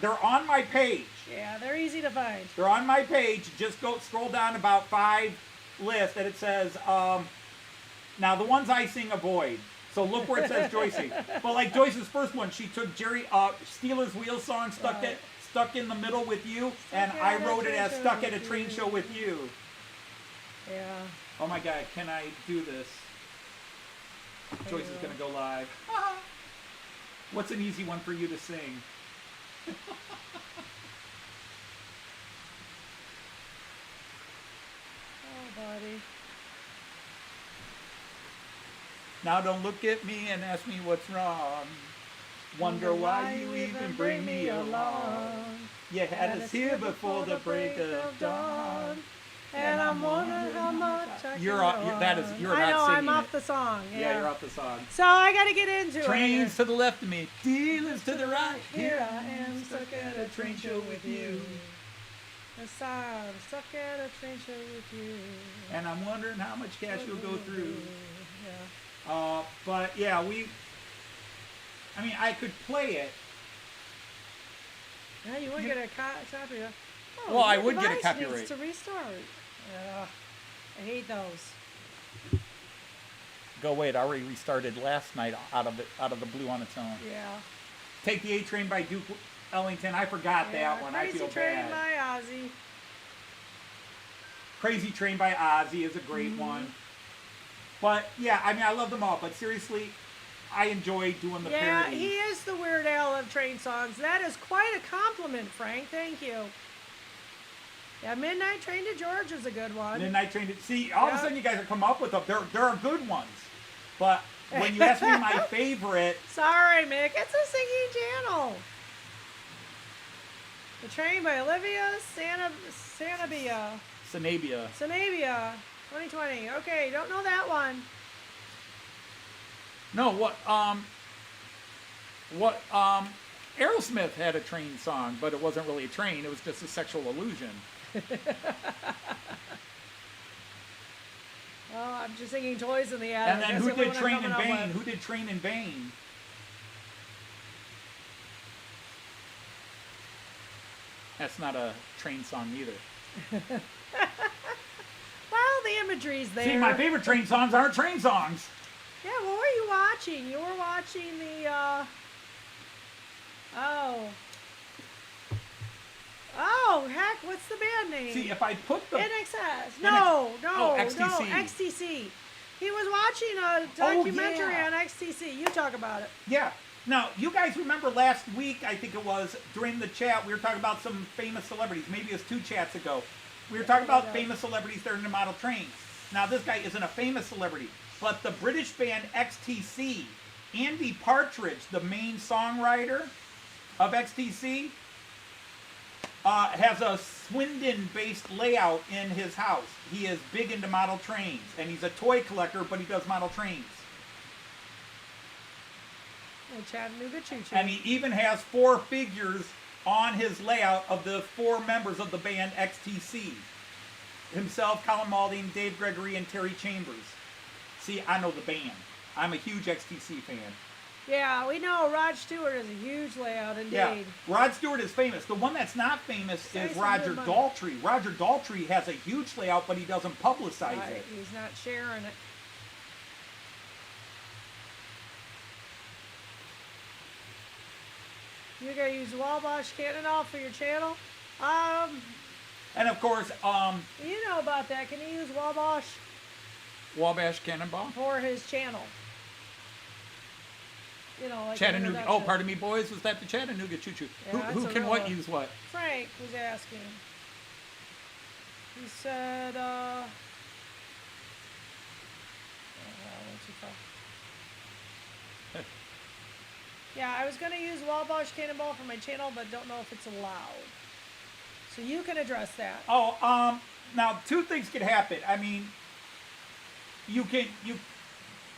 They're on my page. Yeah, they're easy to find. They're on my page. Just scroll down about 5 lists, and it says, now the ones I sing avoid. So look where it says Joycey. But like Joyce's first one, she took Jerry Steelers Wheel song, stuck in the middle with you, and I wrote it as Stuck at a Train Show with You. Yeah. Oh my God, can I do this? Joyce is going to go live. What's an easy one for you to sing? Oh, buddy. Now don't look at me and ask me what's wrong. Wonder why you even bring me along. You had us here before the break of dawn. And I'm wondering how much I You're not singing I'm off it. the song. Yeah, you're off the song. So I got to get into it. Trains to the left of me, dealers to the right. Here I am, stuck at a train show with you. I'm stuck at a train show with you. And I'm wondering how much cash you'll go through. Yeah. But yeah, I could play it. Yeah, you wouldn't get a copy of. Well, I your would get a device copyright. needs to restart. I hate those. Go away. It already restarted last night out of the blue on its own. Yeah. Take the A Train by Duke Ellington. I forgot that one. I feel Crazy Train bad. by Ozzy. Crazy Train by Ozzy is a great one. But yeah, I love them all. But seriously, I enjoy doing the Yeah, parodies. he is the Weird Al of train songs. That is quite a compliment, Frank. Thank you. Yeah, Midnight Train to George is a good one. Midnight Train to... See, all of a sudden you guys are coming up with them. There are good ones. But when you ask me my favorite... Sorry, Mick. It's a singing channel. The Train by Olivia Sanabia. Sanabia. 2020. Okay, don't know that one. No, Aerosmith had a train song, but it wasn't really a train. It was just a sexual illusion. Oh, I'm just thinking Toys in the Attic. And then who did Train in Vain? Who did Train in Vain? That's not a train song either. Well, the imagery's there. See, my favorite train songs aren't train songs. Yeah, what were you watching? You were watching the, Oh, heck, what's the band name? See, if I put the... NXS. No, XTC. XTC. He was watching a documentary on XTC. You talk about it. Yeah. Now, you guys remember last week, I think it was, during the chat, we were talking about some famous celebrities. Maybe it was 2 chats ago. We were talking about famous celebrities that are in the model trains. Now, this guy isn't a famous celebrity, but the British band XTC, Andy Partridge, the main songwriter of XTC, has a Swindon-based layout in his house. He is big into model trains, and he's a toy collector, but he does model trains. Chattanooga Choo Choo. And he even has 4 figures on his layout of the 4 members of the band XTC. Himself, Colin Malding, Dave Gregory, and Terry Chambers. See, I know the band. I'm a huge XTC fan. Yeah, we know Rod Stewart is a huge layout indeed. Yeah, Rod Stewart is famous. The one that's not famous is Roger Daltrey. Roger Daltrey has a huge layout, but he doesn't publicize it. He's not sharing it. You're going to use Wabash Cannonball for your channel? And of course, you know about that. Can you use Wabash Cannonball? for his channel? You know, like Chattanooga. Oh, pardon me, boys. Was that the Chattanooga Choo Choo? Yeah, who can what use what? Frank was asking. He said, what's he called? Yeah, I was going to use Wabash Cannonball for my channel, but don't know if it's allowed. So you can address that. Oh, now 2 things could happen. I mean,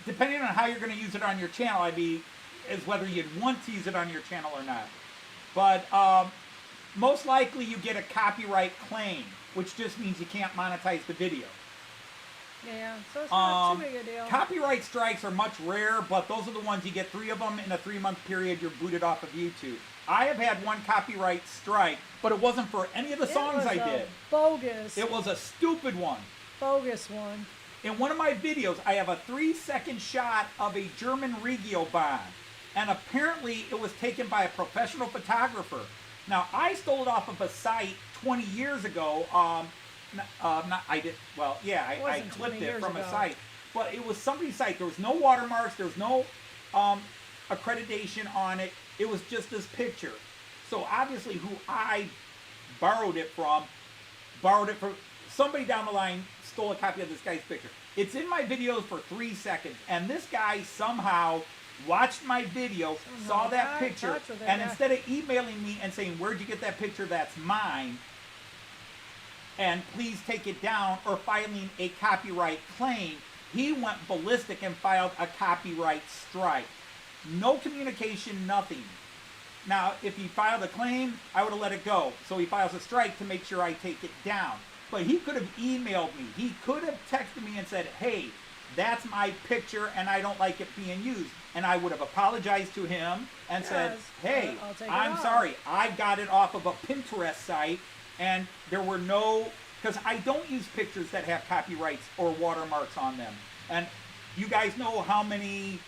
depending on how you're going to use it on your channel, is whether you'd want to use it on your channel or not. But most likely you get a copyright claim, which just means you can't monetize the video. Yeah, so it's not too big a deal. Copyright strikes are much rare, but those are the ones you get 3 of them in a 3-month period. You're booted off of YouTube. I have had 1 copyright strike, but it wasn't for any of the songs I did. Bogus. It was a stupid one. Bogus one. In one of my videos, I have a 3-second shot of a German Regiobahn, and apparently it was taken by a professional photographer. Now, I stole it off of a site 20 years ago. I clipped it from a site, but it was somebody's site. There was no watermarks. There was no accreditation on it. It was just this picture. So obviously, who I borrowed it from somebody down the line stole a copy of this guy's picture. It's in my videos for 3 seconds, and this guy somehow watched my video, saw that picture, and instead of emailing me and saying, "Where'd you get that picture? That's mine," and please take it down, or filing a copyright claim, he went ballistic and filed a copyright strike. No communication, nothing. Now, if he filed a claim, I would have let it go. So he files a strike to make sure I take it down. But he could have emailed me. He could have texted me and said, "Hey, that's my picture and I don't like it being used." And I would have apologized to him and said, "Hey, I'm sorry. I got it off of a Pinterest site, and there were no," because I don't use pictures that have copyrights or watermarks on them. And you guys know how many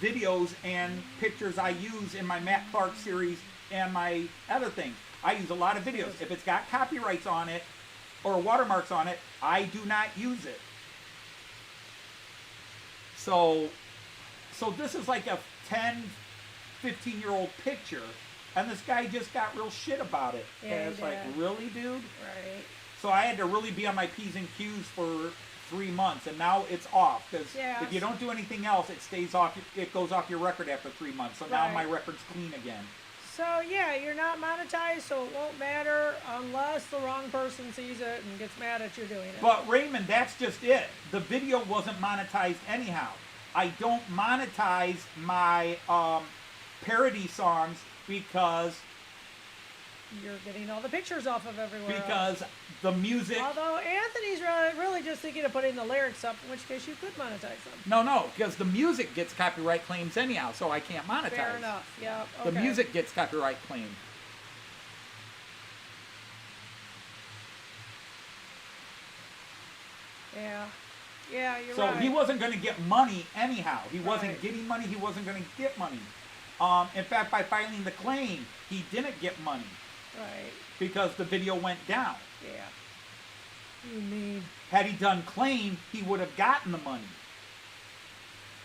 videos and pictures I use in my Matt Clark series and my other things. I use a lot of videos. If it's got copyrights on it or watermarks on it, I do not use it. So this is like a 10, 15-year-old picture, and this guy just got real shit about it. Yeah, and it's like, really, dude? Right. So I had to really be on my P's and Q's for 3 months, and now it's off, because if you don't do anything else, it stays off. It goes off your record after 3 months. So now my record's clean again. So yeah, you're not monetized, so it won't matter unless the wrong person sees it and gets mad at you doing it. But Raymond, that's just it. The video wasn't monetized anyhow. I don't monetize my parody songs because you're getting all the pictures off of everywhere. Because the music. Although Anthony's really just thinking of putting the lyrics up, in which case you could monetize them. No, because the music gets copyright claims anyhow, so I can't monetize. Fair enough. Yeah. Okay. The music gets copyright claimed. Yeah. Yeah, you're so right. So he wasn't going to get money anyhow. He wasn't Right. getting money. He wasn't going to get money. In fact, by filing the claim, he didn't get money. Right. Because the video went down. Yeah. You mean? Had he done claim, he would have gotten the money.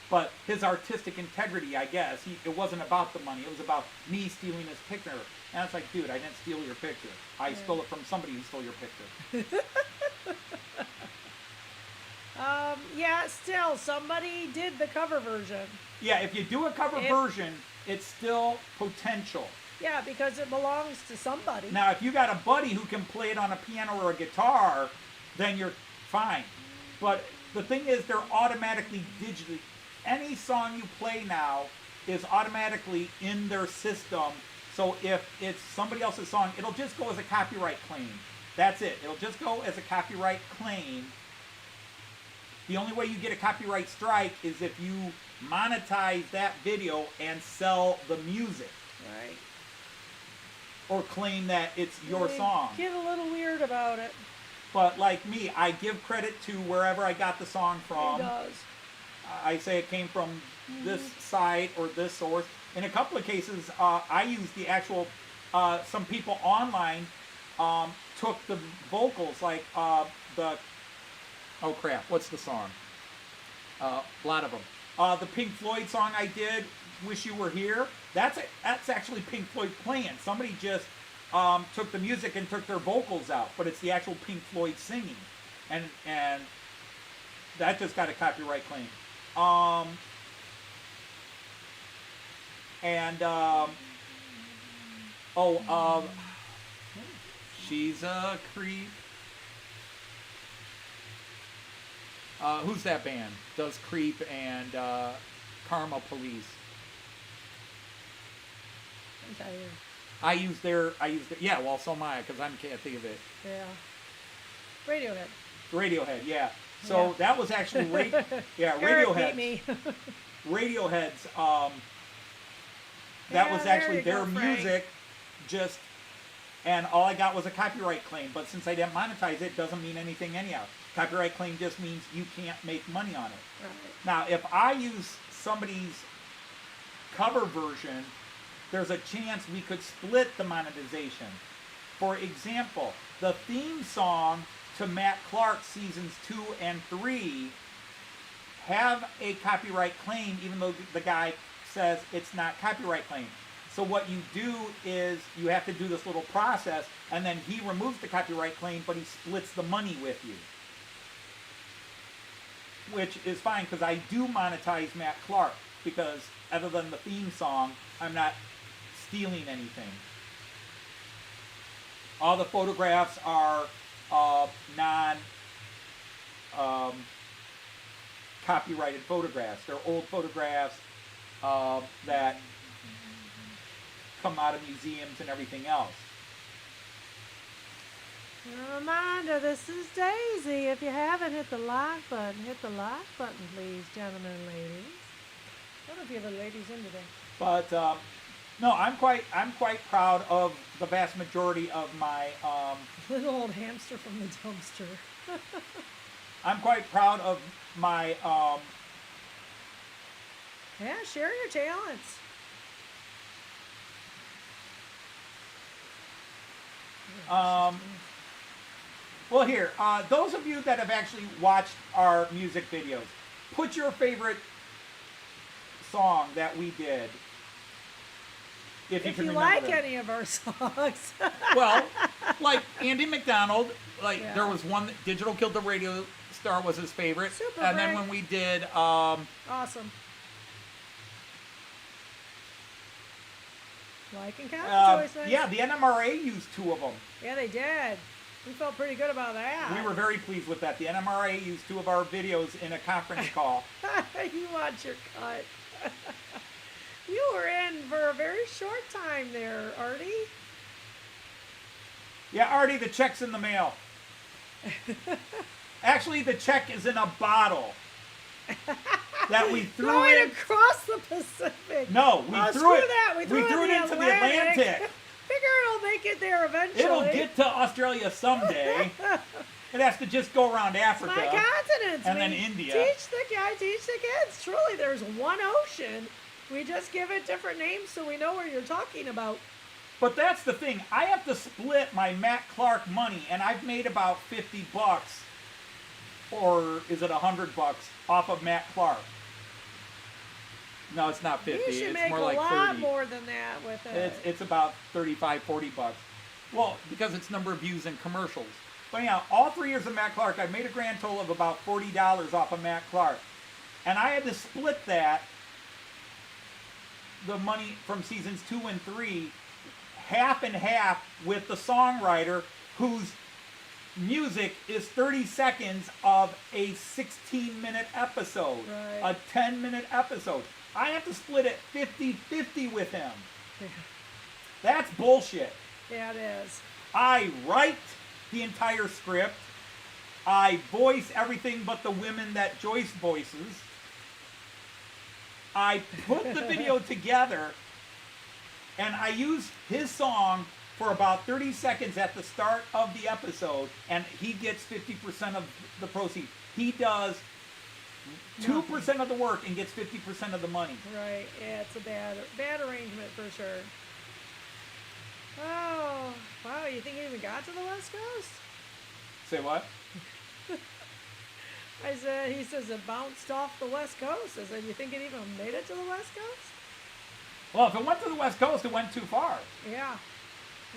But his artistic integrity, I guess, it wasn't about the money. It was about me stealing his picture. And it's like, dude, I didn't steal your picture. I stole it from somebody who stole your picture. Yeah, still, somebody did the cover version. Yeah, if you do a cover version, it's still potential. Yeah, because it belongs to somebody. Now, if you got a buddy who can play it on a piano or a guitar, then you're fine. But the thing is, they're automatically digitally. Any song you play now is automatically in their system. So if it's somebody else's song, it'll just go as a copyright claim. That's it. It'll just go as a copyright claim. The only way you get a copyright strike is if you monetize that video and sell the music. Right. Or claim that it's your song. Get a little weird about it. But like me, I give credit to wherever I got the song from. He does. I say it came from this site or this source. In a couple of cases, I used the actual, some people online took the vocals, like the, oh crap, what's the song? A lot of them. The Pink Floyd song I did, Wish You Were Here, that's actually Pink Floyd playing. Somebody just took the music and took their vocals out, but it's the actual Pink Floyd singing. And that just got a copyright claim. She's a creep. Who's that band? Does Creep and Karma Police. I'm tired. I use their, yeah, well, so am I, because I can't think of it. Yeah. Radiohead. Radiohead, yeah. So that was actually, Radiohead. Me. Radiohead's, that was actually their music, just, and all I got was a copyright claim. But since I didn't monetize it, doesn't mean anything anyhow. Copyright claim just means you can't make money on it. Right. Now, if I use somebody's cover version, there's a chance we could split the monetization. For example, the theme song to Matt Clark's seasons 2 and 3 have a copyright claim, even though the guy says it's not copyright claim. So what you do is you have to do this little process, and then he removes the copyright claim, but he splits the money with you. Which is fine, because I do monetize Matt Clark, because other than the theme song, I'm not stealing anything. All the photographs are copyrighted photographs. They're old photographs that come out of museums and everything else. A reminder, this is Daisy. If you haven't hit the like button, hit the like button, please, gentlemen and ladies. I don't know if you have the ladies in today. But no, I'm quite proud of the vast majority of my Little old hamster from the dumpster. I'm quite proud of my Yeah, share your talents. well, here, those of you that have actually watched our music videos, put your favorite song that we did. If you can remember like them. any of our songs. Well, like Andy McDonald, Yeah. there was one that Digital Killed the Radio Star was his favorite. Super and then great. when we did Awesome. Like and comment choice. Yeah, the NMRA used 2 of them. Yeah, they did. We felt pretty good about that. We were very pleased with that. The NMRA used 2 of our videos in a conference call. You want your cut. You were in for a very short time there, Artie. Yeah, Artie, the check's in the mail. Actually, the check is in a bottle that we threw Going in. across the Pacific. No, we threw it. That. We threw it into the Atlantic. Figure it'll make it there eventually. It'll get to Australia someday. It has to just go around Africa. My continents. And then India. Teach the kids. Truly, there's one ocean. We just give it different names so we know what you're talking about. But that's the thing. I have to split my Matt Clark money, and I've made about $50, or is it $100 off of Matt Clark? No, it's not 50. You should it's make more a like lot 30. more than that with it. It's about $35, $40. Well, because it's number of views and commercials. But anyhow, all 3 years of Matt Clark, I made a grand total of about $40 off of Matt Clark. And I had to split that, the money from seasons 2 and 3, half and half with the songwriter whose music is 30 seconds of a 16-minute episode, right. a 10-minute episode. I have to split it 50-50 with him. Yeah. That's bullshit. Yeah, it is. I write the entire script. I voice everything but the women that Joyce voices. I put the video together, and I use his song for about 30 seconds at the start of the episode, and he gets 50% of the proceeds. He does 2% of the work and gets 50% of the money. Right. Yeah, it's a bad arrangement for sure. Oh, wow. You think it even got to the West Coast? Say what? He says it bounced off the West Coast. I said, you think it even made it to the West Coast? Well, if it went to the West Coast, it went too far. Yeah.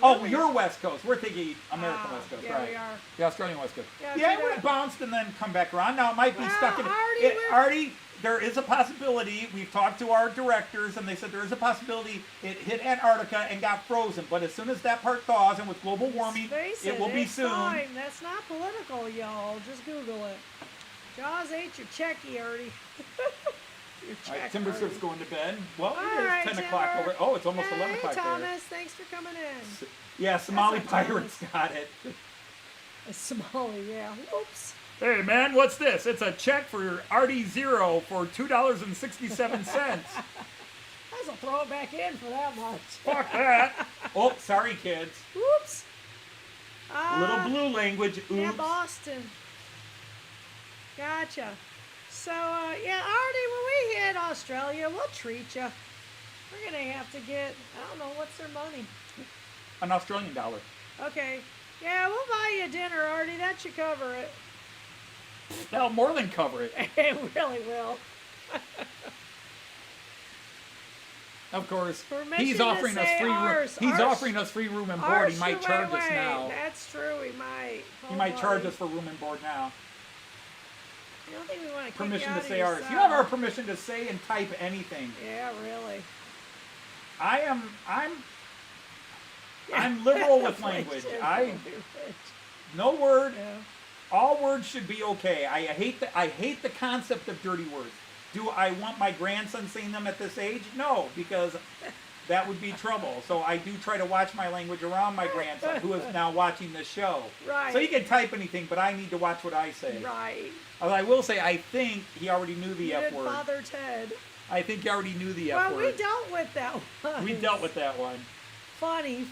Oh, you're West Coast. We're thinking American West Coast, yeah, right? we are. The Australian West Coast. Yeah, Yeah, it see would that? have bounced and then come back around. Now, it might be Well, stuck in... Artie, there is a possibility. We've talked to our directors, and they said there is a possibility it hit Antarctica and got frozen. But as soon as that part thaws, and with global warming, it will be it's soon. Fine. That's not political, y'all. Just Google it. Jaws ate your checky, Artie. Your All right, check, Timber Artie. Surf's going to bed. Well, All it right, is 10 o'clock Timber. over... Oh, it's almost 11 Hey, o'clock Thomas, there. thanks for coming in. Yeah, Somali That's not Pirates got it. Somali, yeah. Whoops. Hey, man, what's this? It's a check for RD0 for $2.67. I will throw it back in for that much. Fuck that. Oh, sorry, kids. Whoops. Little blue language. Oops. Yeah, Boston. Gotcha. So, yeah, Artie, when we hit Australia, we'll treat you. We're going to have to get, I don't know, what's their money? An Australian dollar. Okay. Yeah, we'll buy you dinner, Artie. That should cover it. That'll more than cover it. It really will. Of course, Permission he's to offering us say free room. ours. He's Ours- offering us free room and board. He might charge us now. That's true. He might. He might charge us for room and board now. I don't think we want to kick Permission you to out say of ours. your You have our cell. permission to say and type anything. Yeah, really. I'm liberal with Like, language. yeah, No word. yeah. All words should be okay. I hate the concept of dirty words. Do I want my grandson saying them at this age? No, because that would be trouble. So I do try to watch my language around my grandson, who is now watching this show. Right. So he can type anything, but I need to watch what I say. Right. Although I will say, I think he already knew the You F did word. Father Ted. I think he already knew the F Well, word. we dealt with that one. We dealt with that one. Funny,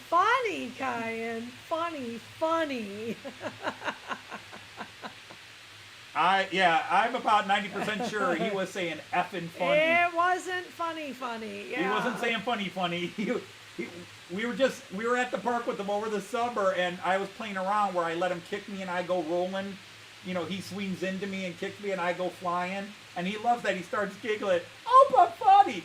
Cayenne. Funny. I'm about 90% sure he was saying effing funny. It wasn't funny. Yeah. He wasn't saying funny. We were at the park with him over the summer, and I was playing around where I let him kick me and I go rolling. You know, he swings into me and kicks me and I go flying. And he loves that. He starts giggling. Oh, but funny.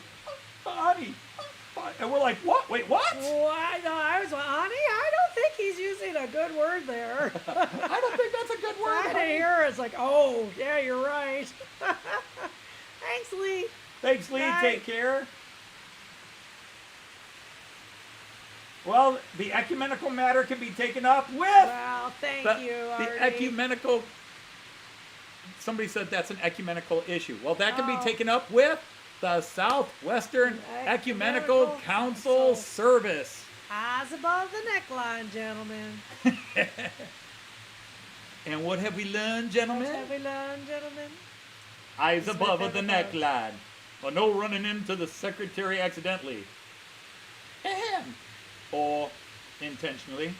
And we're like, what? Wait, what? I was like, honey, I don't think he's using a good word there. I don't think that's a good word. I honey. hear it's like, oh, yeah, you're right. Thanks, Lee. Thanks, Lee. Bye. Take care. Well, the ecumenical matter can be taken up with Well, thank you, the Artie. ecumenical. Somebody said that's an ecumenical issue. Well, that can be Oh. taken up with the Southwestern Ecumenical Ecumenical Council Council. Service. Eyes above the neckline, gentlemen. And what have we learned, gentlemen? What have we learned, gentlemen? Eyes Smith above the and neckline. Or no running into the secretary accidentally. Ahem. Or intentionally.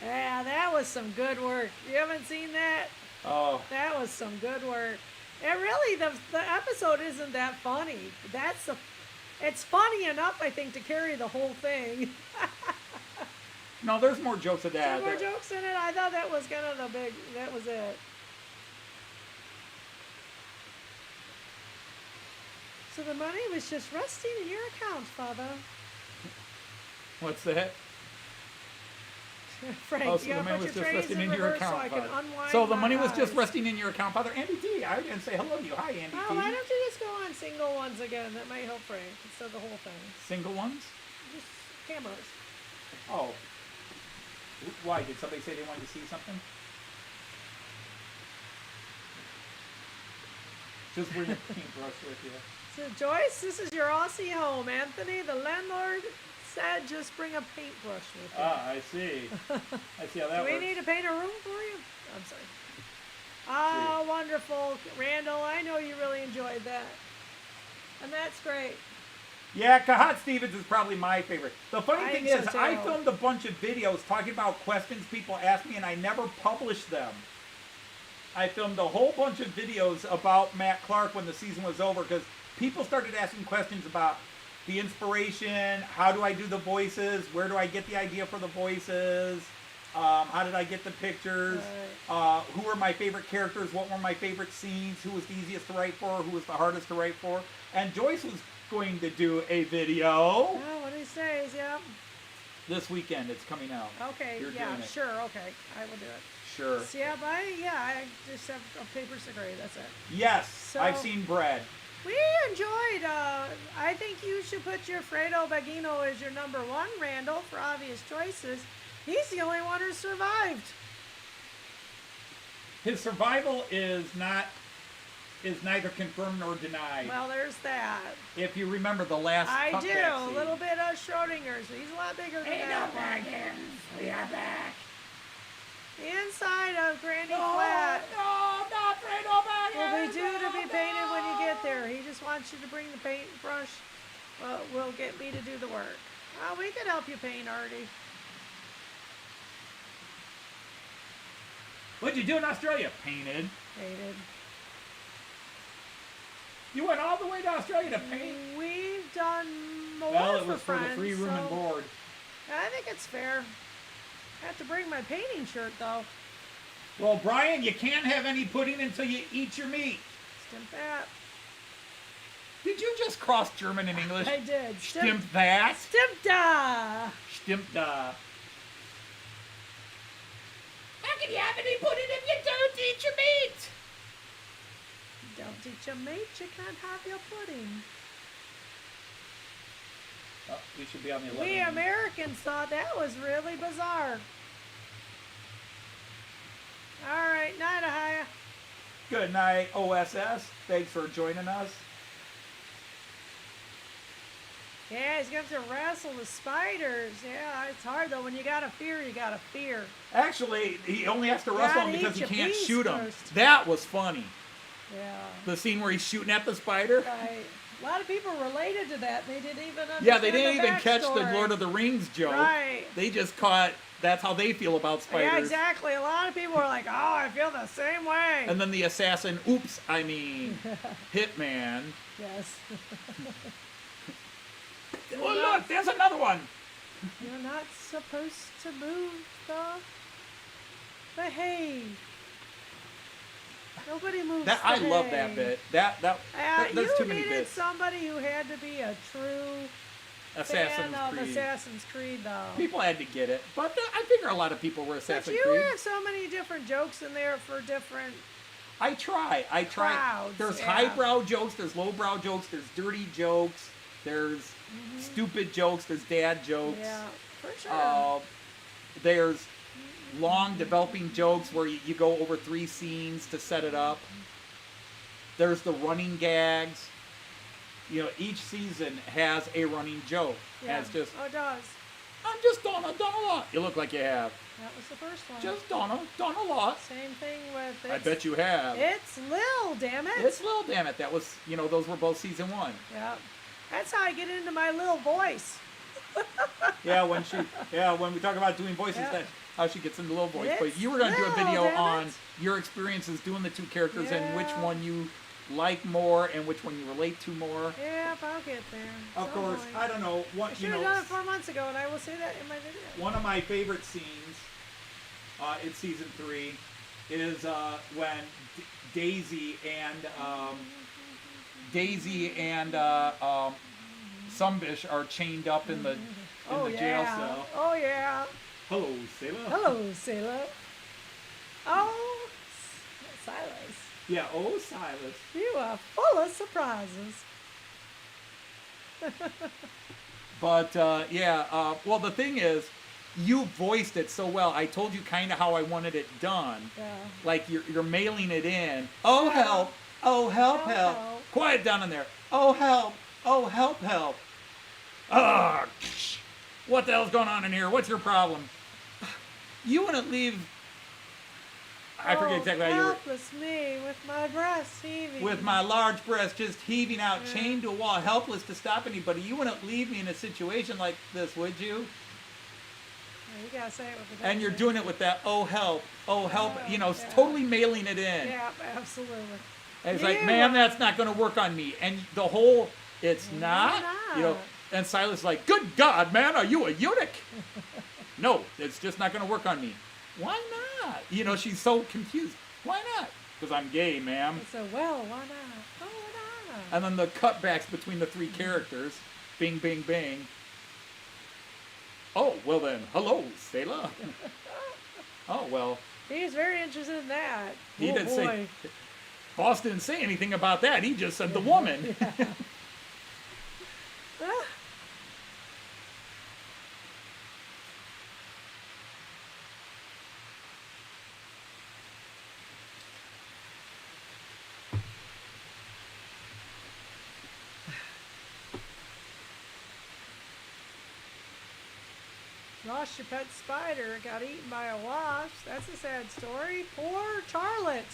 Yeah, that was some good work. You haven't seen that? Oh, That was some good work. And really, the episode isn't that funny. It's funny enough, I think, to carry the whole thing. no, there's more jokes of that. Some more jokes in it. I thought that was kind of that was it. So the money was just resting in your account, Father. What's that? Frank, Oh, so you the gotta money put was your just trays resting in in your reverse account, so I can Father. unwind So the my money was just eyes. resting in your account, Father. Andy T. I didn't say hello to you. Hi, Andy Oh, T. why don't you just go on single ones again? That might help Frank instead of the whole thing. Single ones? Just cameras. Oh. Why? Did somebody say they wanted to see something? Just bring a paintbrush with you. So Joyce, this is your Aussie home. Anthony, the landlord, said just bring a paintbrush with you. Ah, I see. I see how that Do we works. need to paint a room for you? I'm sorry. Oh, wonderful. Randall, I know you really enjoyed that. And that's great. Yeah, Kahat Stevens is probably my favorite. The funny I thing think is, so, I too. filmed a bunch of videos talking about questions people ask me, and I never published them. I filmed a whole bunch of videos about Matt Clark when the season was over, because people started asking questions about the inspiration, how do I do the voices, where do I get the idea for the voices, how did I get the pictures, who were my favorite characters, what were my favorite scenes, who was the easiest to write for, who was the hardest to write for. And Joyce was going to do a video Oh, one of these days, yeah. this weekend. It's coming out. Okay, You're yeah, doing it. sure, okay. I will do it. Sure. So, yeah, I just have a paper cigarette, that's it. Yes, So- I've seen bread. We enjoyed, I think you should put your Fredo Bagino as your number one, Randall, for obvious choices. He's the only one who survived. His survival is neither confirmed nor denied. Well, there's that. If you remember the last I cutback do, scene. a little bit of Schrodinger's. He's a lot bigger than that one. Wagons, we are back. Inside of Granny Flat No, not Fredo will be due to be painted when you get there. He just wants you to bring the paintbrush. Will get me to do the work. We could help you paint, Artie. What'd you do in Australia? Painted. Painted. You went all the way to Australia to paint? We've done more Well, it for was for friends, the free room and so board. I think it's fair. I have to bring my painting shirt, though. Well, Brian, you can't have any pudding until you eat your meat. Stimp that. Did you just cross German and English? I did. Stimmt that? Stimp da. Stimmt da. How can you have any pudding if you don't eat your meat? Don't eat your meat, you can't have your pudding. Oh, we should be on the 11. We Americans thought that was really bizarre. All right, night, Ahaya. Good night, OSS. Thanks for joining us. Yeah, he's going to have to wrestle the spiders. Yeah, it's hard though. When you got to fear, you got to fear. Actually, he only has to wrestle Gotta him because eat he your can't bees shoot him. first. That was funny. Yeah. The scene where he's shooting at the spider. Right. A lot of people related to that. They didn't even understand Yeah, they didn't the even catch the backstory. Lord of the Rings joke. Right. They just caught, that's how they feel about spiders. Yeah, exactly. A lot of people are like, oh, I feel the same way. And then the assassin, hitman. Yes. Oh, look, there's another one. You're not supposed to move the hay. Nobody moves That the I love hay. that bit. There's you too many needed bits. somebody who had to be a true Assassin's fan of Creed. Assassin's Creed, though. People had to get it, but I figure a lot of people were But Assassin's you Creed. have so many different jokes in there for different. I try. Crowds, There's yeah. highbrow jokes, there's lowbrow jokes, there's dirty jokes. There's stupid jokes. There's dad jokes. Yeah, for sure. There's long developing jokes where you go over 3 scenes to set it up. There's the running gags. You know, each season has a running joke. Yeah. And it's just, Oh, it does. I'm just done a lot. You look like you have. That was the first one. Just done a lot. Same thing with. I bet you have. It's Lil, damn it. It's Lil, damn it. That was, you know, those were both season 1. Yeah. That's how I get into my little voice. When we talk about doing voices, Yeah. that's how she gets into Lil voice. It's But you were going to do a Lil, video damn on it. your experiences doing the 2 characters and which Yeah. one you like more and which one you relate to more. Yeah, I'll get there. Of Some course, point. I don't know what I you should have know. done it 4 months ago, and I will say that in my video. One of my favorite scenes in season 3 is when Daisy and Sumbish are chained up in the jail cell. Oh, yeah. Hello, sailor. Hello, sailor. Oh, Silas. Yeah, oh, Silas. You are full of surprises. But well, the thing is, you voiced it so well. I told you kind of how I wanted it done. Yeah. Like you're mailing it in. Oh help! Oh help! Help, Help! help. Quiet down in there. Oh help! Oh help! Help! Ah! What the hell's going on in here? What's your problem? You wouldn't leave. I forget exactly how you were. Helpless me with my breasts heaving. With my large breast just heaving out, chained to a wall, helpless to stop anybody. You wouldn't leave me in a situation like this, would you? Yeah, you gotta say it with the And you're dad. doing it with that, oh help, you know, Yeah. totally mailing it in. Yeah, absolutely. And it's like, You man, are- that's not going to work on me. And the whole, it's not, you know. not. And Silas is like, good God, man, are you a eunuch? No, it's just not going to work on me. Why not? You know, she's so confused. Why not? Because I'm gay, ma'am. So, well, why not? Oh, why not? And then the cutbacks between the 3 characters, bing, bing, bing. Oh, well then, hello, sailor. Oh, well, He's very interested in that. he Oh, didn't boy. say, boss didn't say anything about that. He just said the woman. Ah. Lost your pet spider, got eaten by a wasp. That's a sad story. Poor Charlotte.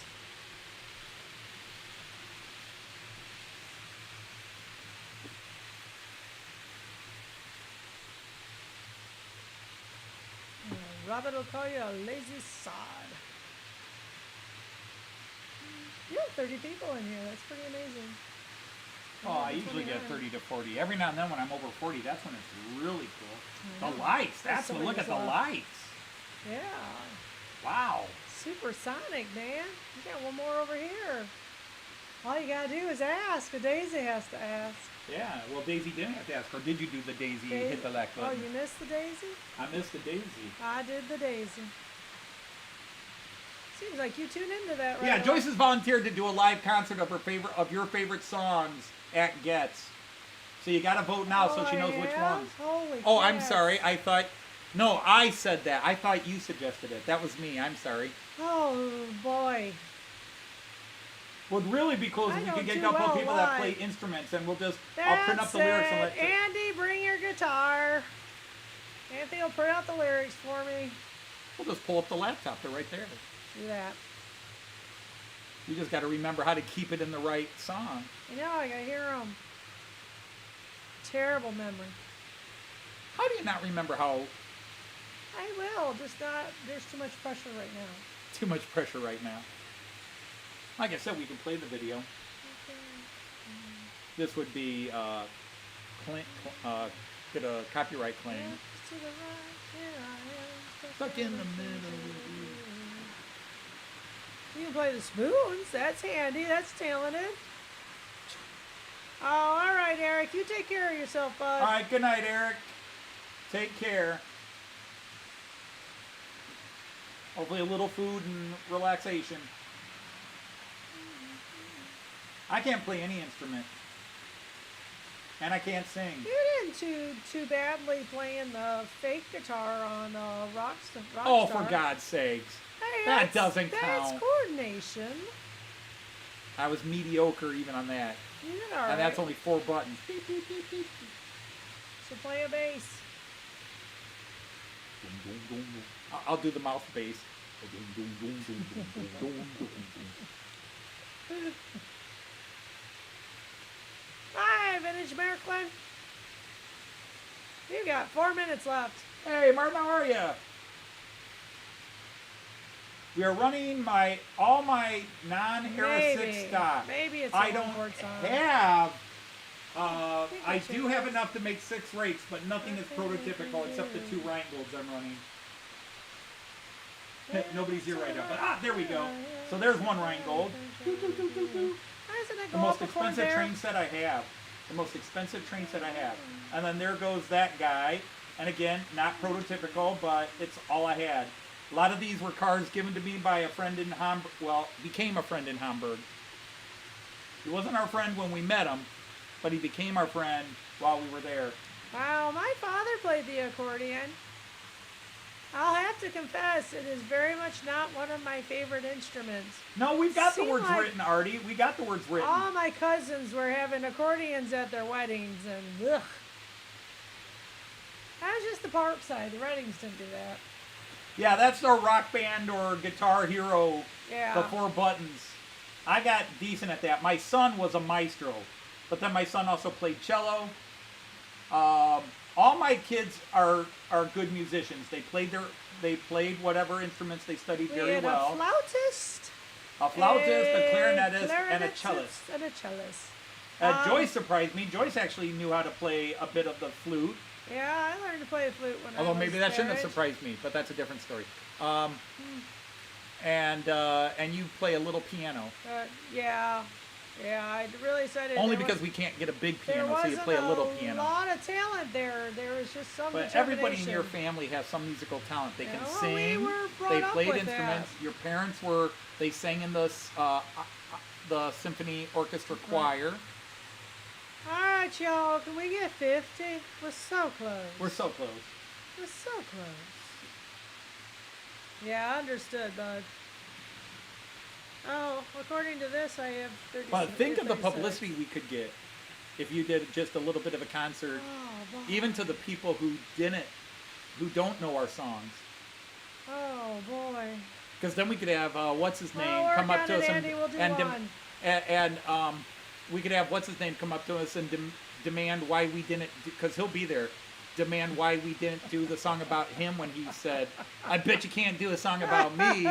Robert will call you a lazy sod. You have 30 people in here. That's pretty amazing. Oh, I usually get 30 to 40. Every now and then when I'm over 40, that's when it's really cool. The lights. That's when, look at the lights. Yeah. Wow. Supersonic, man. You got one more over here. All you gotta do is ask. A Daisy has to ask. Yeah, well, Daisy didn't have to ask her. Did you do the Daisy? Daisy- Hit the like Oh, button. you missed the Daisy? I missed the Daisy. I did the Daisy. Seems like you tune into that right Yeah, away. Joyce has volunteered to do a live concert of your favorite songs at Getz. So you got to vote now so she knows which yeah? ones. Holy Oh, I'm cats. sorry. I thought. No, I said that. I thought you suggested it. That was me. I'm sorry. Oh, boy. Would really be cool I if we don't could get do a couple well of people that play live. instruments, and we'll just. I'll print up That's the lyrics and it. let. Andy, bring your guitar. Anthony will print out the lyrics for me. We'll just pull up the laptop. They're right there. Do that. You just got to remember how to keep it in the right song. You know, I gotta hear them. Terrible memory. How do you not remember how? I will, just not, there's too much pressure right now. Too much pressure right now. Like I said, we can play the video. This would be get a copyright claim. To the right, here I am. Stuck in the middle. You can play the spoons. That's handy. That's talented. Oh, all right, Eric. You take care of yourself, bud. All right, good night, Eric. Take care. Hopefully a little food and relaxation. I can't play any instrument. And I can't sing. You didn't too badly playing the fake guitar on Rockstar. Oh, for God's sakes. Hey, That doesn't That's count. coordination. I was mediocre even on that. You did all right. And that's only 4 buttons. Beep, beep, beep, beep. So play a bass. I'll do the mouth bass. Hi, Vintage Märklin. You got 4 minutes left. Hey, Martin, how are you? We are running all my non-Era 6 stock. Maybe it's I a don't Longboard song. have. I do have enough to make 6 rakes, but nothing is prototypical except the 2 Rheingolds I'm running. Nobody's here right now, but there we go. So there's 1 Rheingold. The most expensive train set I have. The most expensive train set I have. And then there goes that guy. And again, not prototypical, but it's all I had. A lot of these were cars given to me by a friend in Hamburg. Well, became a friend in Hamburg. He wasn't our friend when we met him, but he became our friend while we were there. Wow, my father played the accordion. I'll have to confess, it is very much not one of my favorite instruments. No, we've got the Seemed words like written, Artie. We got the words written. All my cousins were having accordions at their weddings, and ugh. That was just the Park side. The weddings didn't do that. Yeah, that's our Rock Band or Guitar Hero, Yeah. the 4 buttons. I got decent at that. My son was a maestro, but then my son also played cello. All my kids are good musicians. They played whatever instruments they studied We very had well. a flautist, A a clarinetist, and a cellist. And a cellist. Joyce surprised me. Joyce actually knew how to play a bit of the flute. Yeah, I learned to play the flute when I Although was maybe that shouldn't have their age. surprised me, but that's a different story. And you play a little piano. Yeah, I really said it. Only there because was, we can't get a big there piano, so you wasn't play a little a piano. lot of talent there. There was just some But determination. everybody in your family has some musical talent. They can Yeah, well, sing. we were brought They up played with instruments. that. Your parents they sang in the symphony orchestra choir. All right, y'all. Can we get 50? We're so close. We're so close. We're so close. Yeah, I understood, bud. Oh, according to this, I have 36. But think of the 36. publicity we could get if you did just a little bit of a concert, Oh, boy. even to the people who don't know our songs. Oh, boy. Because then we could have what's his name work come up on to it, us Andy. We'll do and one. we could have what's his name come up to us and demand why we didn't, because he'll be there. Demand why we didn't do the song about him when he said, "I bet you can't do a song about me.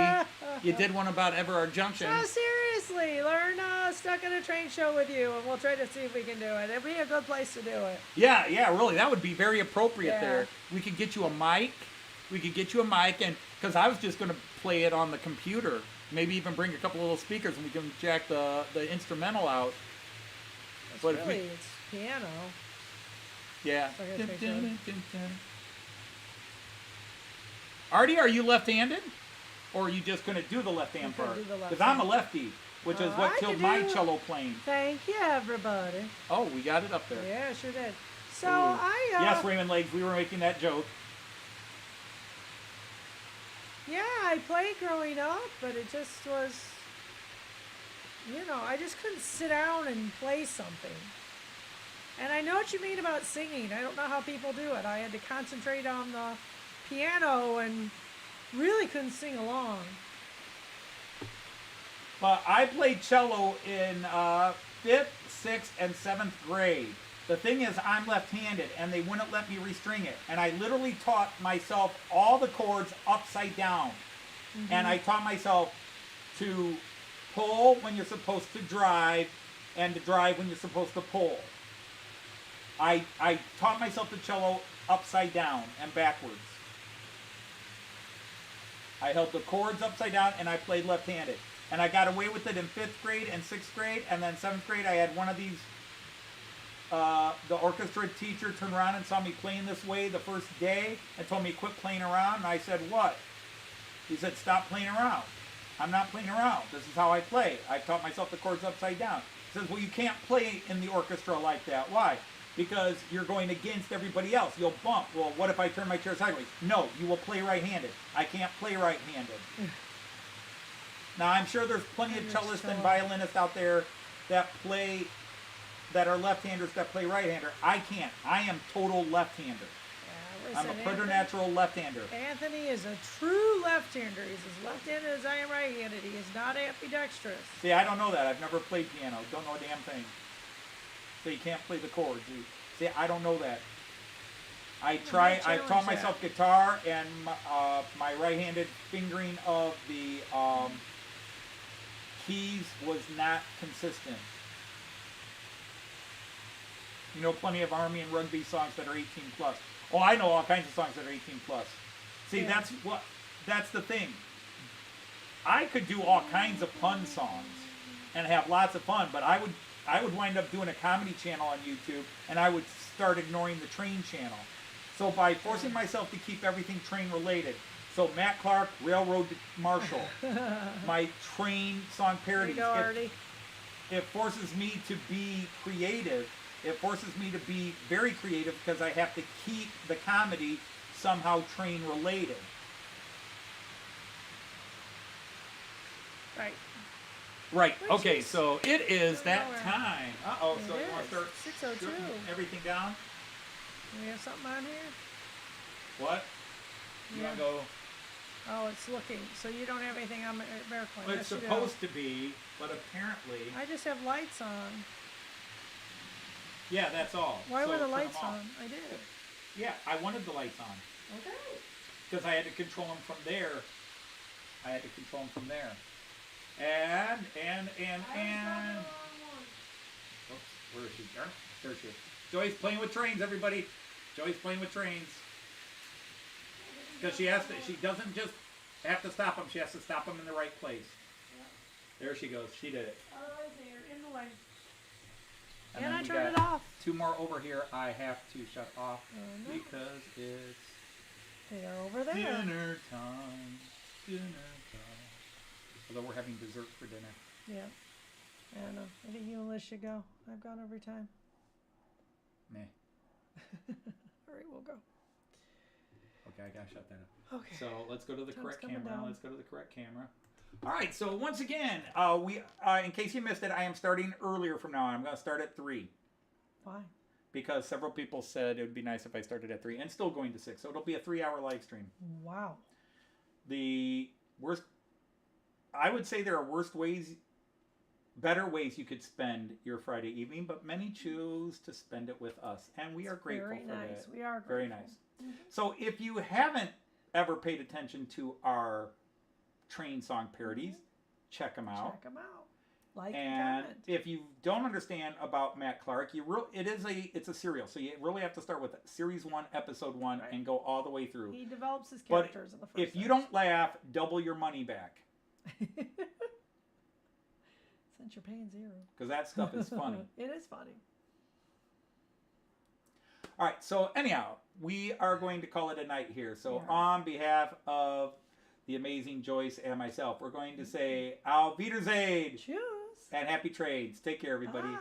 You did one about Everard Junction." No, seriously, learn Stuck in a Train show with you, and we'll try to see if we can do it. It'd be a good place to do it. Yeah, really, that would be very appropriate Yeah. there. We could get you a mic. And because I was just going to play it on the computer, maybe even bring a couple little speakers and we can jack the instrumental out. But if It's piano. yeah. So I gotta take that. Artie, are you left-handed, or are you just going to do the left-hand I'm gonna part? do the left Because I'm a hand. lefty, which is what I killed could my do- cello playing. Thank you, everybody. Oh, we got it up there. Yeah, sure did. So Ooh. I Yes, Raymond Legs, we were making that joke. yeah, I played growing up, but it just was, I just couldn't sit down and play something. And I know what you mean about singing. I don't know how people do it. I had to concentrate on the piano and really couldn't sing along. But I played cello in 5th, 6th, and 7th grade. The thing is, I'm left-handed, and they wouldn't let me restring it. And I literally taught myself all the chords upside down. Mm-hmm. And I taught myself to pull when you're supposed to drive, and to drive when you're supposed to pull. I taught myself the cello upside down and backwards. I held the chords upside down, and I played left-handed. And I got away with it in 5th grade and 6th grade, and then 7th grade I had one of these, the orchestra teacher turned around and saw me playing this way the first day and told me to quit playing around, and I said, "What?" He said, "Stop playing around." "I'm not playing around. This is how I play. I taught myself the chords upside down." He says, "Well, you can't play in the orchestra like that." "Why?" because you're going against everybody else. You'll bump. Well, what if I turn my chair sideways? No, you will play right-handed. I can't play right-handed. Now, I'm sure there's plenty of cellists and violinists out there that are left-handers that play right-hander. I can't. I am total left-hander. Yeah, I'm a preternatural left-hander. Anthony is a true left-hander. He's as left-handed as I am right-handed. He is not ambidextrous. See, I don't know that. I've never played piano. Don't know a damn thing. So you can't play the chords. See, I don't know that. I taught myself guitar, and my right-handed fingering of the keys was not consistent. You know, plenty of Army and rugby songs that are 18 plus. Oh, I know all kinds of songs that are 18 plus. See, Yeah. that's the thing. I could do all kinds of pun songs and have lots of fun, but I would wind up doing a comedy channel on YouTube, and I would start ignoring the train channel. So by forcing myself to keep everything train related, so Matt Clark, Railroad Marshal, my train song parodies, There you go, Artie. it forces me to be creative. It forces me to be very creative because I have to keep the comedy somehow train related. Right. Right. Which Okay. is- So it is Don't that know where- time. Uh-oh. It So you want to is. start 6:02. shooting everything down? Do we have something on here? What? You want to go? Oh, it's looking. So you don't have anything on Märklin. Well, it's Yes, you do. supposed to be, but apparently, I just have lights on. yeah, that's all. Why So were the turn lights them off. on? I did. Yeah, I wanted the lights on Okay. because I had to control them from there. I had to control them from there. And. Oops, where is she? There she is. Joey's playing with trains, everybody. Joey's playing with trains. Because she doesn't just have to stop them, she has to stop them in the right place. There she goes. She did it. Oh, there, in the way. And And then I we turned got it off. two more over here I have to shut off Oh, no. because it's They're over there. dinner time. Dinner time. Although we're having dessert for dinner. Yeah. I don't know. I think you and Liz should go. I've gone every time. Meh. All right, we'll go. Okay, I gotta shut that up. Okay. So let's go to the Time's correct coming camera. down. Let's go to the correct camera. All right. So once again, we in case you missed it, I am starting earlier from now on. I'm going to start at 3 Why? because several people said it would be nice if I started at 3 and still going to 6. So it'll be a 3-hour live stream. Wow. The worst, I would say there are better ways you could spend your Friday evening, but many choose to spend it with us, and we are grateful Very for nice. that. We are grateful. Very nice. So if you haven't ever paid attention to our train song parodies, check them out. Check them out. Like And and comment. if you don't understand about Matt Clark, it's a serial, so you really have to start with Series 1, Episode 1, Right. and go all the way through. He develops his But characters in the first If you don't laugh, double your money back, Since you're paying 0. because that stuff is funny. It is funny. All right, so anyhow, we are going to call it a night here. So Yeah. on behalf of the amazing Joyce and myself, we're going to say Auf Wiedersehen Cheers. and happy trades. Take care, everybody. Bye.